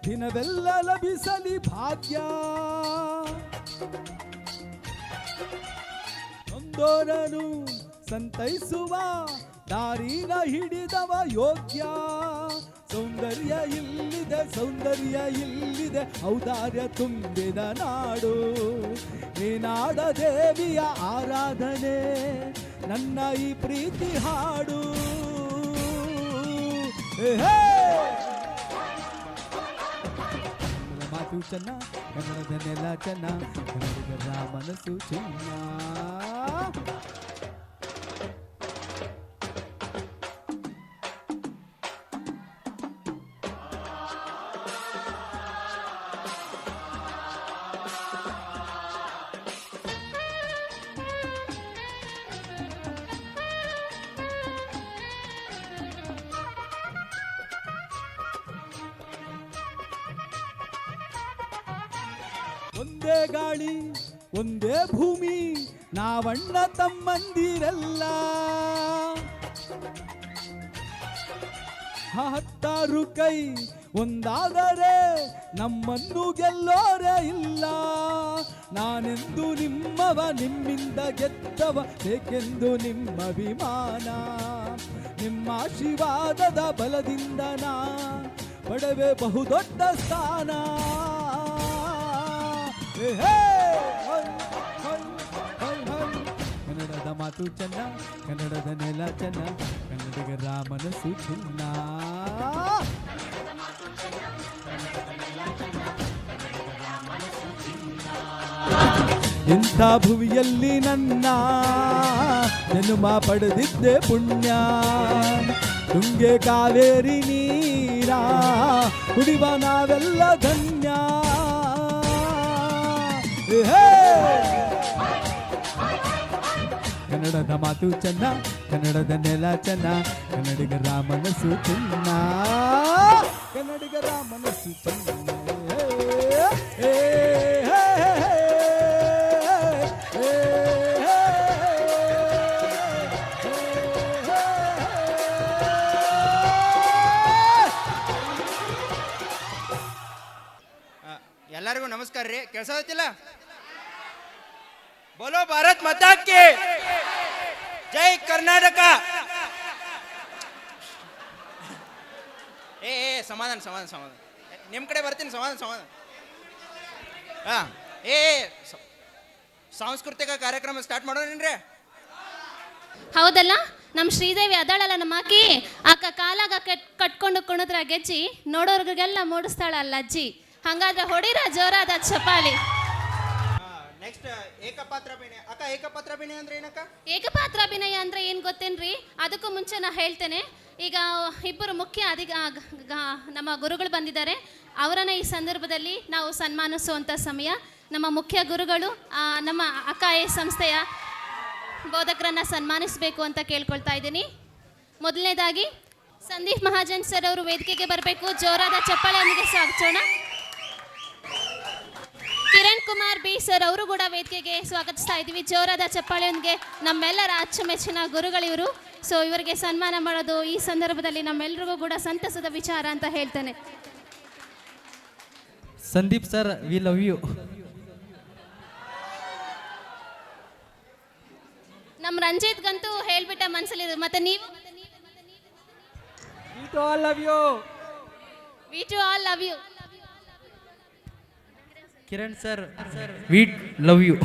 ದಿನವೆಲ್ಲ ಲಭಿಸಲಿ ಭಾಗ್ಯ. ನೊಂದೋರನು ಸಂತೈಸುವ ದಾರಿನ ಹಿಡಿದವ ಯೋಗ್ಯ. ಸೌಂದರ್ಯ ಇಲ್ಲಿದೆ, ಸೌಂದರ್ಯ ಇಲ್ಲಿದೆ, ಔದಾರ್ಯ ತುಂಬಿದ ನಾಡು. ಈ ನಾಡ ದೇವಿಯ ಆರಾಧನೆ ನನ್ನ ಈ ಪ್ರೀತಿ ಹಾಡು. ಮಾತು ಚೆನ್ನ, ಕನ್ನಡದ ನೆಲ ಚೆನ್ನ, ಕನ್ನಡಿಗರ ಮನಸ್ಸು ಚಿನ್ನ. ಒಂದೇ ಗಾಳಿ ಒಂದೇ ಭೂಮಿ ನಾವಣ್ಣ ತಮ್ಮಂದಿರಲ್ಲ. ಹತ್ತಾರು ಕೈ ಒಂದಾದರೆ ನಮ್ಮನ್ನು ಗೆಲ್ಲೋರೇ ಇಲ್ಲ. ನಾನೆಂದು ನಿಮ್ಮವ, ನಿಮ್ಮಿಂದ ಗೆದ್ದವ, ಏಕೆಂದು ನಿಮ್ಮ ಅಭಿಮಾನ. ನಿಮ್ಮ ಆಶೀರ್ವಾದದ ಬಲದಿಂದ ನಾ ಪಡೆವೆ ಬಹುದೊಡ್ಡ ಸ್ಥಾನ. ಕನ್ನಡದ ಮಾತು ಚೆನ್ನ, ಕನ್ನಡದ ನೆಲ ಚೆನ್ನ, ಕನ್ನಡ ಕನ್ನಡಿಗರ ಮನಸ್ಸು ಚಿನ್ನ. ಇಂಥ ಭುವಿಯಲ್ಲಿ ನನ್ನ ಜನ್ಮ ಪಡೆದಿದ್ದೆ ಪುಣ್ಯ. ತುಂಗೆ ಕಾವೇರಿ ನೀರ ಕುಡಿವ ನಾವೆಲ್ಲ ಧನ್ಯ. ಕನ್ನಡದ ಮಾತು ಚೆನ್ನ, ಕನ್ನಡದ ನೆಲ ಚೆನ್ನ, ಕನ್ನಡಿಗರ ಮನಸ್ಸು ಚಿನ್ನ, ಕನ್ನಡಿಗರ ಮನಸ್ಸು ಚಿನ್ನ. ಎಲ್ಲರಿಗೂ ನಮಸ್ಕಾರ ರೀ. ಕೇಳಿಸೋದಿಲ್ಲ? ಬೋಲೋ ಭಾರತ್ ಮಾತಾ ಕಿ ಜೈ ಕರ್ನಾಟಕ. ಏ ಸಮಾಧಾನ ಸಮಾಧಾನ ಸಮಾಧಾನ, ನಿಮ್ಮ ಕಡೆ ಬರ್ತೀನಿ. ಸಮಾಧಾನ ಸಮಾಧಾನ. ಹಾಂ, ಸಾಂಸ್ಕೃತಿಕ ಕಾರ್ಯಕ್ರಮ ಸ್ಟಾರ್ಟ್ ಮಾಡೋಣೇನ್ರಿ? ಹೌದಲ್ಲ, ನಮ್ಮ ಶ್ರೀದೇವಿ ಅದಾಳಲ್ಲ ನಮ್ಮ ಆಕಿ, ಆಕ ಕಾಲಾಗ ಕಟ್ಕೊಂಡು ಕುಣಿದ್ರ ಗೆಜ್ಜಿ ನೋಡೋರ್ಗೆಲ್ಲ ಮೂಡಿಸ್ತಾಳಲ್ಲ ಅಜ್ಜಿ. ಹಂಗಾದ್ರೆ ಹೊಡಿರ ಜೋರಾದ ಚಪಾಲಿ. ನೆಕ್ಸ್ಟ್ ಏಕಪಾತ್ರಾಭಿನಯ. ಅಕ್ಕ, ಏಕಪಾತ್ರಾಭಿನಯ ಅಂದ್ರೆ ಏನಕ್ಕ? ಏಕಪಾತ್ರಾಭಿನಯ ಅಂದ್ರೆ ಏನು ಗೊತ್ತೇನ್ರಿ? ಅದಕ್ಕೂ ಮುಂಚೆ ನಾ ಹೇಳ್ತೇನೆ. ಈಗ ಇಬ್ಬರು ಮುಖ್ಯ ನಮ್ಮ ಗುರುಗಳು ಬಂದಿದ್ದಾರೆ. ಅವರನ್ನ ಈ ಸಂದರ್ಭದಲ್ಲಿ ನಾವು ಸನ್ಮಾನಿಸುವಂಥ ಸಮಯ. ನಮ್ಮ ಮುಖ್ಯ ಗುರುಗಳು ನಮ್ಮ ಅಕಾಯ ಸಂಸ್ಥೆಯ ಬೋಧಕರನ್ನ ಸನ್ಮಾನಿಸಬೇಕು ಅಂತ ಕೇಳ್ಕೊಳ್ತಾ ಇದ್ದೀನಿ. ಮೊದಲನೇದಾಗಿ ಸಂದೀಪ್ ಮಹಾಜನ್ ಸರ್ ಅವರು ವೇದಿಕೆಗೆ ಬರಬೇಕು. ಜೋರಾದ ಚಪ್ಪಾಳೆಯೊಂದಿಗೆ ಸ್ವಾಗತಿಸೋಣ. ಕಿರಣ್ ಕುಮಾರ್ ಬಿ ಸರ್ ಅವರು ಕೂಡ ವೇದಿಕೆಗೆ ಸ್ವಾಗತಿಸ್ತಾ ಇದ್ದೀವಿ. ಜೋರಾದ ಚಪ್ಪಾಳೆಯೊಂದಿಗೆ. ನಮ್ಮೆಲ್ಲರ ಅಚ್ಚುಮೆಚ್ಚಿನ ಗುರುಗಳಿವರು. ಸೊ ಇವರಿಗೆ ಸನ್ಮಾನ ಮಾಡೋದು ಈ ಸಂದರ್ಭದಲ್ಲಿ ನಮ್ಮೆಲ್ಲರಿಗೂ ಕೂಡ ಸಂತಸದ ವಿಚಾರ ಅಂತ ಹೇಳ್ತೇನೆ. Sandeep sir, we love you. ನಮ್ಮ ರಂಜಿತ್ಗಂತೂ ಹೇಳ್ಬಿಟ್ಟ ಮನಸ್ಸಲ್ಲಿರೋದು. ಮತ್ತೆ ನೀವು? We too all love you. We too all love you. Kiran sir, we love you.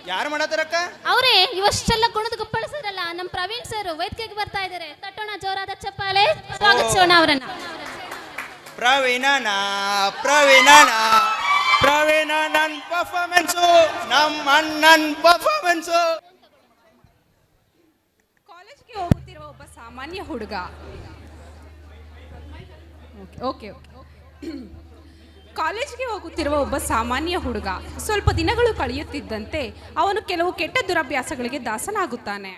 ಯಾರು ಮಾಡತ್ತಾರಕ್ಕ? ಅವರೇ ಇವಷ್ಟೆಲ್ಲ ಕುಣಿದು ಗುಪ್ಪಳಿಸಿದ್ರಲ್ಲ ನಮ್ಮ ಪ್ರವೀಣ್ ಸರ್ ವೇದಿಕೆಗೆ ಬರ್ತಾ ಇದ್ದಾರೆ. ತಟ್ಟೋಣ ಜೋರಾದ ಚಪ್ಪಾಳೆ, ಸ್ವಾಗತಿಸೋಣ ಅವರನ್ನ. ಪ್ರವೀಣ ನನ್ನ ಪರ್ಫಾರ್ಮೆನ್ಸು, ನಮ್ಮ ಅಣ್ಣನ ಪರ್ಫಾರ್ಮೆನ್ಸು. ಕಾಲೇಜ್ಗೆ ಹೋಗುತ್ತಿರುವ ಒಬ್ಬ ಸಾಮಾನ್ಯ ಹುಡುಗ. ಓಕೆ ಕಾಲೇಜ್ಗೆ ಹೋಗುತ್ತಿರುವ ಒಬ್ಬ ಸಾಮಾನ್ಯ ಹುಡುಗ ಸ್ವಲ್ಪ ದಿನಗಳು ಕಳೆಯುತ್ತಿದ್ದಂತೆ ಅವನು ಕೆಲವು ಕೆಟ್ಟ ದುರಭ್ಯಾಸಗಳಿಗೆ ದಾಸನಾಗುತ್ತಾನೆ.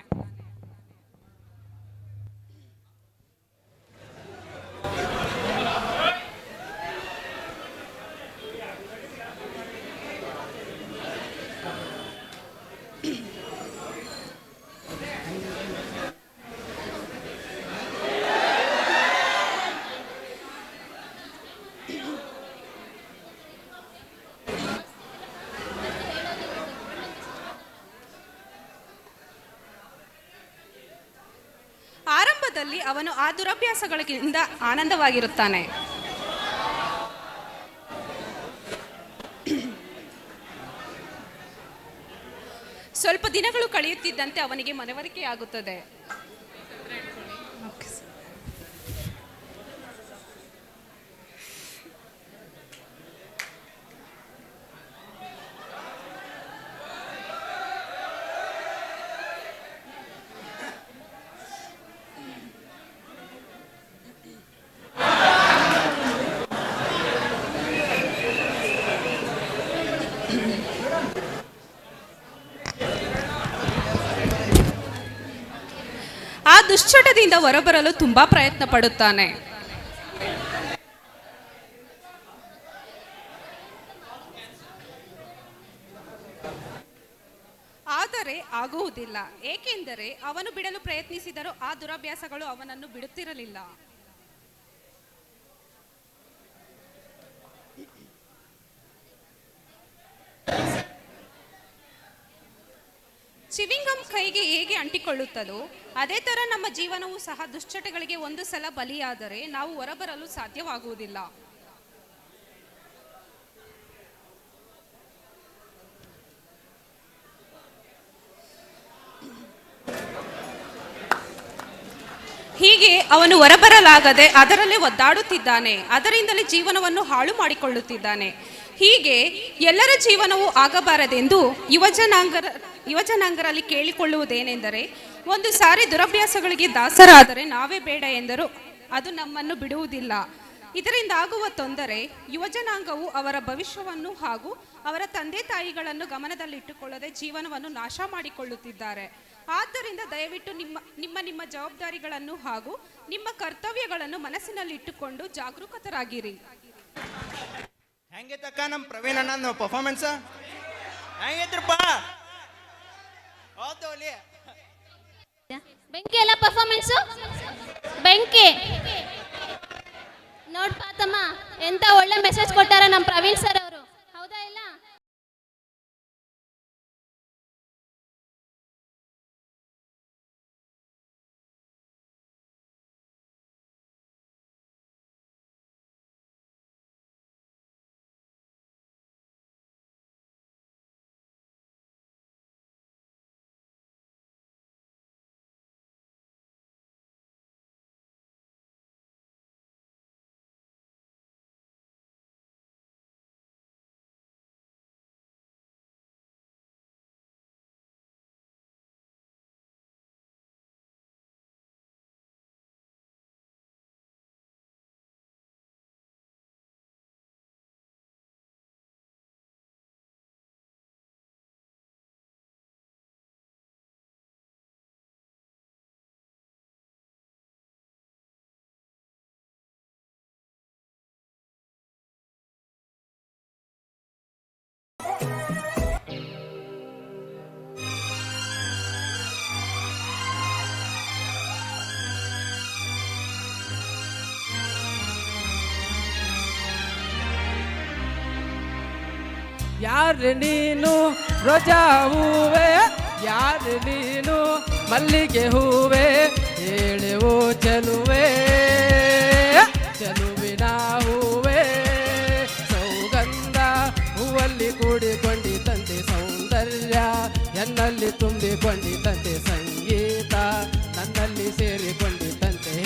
ಆರಂಭದಲ್ಲಿ ಅವನು ಆ ದುರಭ್ಯಾಸಗಳಿಂದ ಆನಂದವಾಗಿರುತ್ತಾನೆ. ಸ್ವಲ್ಪ ದಿನಗಳು ಕಳೆಯುತ್ತಿದ್ದಂತೆ ಅವನಿಗೆ ಮನವರಿಕೆಯಾಗುತ್ತದೆ. ದುಶ್ಚಟದಿಂದ ಹೊರಬರಲು ತುಂಬಾ ಪ್ರಯತ್ನ ಪಡುತ್ತಾನೆ. ಆದರೆ ಆಗುವುದಿಲ್ಲ, ಏಕೆಂದರೆ ಅವನು ಬಿಡಲು ಪ್ರಯತ್ನಿಸಿದರೂ ಆ ದುರಭ್ಯಾಸಗಳು ಅವನನ್ನು ಬಿಡುತ್ತಿರಲಿಲ್ಲ. ಚಿವಿಂಗಮ್ ಕೈಗೆ ಹೇಗೆ ಅಂಟಿಕೊಳ್ಳುತ್ತದೋ ಅದೇ ಥರ ನಮ್ಮ ಜೀವನವೂ ಸಹ ದುಶ್ಚಟಗಳಿಗೆ ಒಂದು ಸಲ ಬಲಿಯಾದರೆ ನಾವು ಹೊರಬರಲು ಸಾಧ್ಯವಾಗುವುದಿಲ್ಲ. ಹೀಗೆ ಅವನು ಹೊರಬರಲಾಗದೆ ಅದರಲ್ಲೇ ಒದ್ದಾಡುತ್ತಿದ್ದಾನೆ. ಅದರಿಂದಲೇ ಜೀವನವನ್ನು ಹಾಳು ಮಾಡಿಕೊಳ್ಳುತ್ತಿದ್ದಾನೆ. ಹೀಗೆ ಎಲ್ಲರ ಜೀವನವೂ ಆಗಬಾರದೆಂದು ಯುವಜನಾಂಗರಲ್ಲಿ ಕೇಳಿಕೊಳ್ಳುವುದೇನೆಂದರೆ, ಒಂದು ಸಾರಿ ದುರಭ್ಯಾಸಗಳಿಗೆ ದಾಸರಾದರೆ ನಾವೇ ಬೇಡ ಎಂದರೂ ಅದು ನಮ್ಮನ್ನು ಬಿಡುವುದಿಲ್ಲ. ಇದರಿಂದ ಆಗುವ ತೊಂದರೆ, ಯುವಜನಾಂಗವು ಅವರ ಭವಿಷ್ಯವನ್ನು ಹಾಗೂ ಅವರ ತಂದೆ ತಾಯಿಗಳನ್ನು ಗಮನದಲ್ಲಿಟ್ಟುಕೊಳ್ಳದೆ ಜೀವನವನ್ನು ನಾಶ ಮಾಡಿಕೊಳ್ಳುತ್ತಿದ್ದಾರೆ. ಆದ್ದರಿಂದ ದಯವಿಟ್ಟು ನಿಮ್ಮ ಜವಾಬ್ದಾರಿಗಳನ್ನು ಹಾಗೂ ನಿಮ್ಮ ಕರ್ತವ್ಯಗಳನ್ನು ಮನಸ್ಸಿನಲ್ಲಿಟ್ಟುಕೊಂಡು ಜಾಗರೂಕತರಾಗಿರಿ. ಹೆಂಗೆ ತಕ್ಕ ನಮ್ಮ ಪ್ರವೀಣ್ ಅಣ್ಣ ಪರ್ಫಾರ್ಮೆನ್ಸ್ ಹೆಂಗಿದ್ರಪ್ಪ? ಬೆಂಕಿ ಎಲ್ಲ ಪರ್ಫಾರ್ಮೆನ್ಸು ಬೆಂಕಿ ನೋಡ್ಪಾ ತಮ್ಮ, ಎಂತ ಒಳ್ಳೆ ಮೆಸೇಜ್ ಕೊಟ್ಟಾರ ನಮ್ಮ ಪ್ರವೀಣ್ ಸರ್ ಅವರು. ಹೌದಾ ಇಲ್ಲ? ಯಾರು ನೀನು ರೋಜಾ ಹೂವೆ, ಯಾರು ನೀನು ಮಲ್ಲಿಗೆ ಹೂವೆ, ಹೇಳುವೋ ಚೆಲುವೆ ಚೆಲುವಿನ ಹೂವೆ, ಸೌಗಂಧ ಹೂವಲ್ಲಿ ಕೂಡಿಕೊಂಡಿದ್ದಂತೆ ಸೌಂದರ್ಯ, ಎನ್ನಲ್ಲಿ ತುಂಬಿಕೊಂಡಿದ್ದಂತೆ ಸಂಗೀತ, ನನ್ನಲ್ಲಿ ಸೇರಿಕೊಂಡಿದ್ದಂತೆ.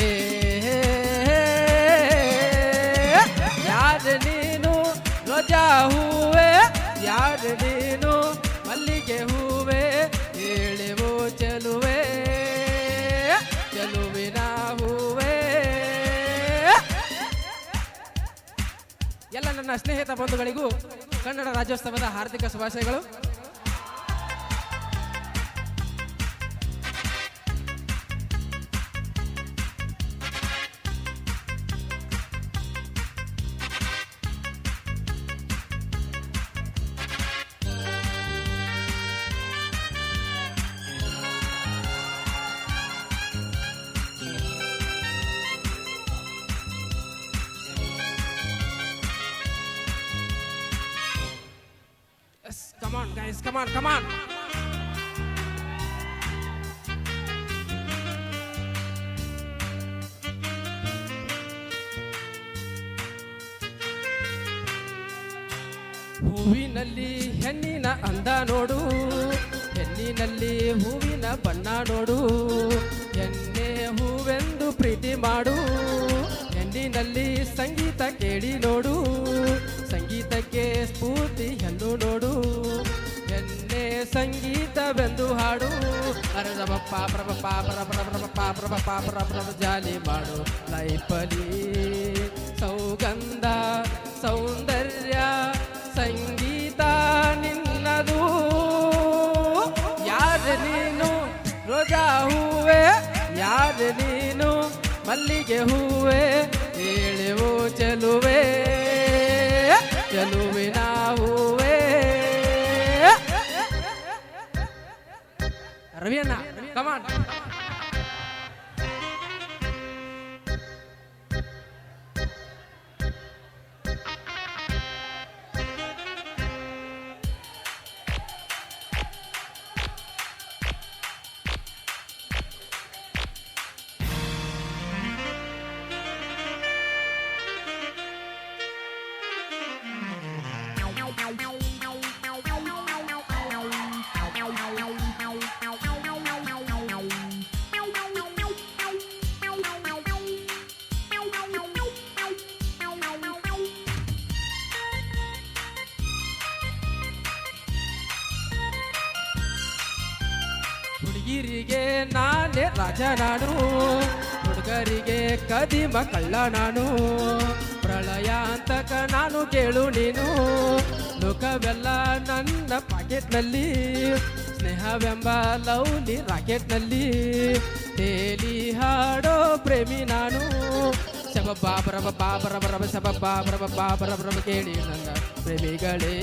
ಯಾರು ನೀನು ರೋಜಾ ಹೂವೆ, ಯಾರು ನೀನು ಮಲ್ಲಿಗೆ ಹೂವೆ, ಹೇಳುವೋ ಚೆಲುವೆ ಚೆಲುವಿನ ಹೂವೆ. ಎಲ್ಲ ನನ್ನ ಸ್ನೇಹಿತ ಬಂಧುಗಳಿಗೂ ಕನ್ನಡ ರಾಜ್ಯೋತ್ಸವದ ಹಾರ್ದಿಕ ಶುಭಾಶಯಗಳು. Come on, guys, come on, come on. ಹೂವಿನಲ್ಲಿ ಹೆಣ್ಣಿನ ಅಂದ ನೋಡು, ಹೆಣ್ಣಿನಲ್ಲಿ ಹೂವಿನ ಬಣ್ಣ ನೋಡು, ಎಣ್ಣೆ ಹೂವೆಂದು ಪ್ರೀತಿ ಮಾಡು, ಹೆಣ್ಣಿನಲ್ಲಿ ಸಂಗೀತ ಕೇಳಿ ನೋಡು, ಸಂಗೀತಕ್ಕೆ ಸ್ಫೂರ್ತಿ ಎಂದು ನೋಡು, ಎಣ್ಣೆ ಸಂಗೀತವೆಂದು ಹಾಡು, ಅರದಬಪ್ಪ ಪ್ರಭಪ್ಪ ಪ್ರಭಪ್ಪ ಪ್ರಭಪ್ಪ ಪ್ರಭ ಜಾಲಿ ಮಾಡು ಲೈಫಲಿ, ಸೌಗಂಧ ಸೌಂದರ್ಯ ಸಂಗೀತ ನಿನ್ನದು. ಯಾರು ನೀನು ರೋಜಾ ಹೂವೆ, ಯಾರು ಯಾರು ನೀನು ಮಲ್ಲಿಗೆ ಹೂವೆ ಹೇಳುವು ಚೆಲುವೆ ಚೆಲುವಿನ ಹೂವೆ. ರವಿಯಣ್ಣ ಕಮಾನ್. ಹುಡುಗಿರಿಗೆ ನಾನೇ ರಾಜ ನಾನು, ಹುಡುಗರಿಗೆ ಕದಿಮ ಕಳ್ಳ ನಾನು, ಪ್ರಳಯ ಅಂತಕ ನಾನು ಕೇಳು ನೀನು, ಲೋಕವೆಲ್ಲ ನನ್ನ ಪಾಕೆಟ್ನಲ್ಲಿ, ಸ್ನೇಹವೆಂಬ ಲವ್ಲಿ ರಾಕೆಟ್ನಲ್ಲಿ, ತೇಲಿ ಹಾಡೋ ಪ್ರೇಮಿ ನಾನು, ಶಬಬ್ಬಾಬರಬ ಬಾಬರಬರಬ ಶಬಬ್ಬಾಬರಬ ಬಾಬರಬರಬ ಕೇಳಿ ನನ್ನ ಪ್ರೇಮಿಗಳೇ,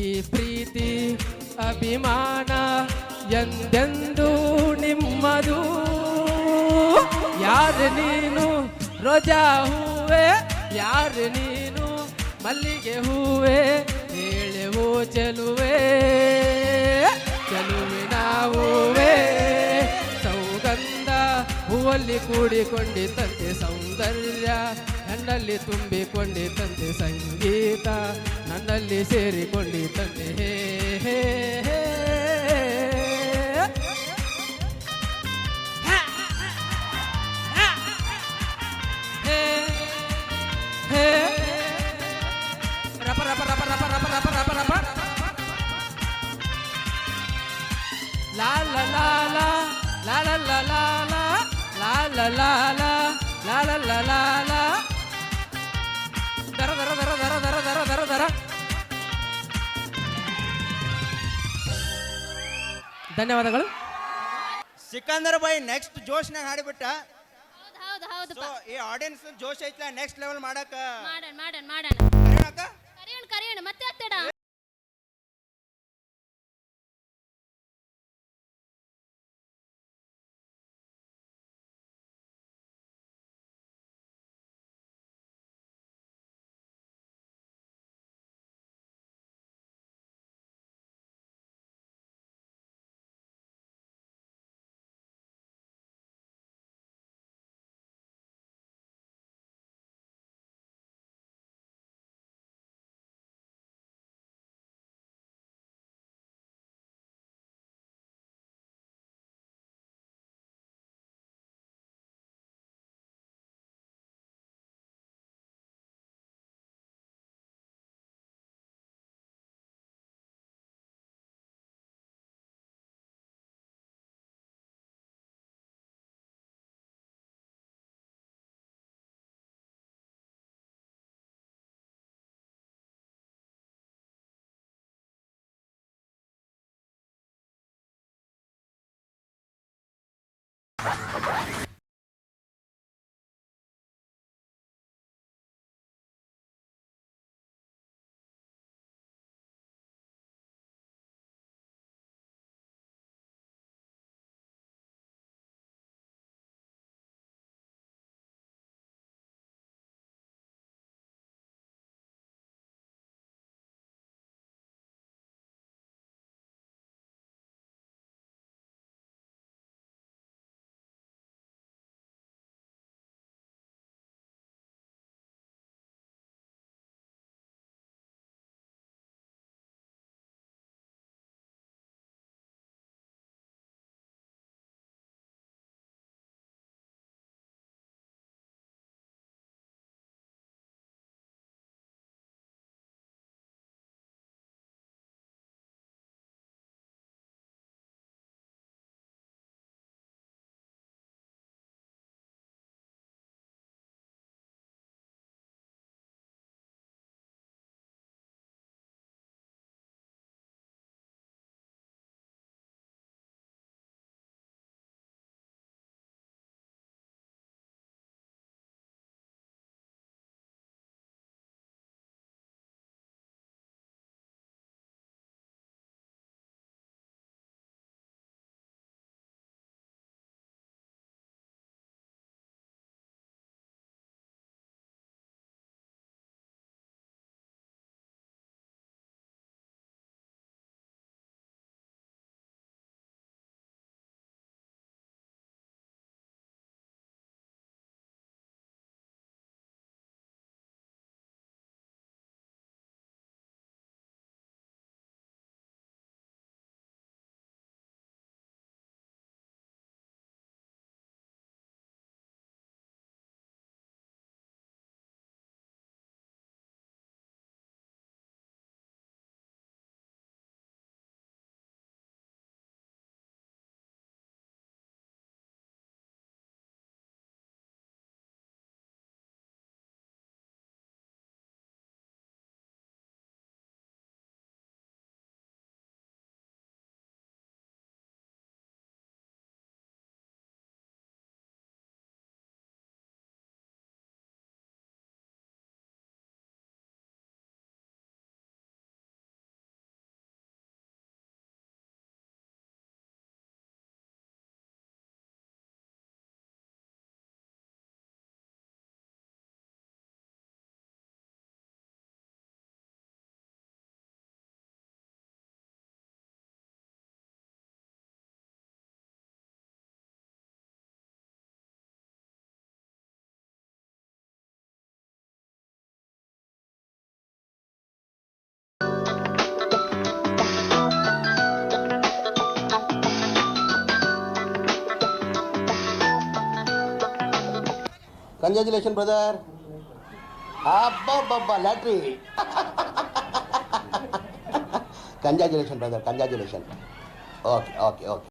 ಈ ಪ್ರೀತಿ ಅಭಿಮಾನ ಎಂದೆಂದು ನಿಮ್ಮದು. ಯಾರು ನೀನು ರೋಜಾ ಹೂವೆ ಯಾರು ನೀನು ಮಲ್ಲಿಗೆ ಹೂವೆ ಹೇಳುವು ಚೆಲುವೆ ಚೆಲುವಿನ ಹೂವೆ. ಸೌಗಂಧ ಹೂವಲ್ಲಿ ಕೂಡಿಕೊಂಡಿತಂತೆ ಸೌಂದರ್ಯ, ನನ್ನಲ್ಲಿ ತುಂಬಿಕೊಂಡಿತಂತೆ ಸಂಗೀತ, ನನ್ನಲ್ಲಿ ಸೇರಿಕೊಂಡಿತಂತೆ ಹೇ ಹೇ ಹೇ. ರಪ ರಪ ರಪ ರಪ ರಪ ರಪ ರಪ ರಪ ಲಾ ಲಾ ಲಾ ಲಾ ಲಾ ಲಾ ಲಾ ಲಾ ಲಾ ಲಾ ಲಾ ಲಾ ಲಾ ಲಾ ಲಾ ಲಾ ಲಾ ದರ ದರ ದರ ದರ ದರ ದರ ದರ ದರ. ಧನ್ಯವಾದಗಳು. ಸಿಕಂದರ್ ಬಾಯ್ ನೆಕ್ಸ್ಟ್ ಜೋಶ್ನಾಗ ಹಾಡಿಬಿಟ್ಟ. ಹೌದು ಹೌದು So, ಈ ಆಡಿಯನ್ಸ್ ಜೋಶ್ ಐತ್ಲ ನೆಕ್ಸ್ಟ್ ಲೆವೆಲ್ ಮಾಡಕ ಮಾಡೋಣ ಮಾಡೋಣ ಕರೆಯೋಣಕ್ಕ? ಕರೆಯೋಣ ಕರೆಯೋಣ ಮತ್ತೆ ಆಗ್ತಡ. Congratulation brother. ಅಬ್ಬಬ್ಬಬ್ಬ lottery. Congratulation brother, congratulation. Okay okay okay.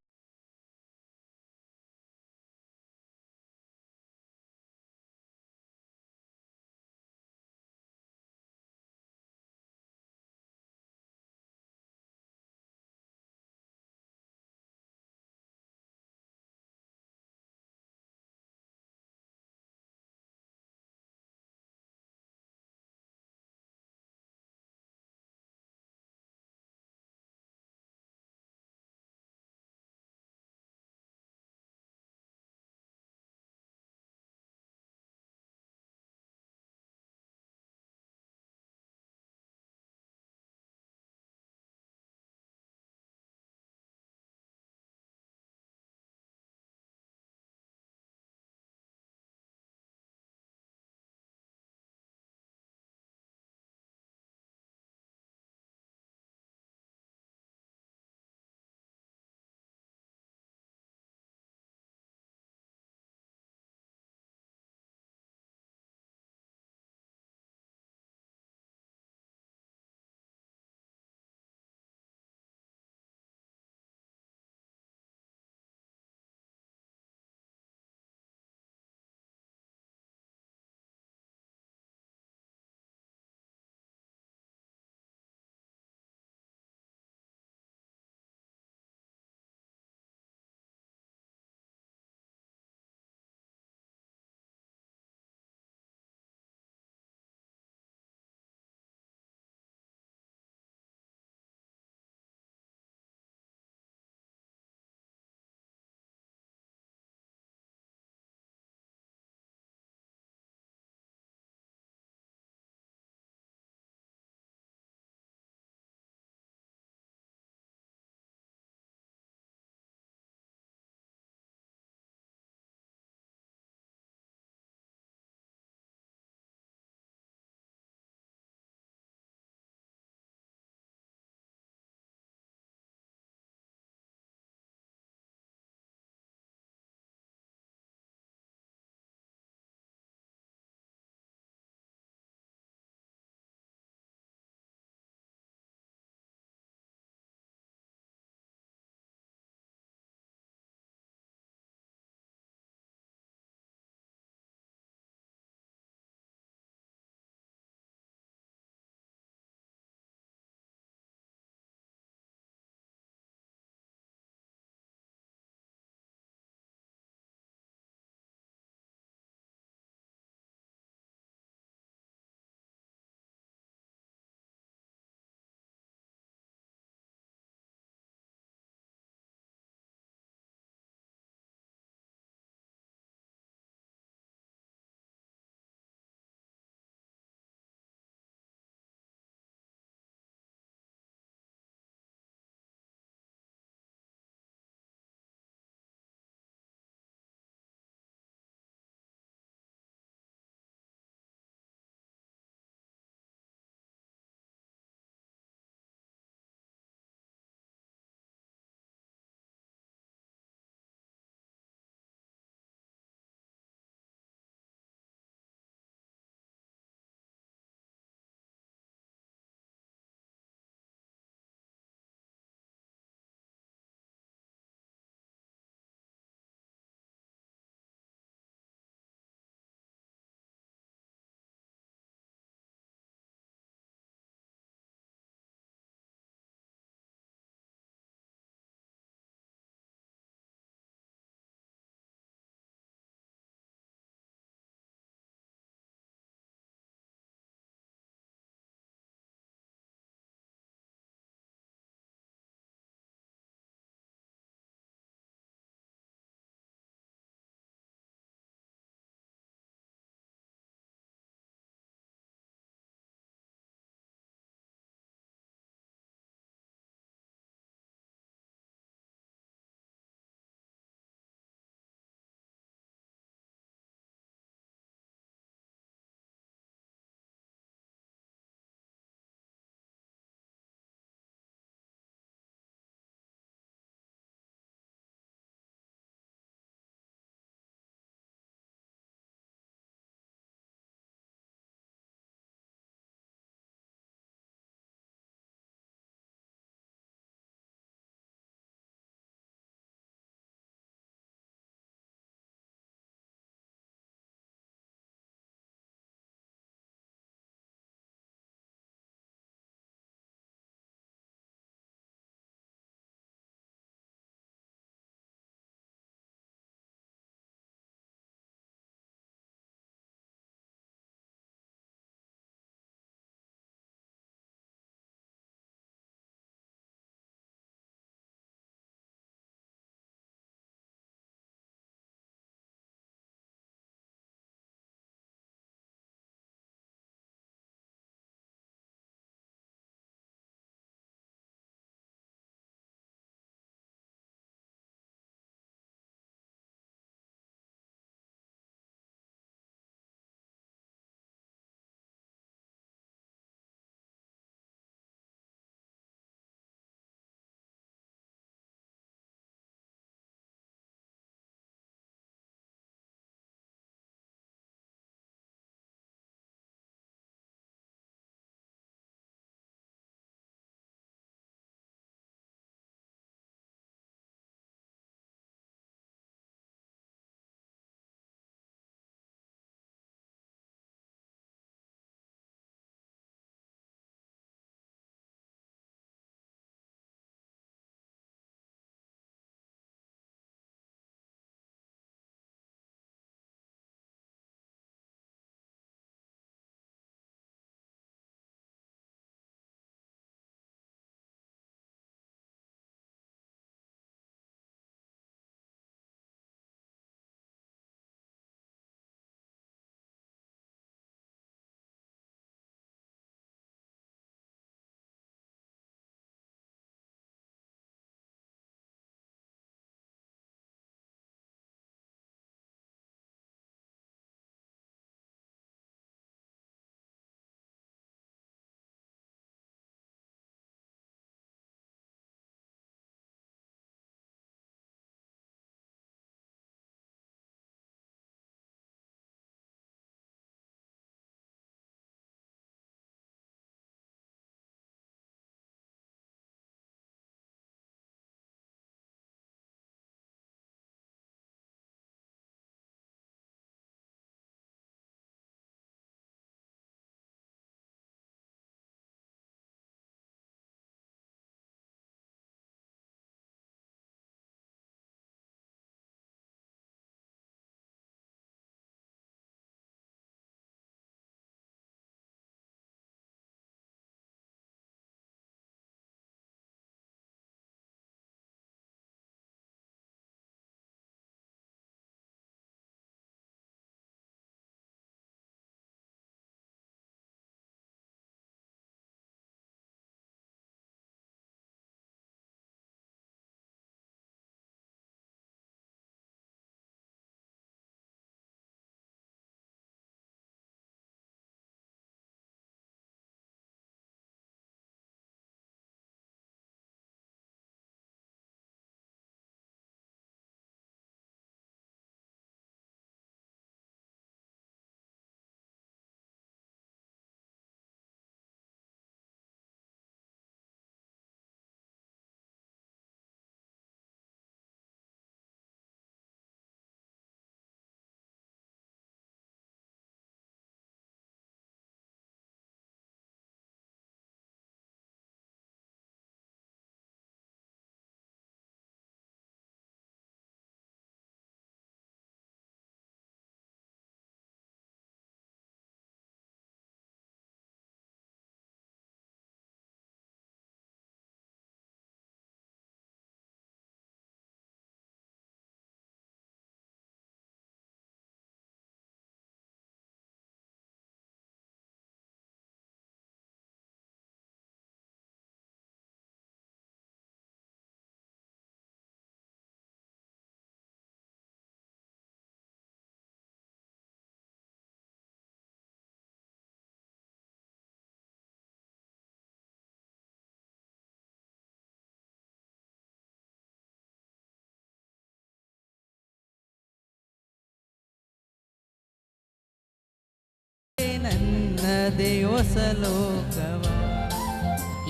ನನ್ನದೇ ಹೊಸ ಲೋಕವ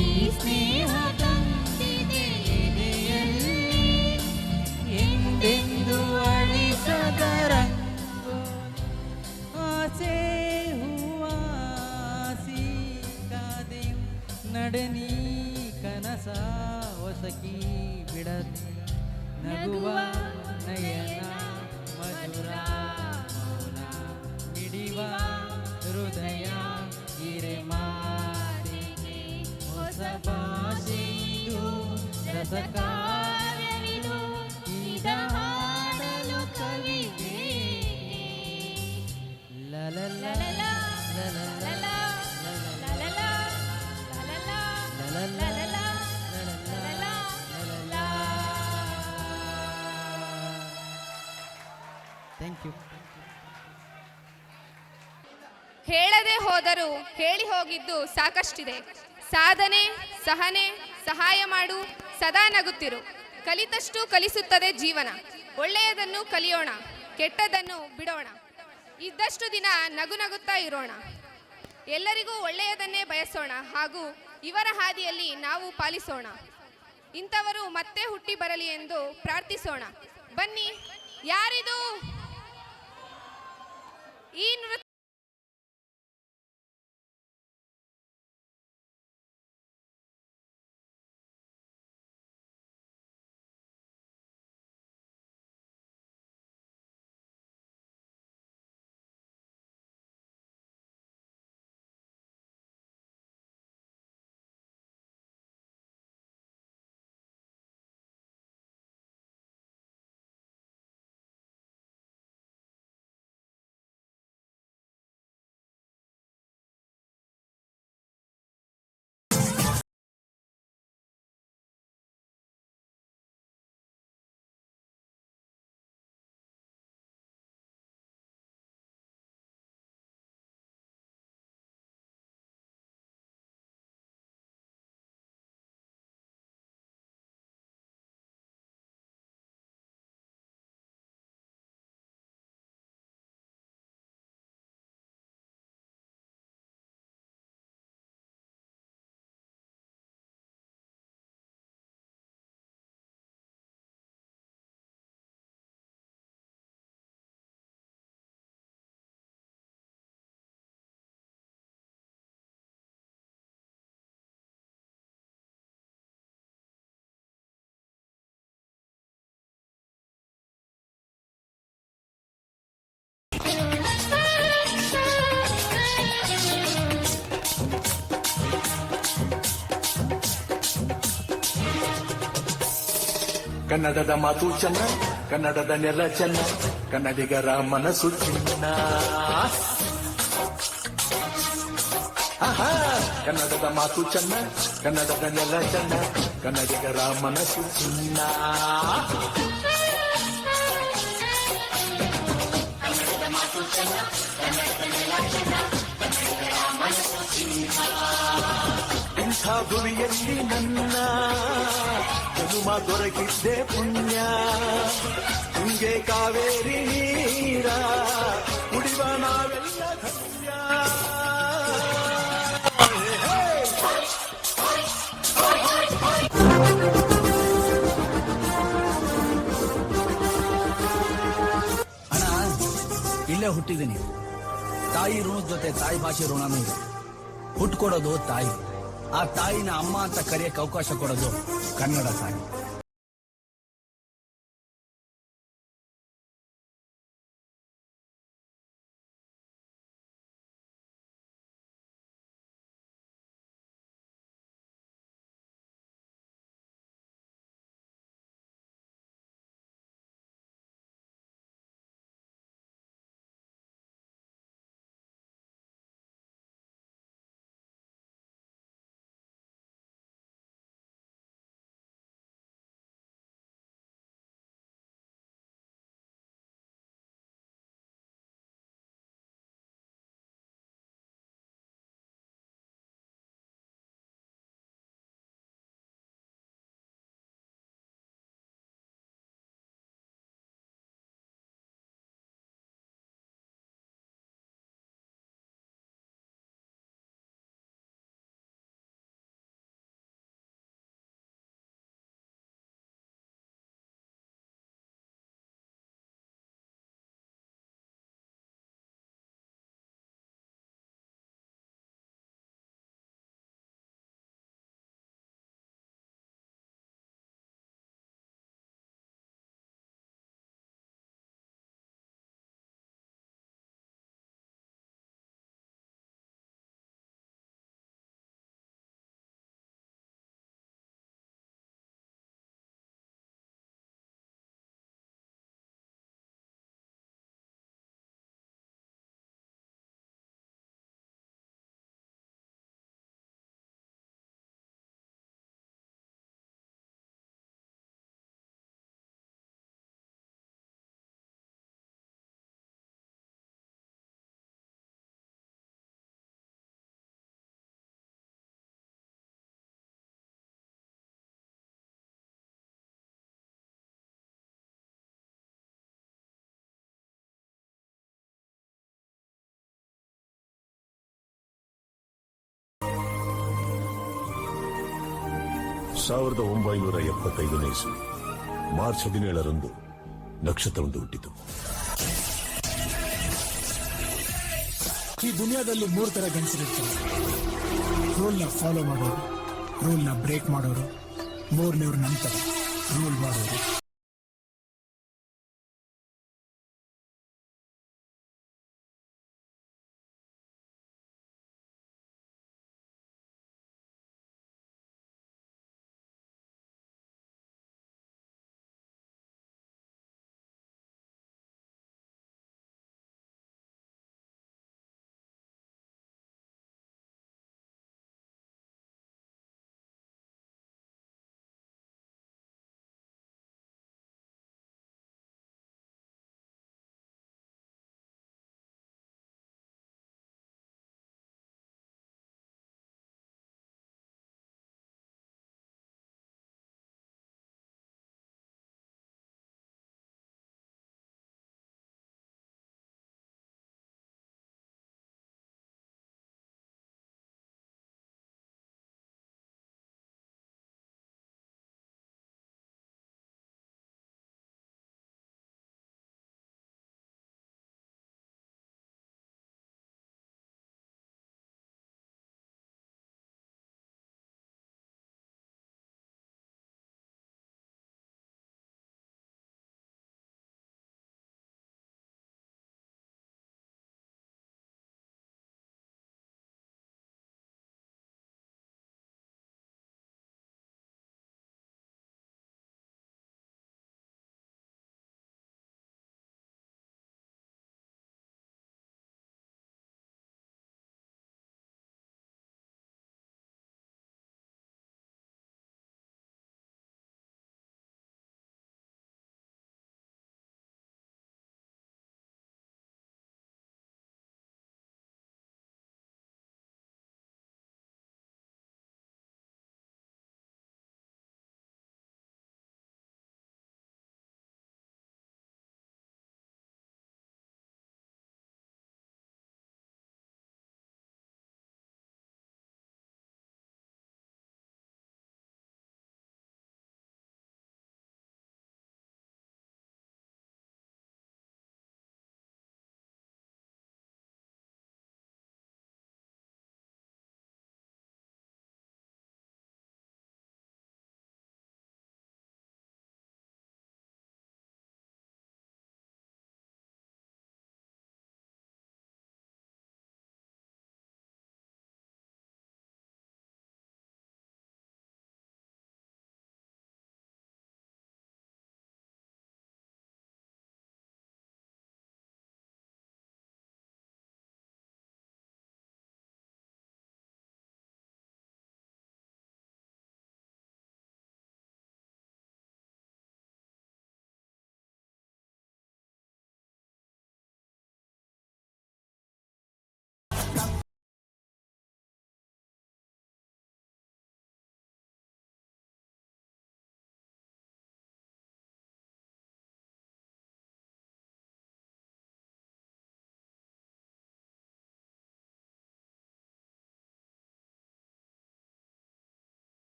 ಈ ಸ್ನೇಹ ತಂದಿದೆ ಎದೆಯಲ್ಲಿ ಎಂದೆಂದು ಅಳಿಸದ ರಂಗು ಆಸೆ ಹೂವಾಸಿ ಕಾದೆಯು ನಡನಿ ಕನಸ ಹೊಸಕಿ ಬಿಡದೆ ನಗುವ ನಯನ ಮಧುರ ಮೌನ ಮಿಡಿವ ಹೃದಯ ಹಿರೆ ಮಾತಿಗೆ ಹೊಸ ಭಾಷೆಯಿದು ರಸಕಾರವಿದು ಇದ ಹಾಡಲು ಕವಿತೆ ಲಲಲ ಲಲಲ ಥ್ಯಾಂಕ್ ಯು. ಹೇಳದೆ ಹೋದರೂ ಹೇಳಿ ಹೋಗಿದ್ದು ಸಾಕಷ್ಟಿದೆ. ಸಾಧನೆ, ಸಹನೆ, ಸಹಾಯ ಮಾಡು, ಸದಾ ನಗುತ್ತಿರು. ಕಲಿತಷ್ಟು ಕಲಿಸುತ್ತದೆ ಜೀವನ. ಒಳ್ಳೆಯದನ್ನು ಕಲಿಯೋಣ, ಕೆಟ್ಟದನ್ನು ಬಿಡೋಣ. ಇದ್ದಷ್ಟು ದಿನ ನಗು ನಗುತ್ತಾ ಇರೋಣ. ಎಲ್ಲರಿಗೂ ಒಳ್ಳೆಯದನ್ನೇ ಬಯಸೋಣ ಹಾಗೂ ಇವರ ಹಾದಿಯಲ್ಲಿ ನಾವು ಪಾಲಿಸೋಣ. ಇಂಥವರು ಮತ್ತೆ ಹುಟ್ಟಿ ಬರಲಿ ಎಂದು ಪ್ರಾರ್ಥಿಸೋಣ. ಬನ್ನಿ, ಯಾರಿದು ಈ ನೃತ್ಯ? ಕನ್ನಡದ ಮಾತು ಚೆನ್ನ, ಕನ್ನಡದ ನೆಲ ಚೆನ್ನ, ಕನ್ನಡಿಗರ ಮನಸ್ಸು ಚಿನ್ನ. ಕನ್ನಡದ ಮಾತು ಚೆನ್ನ, ಕನ್ನಡದ ನೆಲ ಚೆನ್ನ, ಕನ್ನಡಿಗರ ಮನಸ್ಸು ಚಿನ್ನ. ಇಂಥ ಭುವಿಯಲ್ಲಿ ನನ್ನ ಜನುಮ ದೊರಕಿದ್ದೆ ಪುಣ್ಯ. ತುಂಗೆ ಕಾವೇರಿ ನೀರ ಕುಡಿವ ನಾವೆಲ್ಲ ಧನ್ಯ. ಅಣ್ಣ, ಇಲ್ಲೇ ಹುಟ್ಟಿದ್ದೀನಿ. ತಾಯಿ ಋಣದ ಜೊತೆ ತಾಯಿ ಭಾಷೆ ಋಣನೂ ಇದೆ. ಹುಟ್ಕೊಡೋದು ತಾಯಿ, ಆ ತಾಯಿನ ಅಮ್ಮ ಅಂತ ಕರೆಯಕ್ಕೆ ಅವಕಾಶ ಕೊಡೋದು ಕನ್ನಡ ತಾಯಿ. 1975ನೇ ಇಸ್ವಿ ಮಾರ್ಚ್ 17ರಂದು ನಕ್ಷತ್ರವೊಂದು ಹುಟ್ಟಿತು. ಈ ದುನಿಯಾದಲ್ಲಿ 3 ತರ ಗಂಡಸರಿರ್ತಾರೆ. ರೂಲ್ನ ಫಾಲೋ ಮಾಡೋರು, ರೂಲ್ನ ಬ್ರೇಕ್ ಮಾಡೋರು, ಮೂರನೇವ್ರು ನಂತರ ರೂಲ್ ಮಾಡೋರು.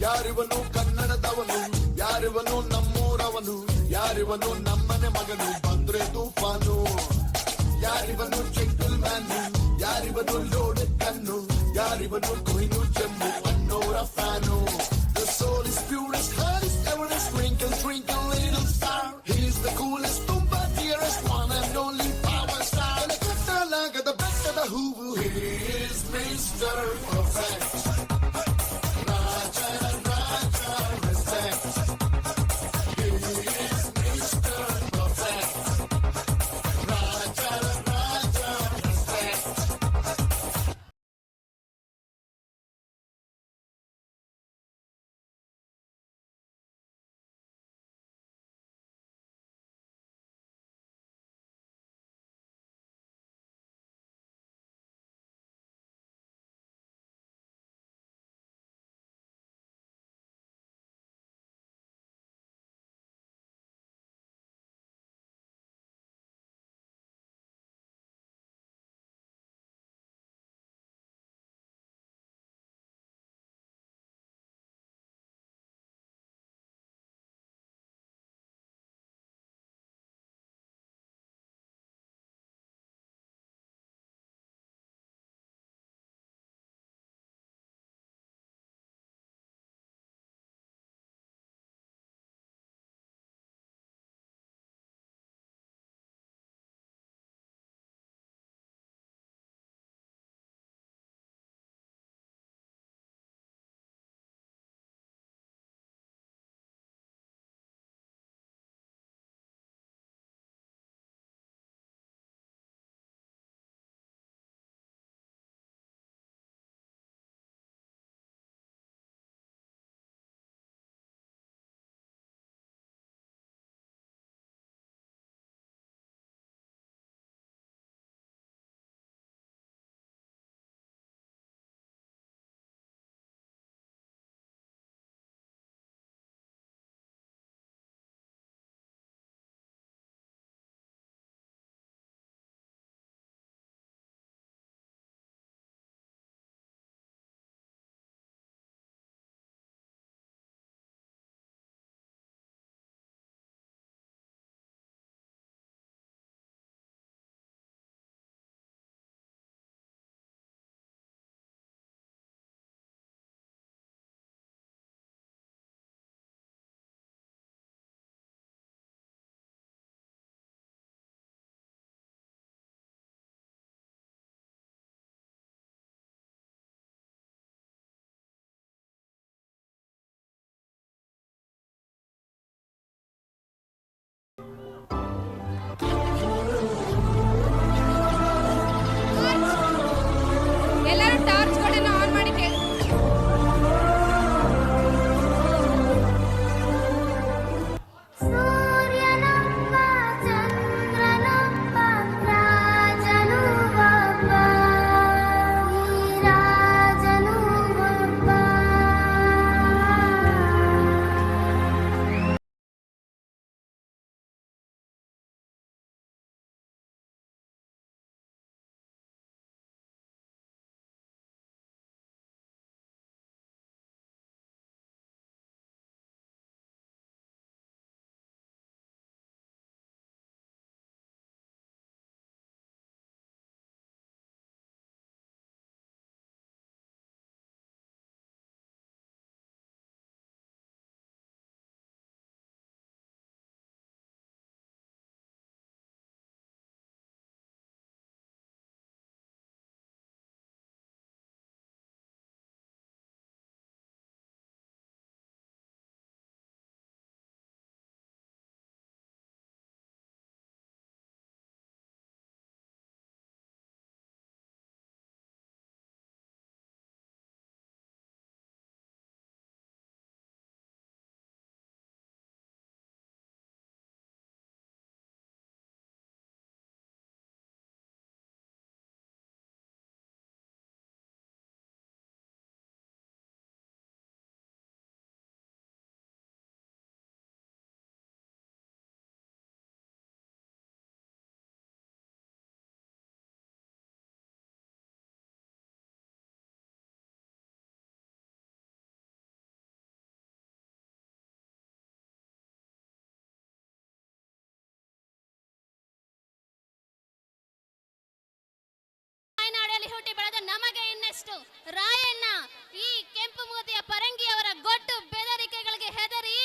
ಯಾರಿವನು ಕನ್ನಡದವನು, ಯಾರಿವನು ನಮ್ಮೂರವನು, ಯಾರಿವನು ನಮ್ಮನೆ ಮಗನು, ಬಂದ್ರೆ ತೂಫಾನು. ಯಾರಿವನು ಜಂಗಲ್ ಮ್ಯಾನು, ಯಾರಿವನು ಲೋಡೆಡ್ ಕಣ್ಣು, ಯಾರಿವನು ಕೊಹಿನು ಜಮ್ಮು ಅನ್ನೋರ fan. The soul is purest, heart is everest, twinkle twinkle little star. He is the coolest, tumba dearest, one and only power star. the better who he is Mr. Perfect. ಹುಟ್ಟಿ ಬೆಳೆದ ನಮಗೆ ಇನ್ನೆಷ್ಟು. ರಾಯಣ್ಣ ಈ ಕೆಂಪು ಮೂತಿಯ ಪರಂಗಿಯವರ ಗೊಡ್ಡು ಬೆದರಿಕೆಗಳಿಗೆ ಹೆದರಿ